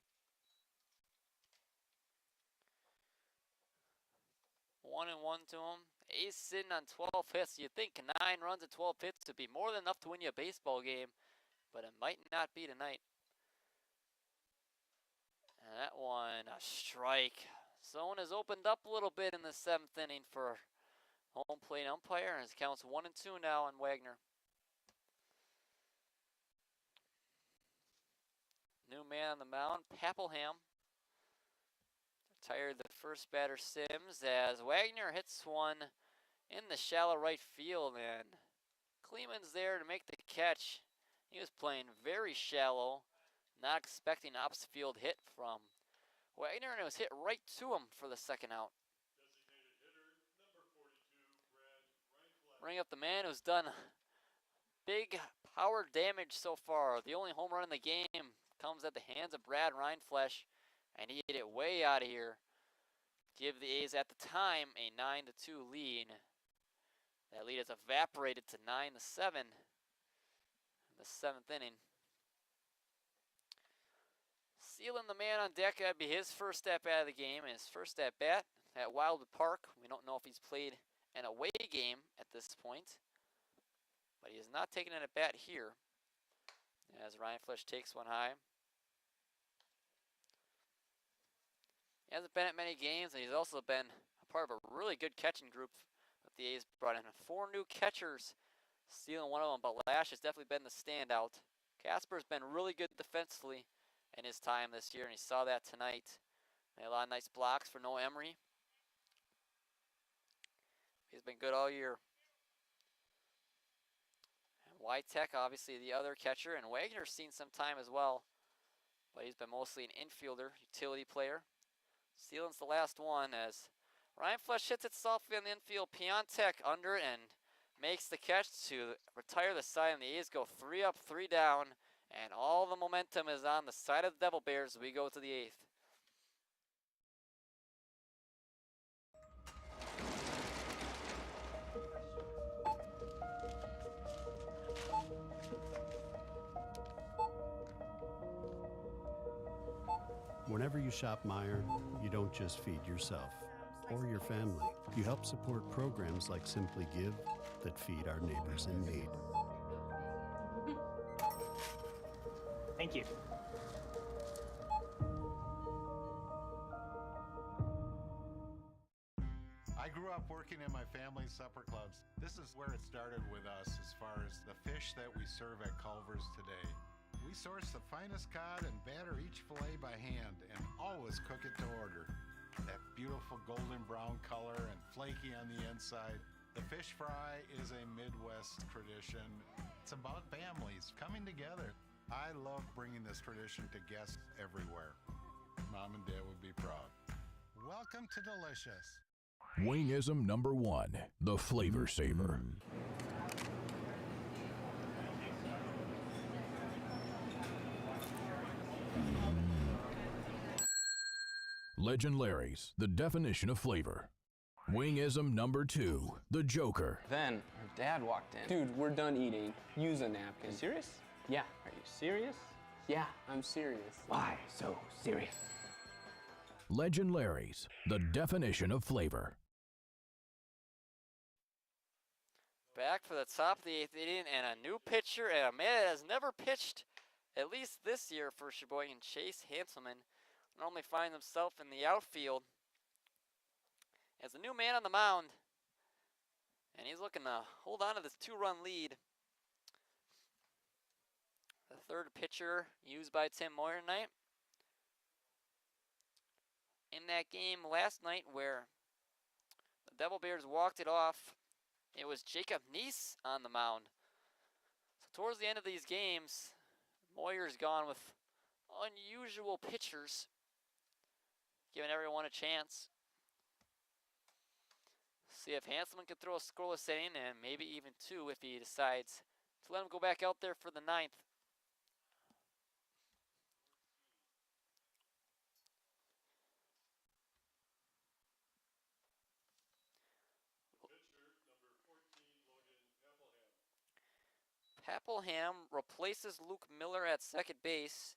1-1 to him. A's sitting on 12 hits. You'd think 9 runs and 12 hits would be more than enough to win you a baseball game, but it might not be tonight. And that one, a strike. Zone has opened up a little bit in the 7th inning for home plate umpire, and it counts 1-2 now on Wagner. New man on the mound, Papelham. Retired the first batter, Sims, as Wagner hits one in the shallow right field, and Kleeman's there to make the catch. He was playing very shallow, not expecting an opposite field hit from Wagner, and it was hit right to him for the second out. Bring up the man who's done big power damage so far. The only home run in the game comes at the hands of Brad Rhineflesh, and he hit it way out of here. Give the A's at the time a 9-2 lead. That lead has evaporated to 9-7 in the 7th inning. Sealing the man on deck, that'd be his first step out of the game, and his first at bat at Wildwood Park. We don't know if he's played an away game at this point, but he is not taking an at bat here as Rhineflesh takes one high. He hasn't been at many games, and he's also been a part of a really good catching group that the A's brought in. 4 new catchers, stealing one of them, but Lash has definitely been the standout. Casper's been really good defensively in his time this year, and he saw that tonight. Made a lot of nice blocks for Noah Emery. He's been good all year. And Witek, obviously the other catcher, and Wagner's seen some time as well, but he's been mostly an infielder, utility player. Sealand's the last one as Rhineflesh hits it softly on the infield. Piontek under it and makes the catch to retire the side, and the A's go 3 up, 3 down, and all the momentum is on the side of the Devil Bears as we go to the 8th. Whenever you shop Meijer, you don't just feed yourself or your family. You help support programs like Simply Give that feed our neighbors in need. Thank you. I grew up working in my family's supper clubs. This is where it started with us as far as the fish that we serve at Culver's today. We source the finest cod and batter each fillet by hand and always cook it to order. That beautiful golden brown color and flaky on the inside. The fish fry is a Midwest tradition. It's about families coming together. I love bringing this tradition to guests everywhere. Mom and Dad would be proud. Welcome to Delicious. Wingism number 1, the Flavor Saver. Legend Larry's, the definition of flavor. Wingism number 2, the Joker. Then her dad walked in. Dude, we're done eating. Use a napkin. Serious? Yeah. Are you serious? Yeah, I'm serious. Why so serious? Legend Larry's, the definition of flavor. Back for the top of the 8th inning, and a new pitcher, and a man that has never pitched, at least this year for Sheboygan, Chase Hanselman. Normally finds himself in the outfield as a new man on the mound, and he's looking to hold on to this 2-run lead. The third pitcher used by Tim Moyer tonight. In that game last night where the Devil Bears walked it off, it was Jacob Neese on the mound. So towards the end of these games, Moyer's gone with unusual pitchers, giving everyone a chance. See if Hanselman can throw a scoreless inning, and maybe even 2 if he decides to let him go back out there for the 9th. Papelham replaces Luke Miller at second base.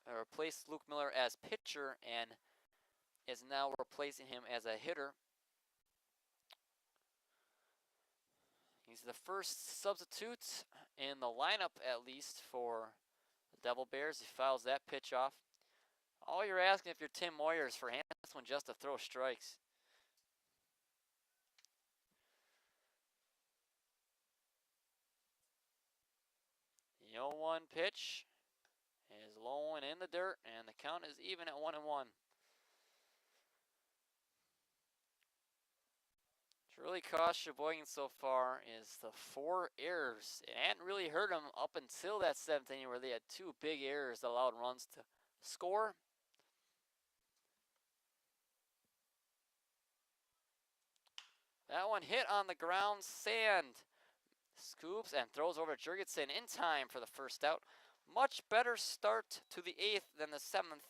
Replaced Luke Miller as pitcher and is now replacing him as a hitter. He's the first substitute in the lineup, at least, for the Devil Bears. He fouls that pitch off. All you're asking if you're Tim Moyer is for Hanselman just to throw strikes. The 0-1 pitch is low and in the dirt, and the count is even at 1-1. What's really cost Sheboygan so far is the 4 errors. It hadn't really hurt them up until that 7th inning where they had 2 big errors that allowed runs to score. That one hit on the ground, Sand scoops and throws over Jurgensen in time for the first out. Much better start to the 8th than the 7th,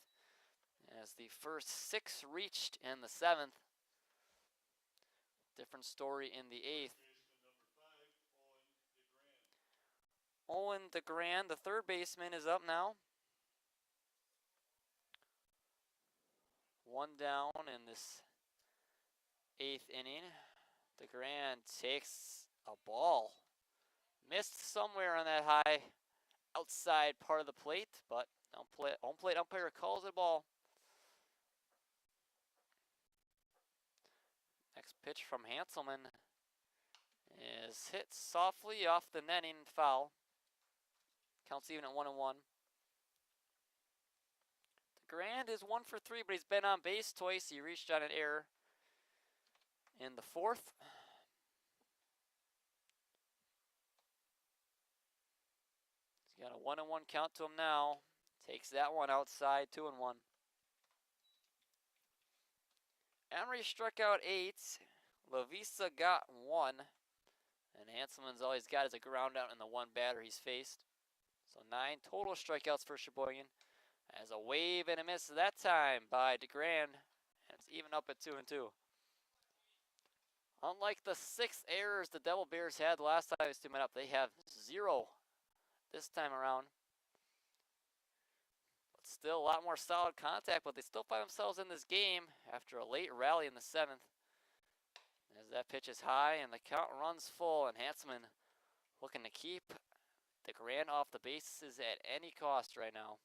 as the first 6 reached in the 7th. Different story in the 8th. Owen DeGrand, the third baseman, is up now. 1 down in this 8th inning. DeGrand takes a ball. Missed somewhere on that high outside part of the plate, but home plate umpire calls it a ball. Next pitch from Hanselman is hit softly off the netting, foul. Counts even at 1-1. DeGrand is 1 for 3, but he's been on base twice. He reached on an error in the 4th. He's got a 1-1 count to him now. Takes that one outside, 2-1. Emery struck out 8. Lavisa got 1. And Hanselman's all he's got is a ground out in the 1 batter he's faced. So 9 total strikeouts for Sheboygan. As a wave and a miss that time by DeGrand. And it's even up at 2-2. Unlike the 6 errors the Devil Bears had the last time I was teaming up, they have 0 this time around. But still a lot more solid contact, but they still find themselves in this game after a late rally in the 7th. As that pitch is high and the count runs full, and Hanselman looking to keep DeGrand off the bases at any cost right now.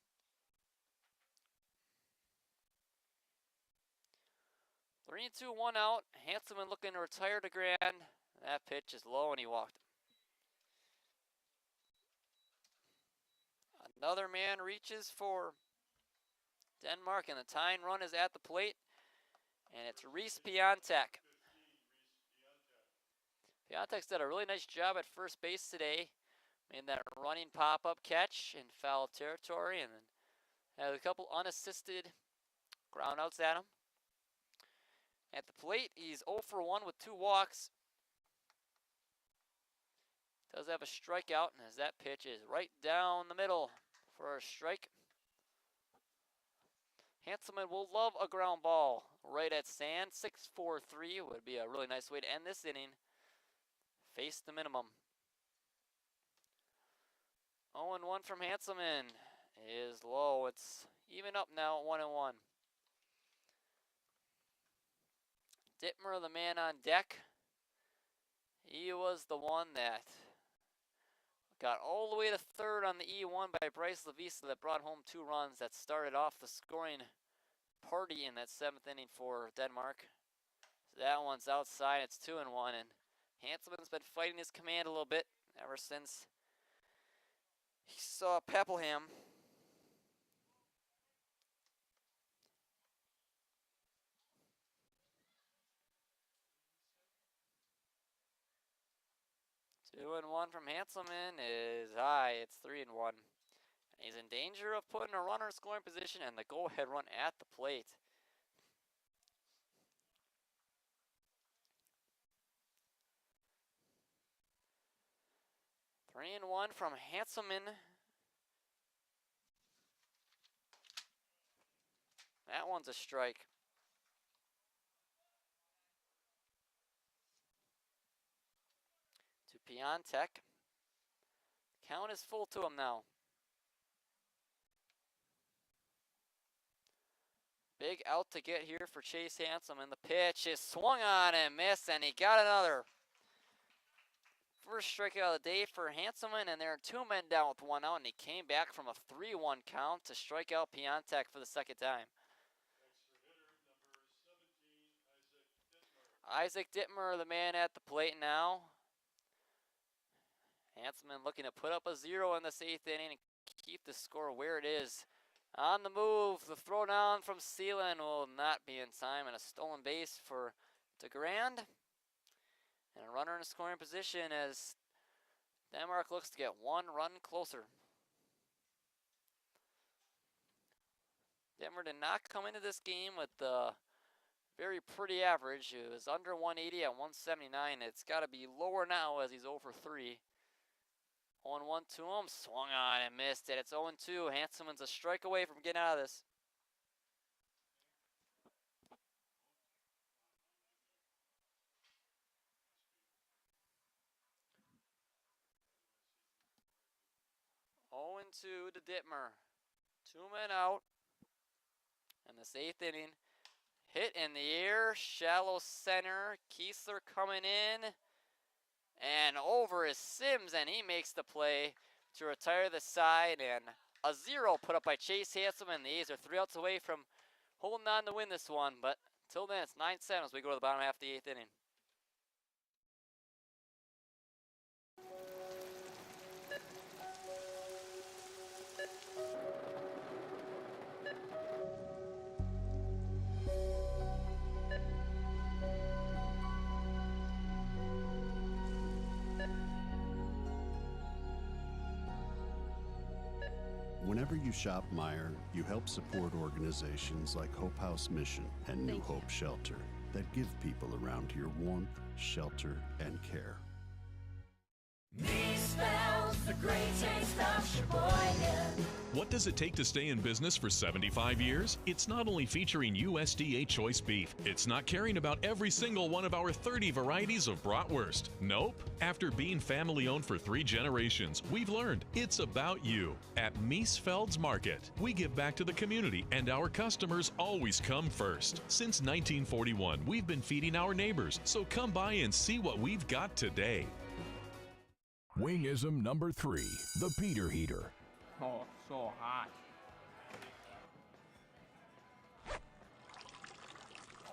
Three and two, 1 out. Hanselman looking to retire DeGrand. That pitch is low and he walked him. Another man reaches for Denmark, and the tying run is at the plate. And it's Reese Piontek. Piontek's did a really nice job at first base today. Made that running pop-up catch in foul territory, and then had a couple unassisted ground outs at him. At the plate, he's 0 for 1 with 2 walks. Does have a strikeout, and as that pitch is right down the middle for a strike. Hanselman will love a ground ball right at Sand. 6-4-3 would be a really nice way to end this inning. Face the minimum. 0-1 from Hanselman is low. It's even up now at 1-1. Dittmer, the man on deck. He was the one that got all the way to third on the E1 by Bryce Lavisa that brought home 2 runs that started off the scoring party in that 7th inning for Denmark. So that one's outside. It's 2-1, and Hanselman's been fighting his command a little bit ever since he saw Pepleham. Two and one from Hanselman is high. It's 3-1. He's in danger of putting a runner in scoring position and the go-ahead run at the plate. Three and one from Hanselman. That one's a strike. To Piontek. Count is full to him now. Big out to get here for Chase Hanselman. The pitch is swung on and missed, and he got another. first strikeout of the day for Hanselman, and there are 2 men down with 1 out, and he came back from a 3-1 count to strike out Piontek for the second time. Isaac Dittmer, the man at the plate now. Hanselman looking to put up a 0 in this 8th inning and keep the score where it is. On the move, the throw down from Seelan will not be in time, and a stolen base for DeGrand. And a runner in scoring position as Denmark looks to get 1 run closer. Denver did not come into this game with the very pretty average. It was under 180 at 179. It's got to be lower now as he's 0 for 3. 0-1 to him, swung on and missed it. It's 0-2. Hanselman's a strike away from getting out of this. To Dittmer. 2 men out. In this 8th inning. Hit in the air, shallow center. Kiesler coming in. And over is Sims, and he makes the play to retire the side. And a 0 put up by Chase Hanselman. The A's are 3 outs away from holding on to win this one. But till then, it's 9-7 as we go to the bottom half of the 8th inning. Whenever you shop Meijer, you help support organizations like Hope House Mission and New Hope Shelter that give people around here warmth, shelter, and care. Me smells the great taste of Sheboygan. What does it take to stay in business for 75 years? It's not only featuring USDA choice beef, it's not caring about every single one of our 30 varieties of bratwurst. Nope. After being family owned for 3 generations, we've learned it's about you. At Miesfeld's Market, we give back to the community and our customers always come first. Since 1941, we've been feeding our neighbors, so come by and see what we've got today. Wingism number 3, the Peter Heater. Oh, so hot.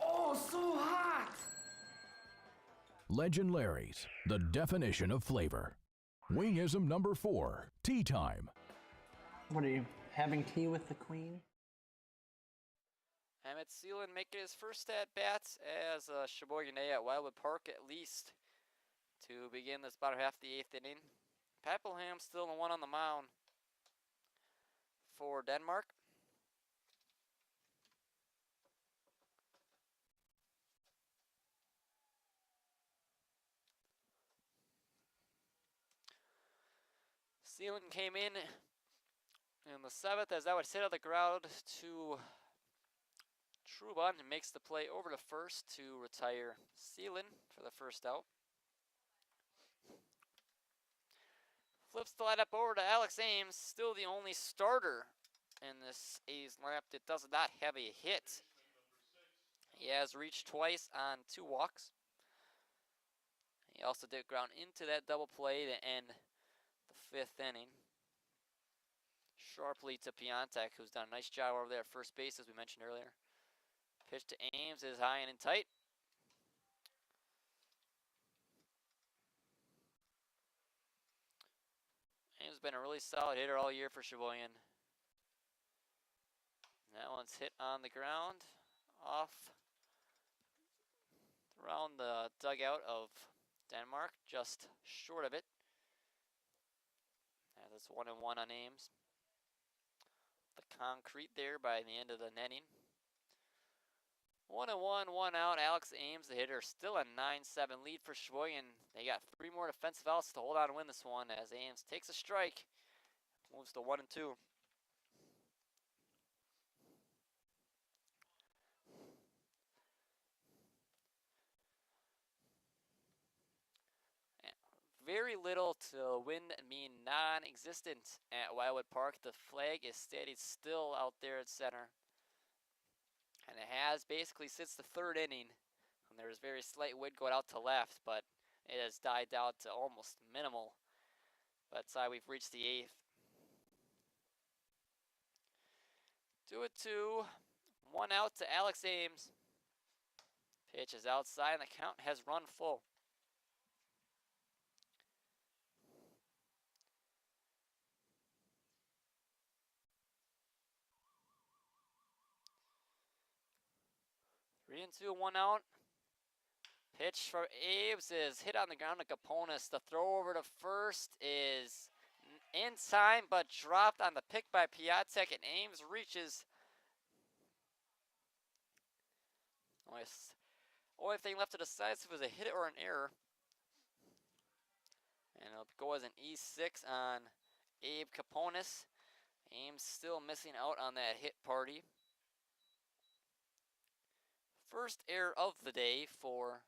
Oh, so hot! Legend Larry's, the definition of flavor. Wingism number 4, tea time. What are you, having tea with the queen? Emmett Seelan making his first at-bats as a Sheboygan A at Wildwood Park at least to begin this bottom half of the 8th inning. Papelham still the one on the mound for Denmark. Seelan came in the 7th as that would hit on the ground to Truban and makes the play over to first to retire Seelan for the first out. Flips the lineup over to Alex Ames, still the only starter in this A's lineup that does not have a hit. He has reached twice on 2 walks. He also did ground into that double play to end the 5th inning. Sharply to Piontek, who's done a nice job over there at first base, as we mentioned earlier. Pitch to Ames is high and in tight. Ames has been a really solid hitter all year for Sheboygan. That one's hit on the ground, off around the dugout of Denmark, just short of it. And it's 1-1 on Ames. The concrete there by the end of the netting. 1-1, 1 out. Alex Ames, the hitter, still a 9-7 lead for Sheboygan. They got 3 more defensive outs to hold on and win this one as Ames takes a strike, moves to 1-2. Very little to wind mean non-existent at Wildwood Park. The flag is steady still out there at center. And it has basically since the 3rd inning. And there's very slight wind going out to left, but it has died down to almost minimal. By the time we've reached the 8th. 2-2. 1 out to Alex Ames. Pitch is outside and the count has run full. Three and two, 1 out. Pitch for Ames is hit on the ground to Kaponis. The throw over to first is in time, but dropped on the pick by Piatek, and Ames reaches. Only thing left to decide if it was a hit or an error. And it'll go as an E6 on Abe Kaponis. Ames still missing out on that hit party. First error of the day for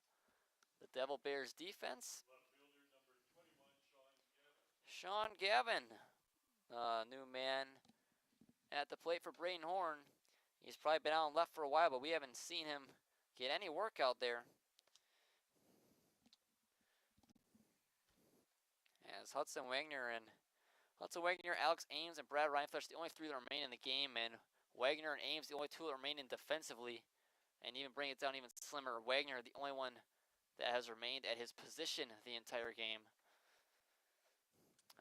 the Devil Bears defense. Sean Gavin, new man at the plate for Braden Horn. He's probably been out and left for a while, but we haven't seen him get any work out there. As Hudson Wagner, Alex Ames, and Brad Reinflesh, the only three that remain in the game, and Wagner and Ames, the only two that remain in defensively. And even bring it down even slimmer, Wagner, the only one that has remained at his position the entire game.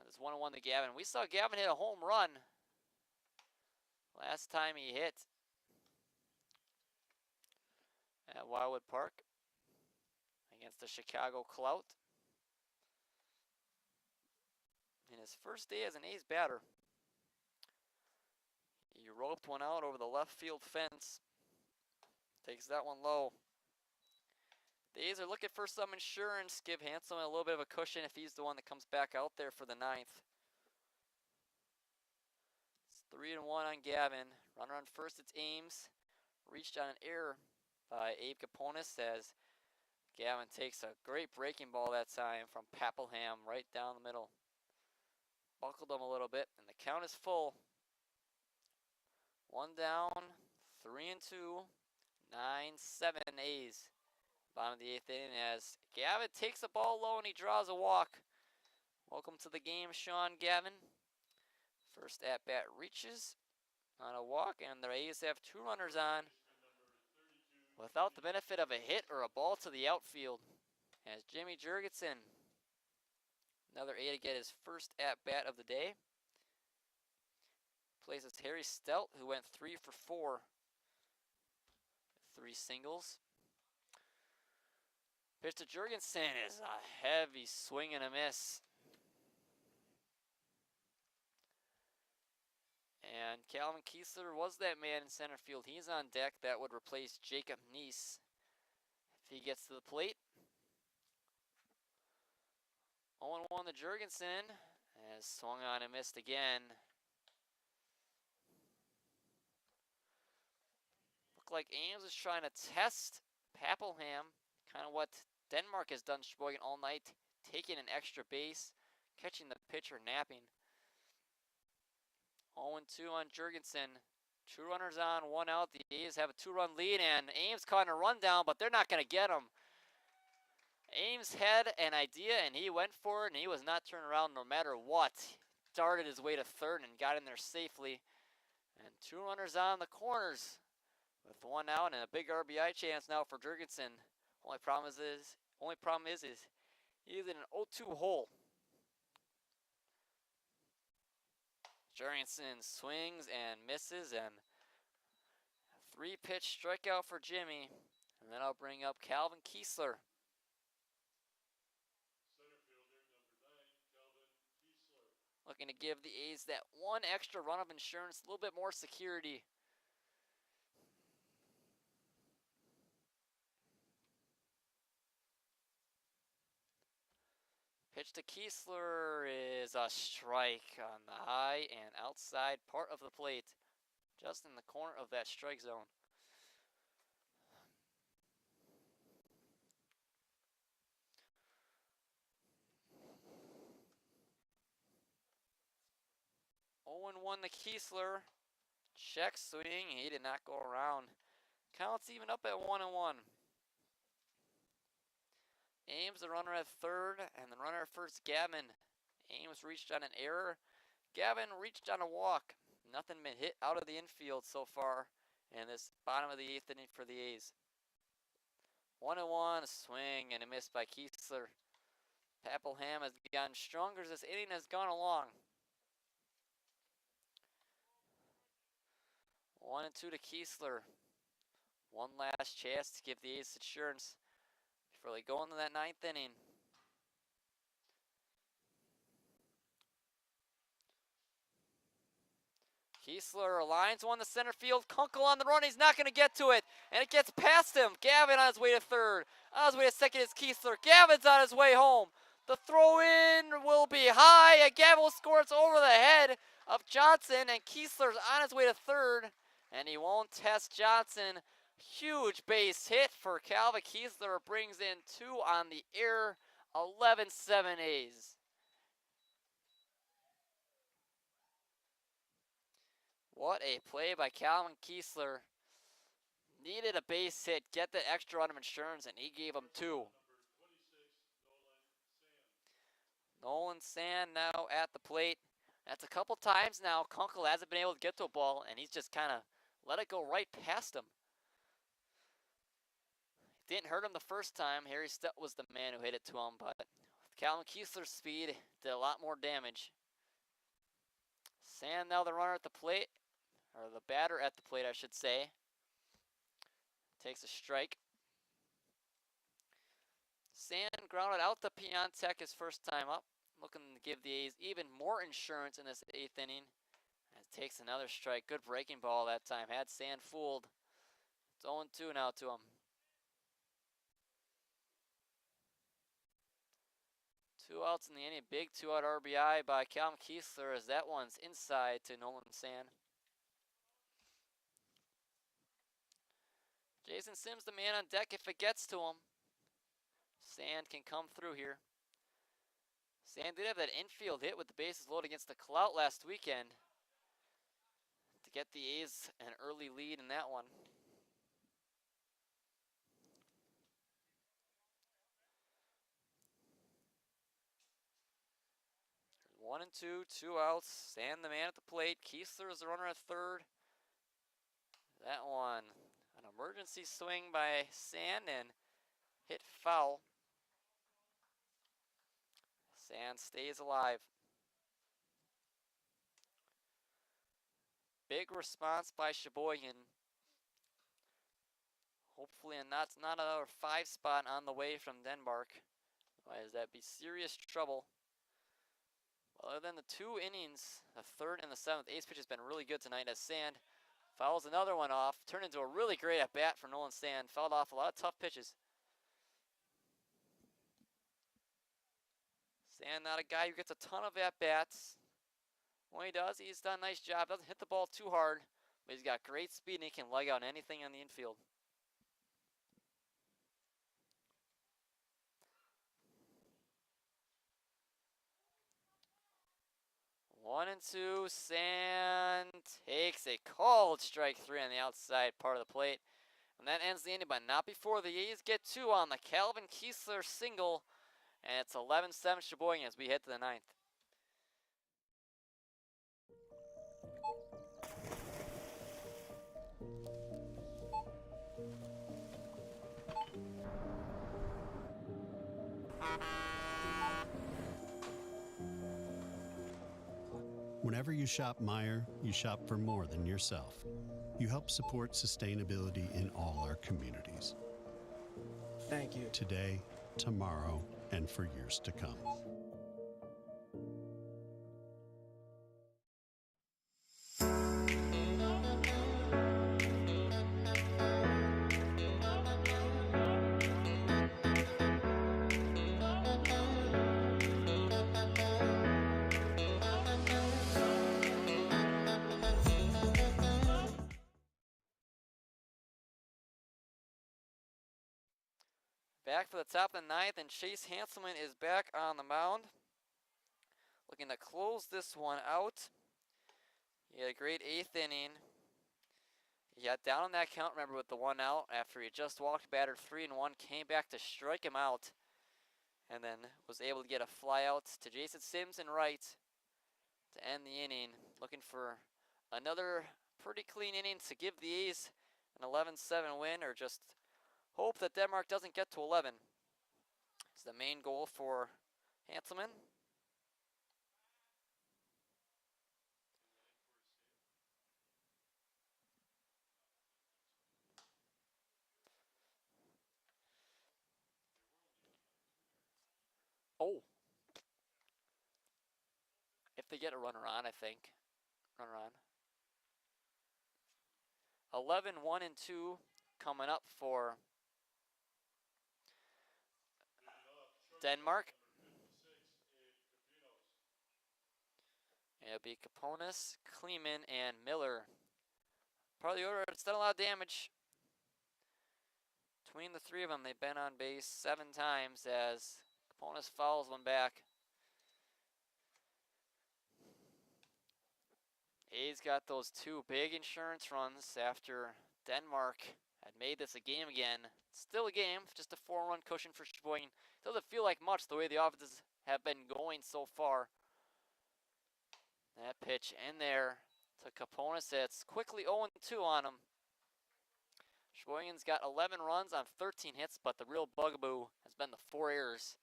It's 1-1 to Gavin. We saw Gavin hit a home run last time he hit at Wildwood Park against the Chicago Clout in his first day as an A's batter. He roped one out over the left field fence. Takes that one low. The A's are looking for some insurance. Give Handsome a little bit of a cushion if he's the one that comes back out there for the 9th. It's 3-1 on Gavin. Runner on first, it's Ames. Reached on an error by Abe Kaponis as Gavin takes a great breaking ball that time from Papelham right down the middle. Buckled him a little bit, and the count is full. 1 down, 3-2. 9-7 A's. Bottom of the 8th inning as Gavin takes the ball low and he draws a walk. Welcome to the game, Sean Gavin. First at bat reaches on a walk, and the A's have 2 runners on without the benefit of a hit or a ball to the outfield. As Jimmy Jurgensen, another A to get his first at bat of the day, places Harry Stout, who went 3 for 4. 3 singles. Pitch to Jurgensen is a heavy swing and a miss. And Calvin Kiesler was that man in center field. He's on deck. That would replace Jacob Neese if he gets to the plate. 0-1 to Jurgensen, as swung on and missed again. Like Ames is trying to test Papelham, kind of what Denmark has done Sheboygan all night, taking an extra base, catching the pitcher napping. 0-2 on Jurgensen. 2 runners on, 1 out. The A's have a 2-run lead, and Ames caught a rundown, but they're not going to get him. Ames had an idea, and he went for it, and he was not turned around no matter what. Darted his way to third and got in there safely. And 2 runners on the corners. With 1 out and a big RBI chance now for Jurgensen. Only problem is he's in an 0-2 hole. Jurgensen swings and misses, and a 3-pitch strikeout for Jimmy. And then I'll bring up Calvin Kiesler. Looking to give the A's that 1 extra run of insurance, a little bit more security. Pitch to Kiesler is a strike on the high and outside part of the plate, just in the corner of that strike zone. Oh, 0-1 to Kiesler. Check swing, he did not go around. Counts even up at 1-1. Ames, the runner at third, and the runner at first, Gavin. Ames reached on an error. Gavin reached on a walk. Nothing been hit out of the infield so far in this bottom of the 8th inning for the A's. 1-1, a swing, and a miss by Kiesler. Papelham has gotten stronger as this inning has gone along. 1-2 to Kiesler. One last chance to give the A's assurance before they go into that 9th inning. Kiesler lines one to center field. Kunkel on the run. He's not going to get to it. And it gets past him. Gavin on his way to third. On his way to second is Kiesler. Gavin's on his way home. The throw in will be high. And Gavin will score. It's over the head of Johnson. And Kiesler's on his way to third. And he won't test Johnson. Huge base hit for Calvin Kiesler. Brings in 2 on the air. 11-7 A's. What a play by Calvin Kiesler. Needed a base hit, get the extra run of insurance, and he gave him 2. Nolan Sand now at the plate. That's a couple times now. Kunkel hasn't been able to get to a ball, and he's just kind of let it go right past him. Didn't hurt him the first time. Harry Stett was the man who hit it to him, but with Calvin Kiesler's speed, did a lot more damage. Sand now the runner at the plate. Or the batter at the plate, I should say. Takes a strike. Sand grounded out to Piontek his first time up. Looking to give the A's even more insurance in this 8th inning. And takes another strike. Good breaking ball that time. Had Sand fooled. It's 0-2 now to him. 2 outs in the inning. Big 2-out RBI by Calvin Kiesler as that one's inside to Nolan Sand. Jason Sims, the man on deck if it gets to him. Sand can come through here. Sand did have that infield hit with the bases loaded against the Clout last weekend to get the A's an early lead in that one. One and two, 2 outs. Sand the man at the plate. Kiesler is the runner at third. That one. An emergency swing by Sand and hit foul. Sand stays alive. Big response by Sheboygan. Hopefully not another 5 spot on the way from Denmark. Otherwise that'd be serious trouble. Other than the 2 innings, the 3rd and the 7th, Ace pitch has been really good tonight as Sand fouls another one off. Turned into a really great at-bat for Nolan Sand. Fouled off a lot of tough pitches. Sand not a guy who gets a ton of at-bats. When he does, he's done a nice job. Doesn't hit the ball too hard, but he's got great speed and he can leg out anything on the infield. One and two, Sand takes a called strike 3 on the outside part of the plate. And that ends the inning, but not before the A's get 2 on the Calvin Kiesler single. And it's 11-7 Sheboygan as we head to the 9th. Whenever you shop Meijer, you shop for more than yourself. You help support sustainability in all our communities. Thank you. Today, tomorrow, and for years to come. Back for the top of the 9th, and Chase Hanselman is back on the mound. Looking to close this one out. He had a great 8th inning. He got down on that count, remember, with the 1 out after he just walked batter 3-1, came back to strike him out. and then was able to get a fly out to Jason Sims in right to end the inning. Looking for another pretty clean inning to give the A's an 11-7 win, or just hope that Denmark doesn't get to 11. It's the main goal for Hanselman. Oh. If they get a runner on, I think. Runner on. 11, 1, and 2 coming up for Denmark. It'll be Kaponis, Kleeman, and Miller. Part of the order, it's done a lot of damage. Between the three of them, they've been on base 7 times as Kaponis fouls one back. A's got those 2 big insurance runs after Denmark had made this a game again. Still a game, just a 4-run cushion for Sheboygan. Doesn't feel like much the way the offenses have been going so far. That pitch in there to Kaponis. It's quickly 0-2 on him. Sheboygan's got 11 runs on 13 hits, but the real bugaboo has been the 4 errors.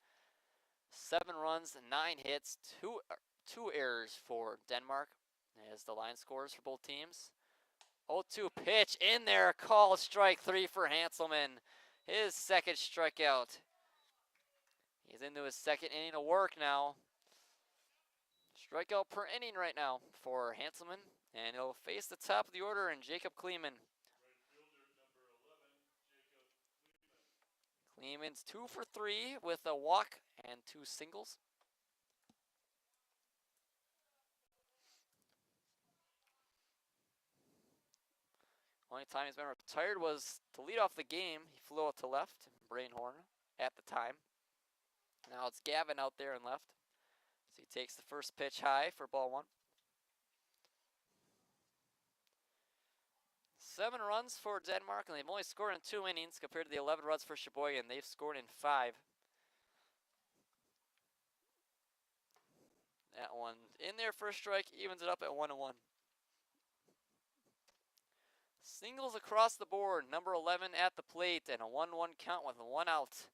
7 runs, 9 hits, 2 errors for Denmark as the line scores for both teams. 0-2 pitch in there, called strike 3 for Hanselman. His second strikeout. He's into his second inning of work now. Strikeout per inning right now for Hanselman, and he'll face the top of the order in Jacob Kleeman. Kleeman's 2 for 3 with a walk and 2 singles. Only time he's been retired was to lead off the game. He flew out to left, Brainhorn at the time. Now it's Gavin out there in left. So he takes the first pitch high for ball 1. 7 runs for Denmark, and they've only scored in 2 innings compared to the 11 runs for Sheboygan. They've scored in 5. That one in there for a strike, evens it up at 1-1. Singles across the board, number 11 at the plate, and a 1-1 count with 1 out.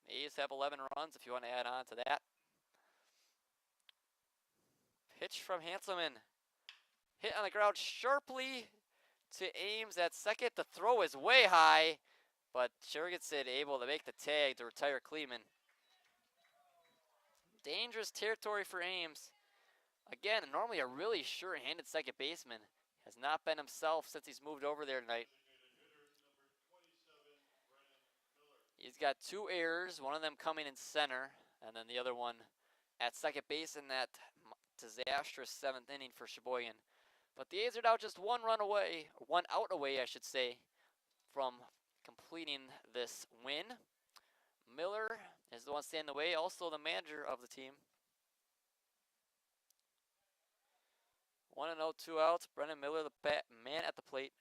A's have 11 runs if you want to add on to that. Pitch from Hanselman. Hit on the ground sharply to Ames at second. The throw is way high, but Jurgensen able to make the tag to retire Kleeman. Dangerous territory for Ames. Again, normally a really sure-handed second baseman. Has not been himself since he's moved over there tonight. He's got 2 errors, one of them coming in center, and then the other one at second base in that disastrous 7th inning for Sheboygan. But the A's are now just 1 run away, or 1 out away, I should say, from completing this win. Miller is the one standing in the way, also the manager of the team. 1-0, 2 outs. Brennan Miller, the man at the plate.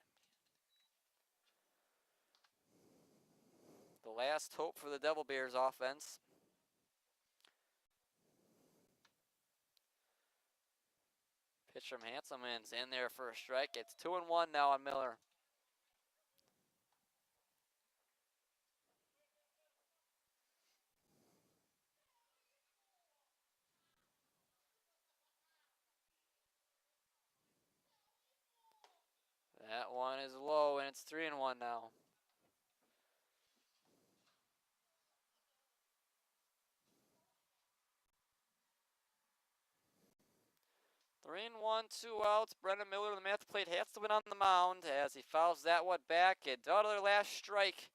The last hope for the Devil Bears offense. Pitch from Hanselman's in there for a strike. It's 2-1 now on Miller. That one is low, and it's 3-1 now. Three and 1, 2 outs. Brennan Miller, the man at the plate, has to win on the mound as he fouls that one back. And out of their last strike,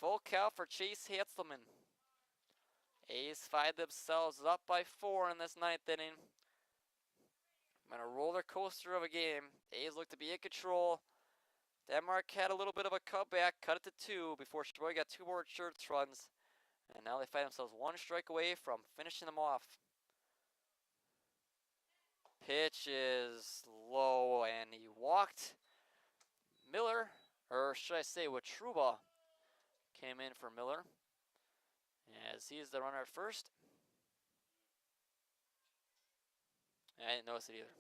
full count for Chase Hanselman. A's find themselves up by 4 in this 9th inning. Been a roller coaster of a game. A's look to be in control. Denmark had a little bit of a comeback, cut it to 2 before Sheboygan got 2 more insurance runs. And now they find themselves 1 strike away from finishing them off. Pitch is low, and he walked. Miller, or should I say Watruba, came in for Miller. as he is the runner at first. I didn't notice it either.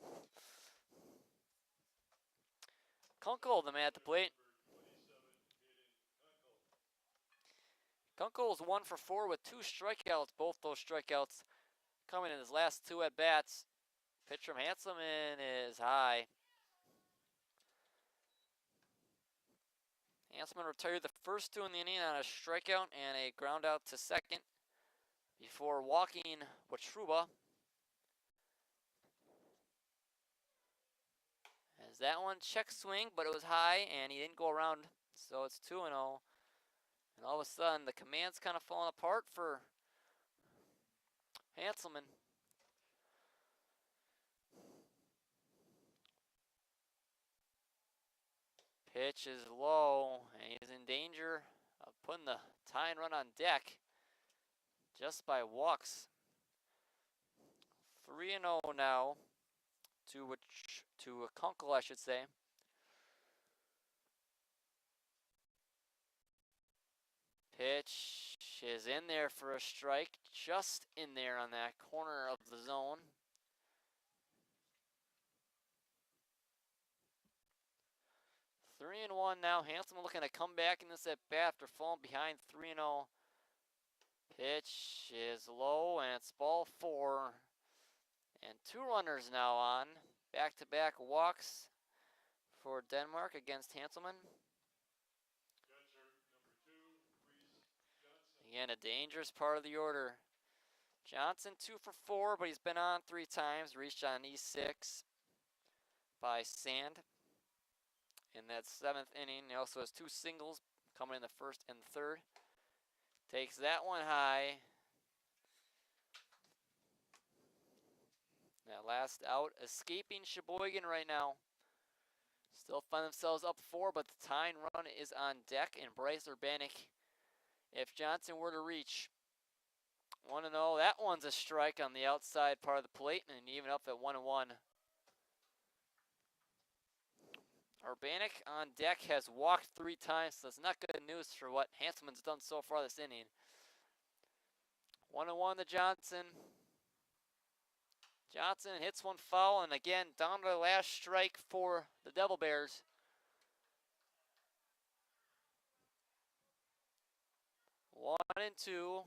Kunkel, the man at the plate. Kunkel is 1 for 4 with 2 strikeouts. Both those strikeouts coming in his last 2 at bats. Pitch from Hanselman is high. Hanselman retired the first 2 in the inning on a strikeout and a ground out to second before walking Watruba. As that one check swing, but it was high and he didn't go around, so it's 2-0. And all of a sudden, the command's kind of falling apart for Hanselman. Pitch is low, and he's in danger of putting the tying run on deck just by walks. 3-0 now to Kunkel, I should say. Pitch is in there for a strike, just in there on that corner of the zone. Three and 1 now. Hanselman looking to come back in this at bat after falling behind 3-0. Pitch is low and it's ball 4. And 2 runners now on. Back-to-back walks for Denmark against Hanselman. Again, a dangerous part of the order. Johnson 2 for 4, but he's been on 3 times. Reached on E6 by Sand in that 7th inning. He also has 2 singles coming in the 1st and 3rd. Takes that one high. That last out, escaping Sheboygan right now. Still find themselves up 4, but the tying run is on deck, and Bryce Urbanik, if Johnson were to reach 1-0, that one's a strike on the outside part of the plate, and even up at 1-1. Urbanik on deck has walked 3 times, so it's not good news for what Hanselman's done so far this inning. 1-1 to Johnson. Johnson hits one foul, and again, down to the last strike for the Devil Bears. 1-2.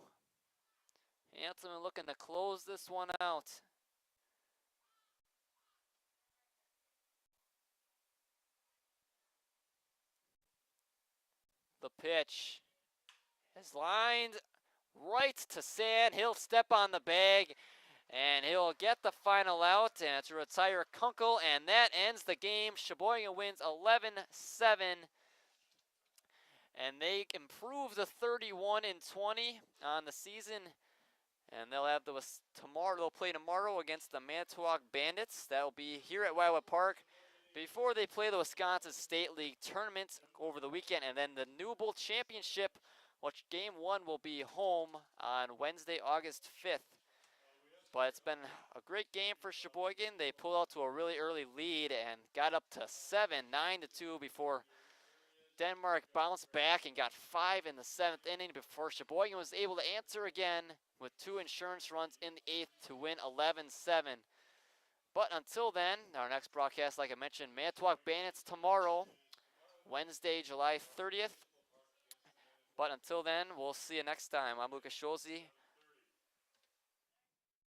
Hanselman looking to close this one out. The pitch is lined right to Sand. He'll step on the bag, and he'll get the final out and to retire Kunkel, and that ends the game. Sheboygan wins 11-7, and they improve to 31-20 on the season. And they'll have tomorrow. They'll play tomorrow against the Manitowoc Bandits. That'll be here at Wildwood Park before they play the Wisconsin State League tournament over the weekend, and then the New Bowl Championship, which game 1 will be home on Wednesday, August 5th. But it's been a great game for Sheboygan. They pulled out to a really early lead and got up to 9-2 before Denmark bounced back and got 5 in the 7th inning before Sheboygan was able to answer again with 2 insurance runs in the 8th to win 11-7. But until then, our next broadcast, like I mentioned, Manitowoc Bandits tomorrow, Wednesday, July 30th. But until then, we'll see you next time. I'm Lucas Schulze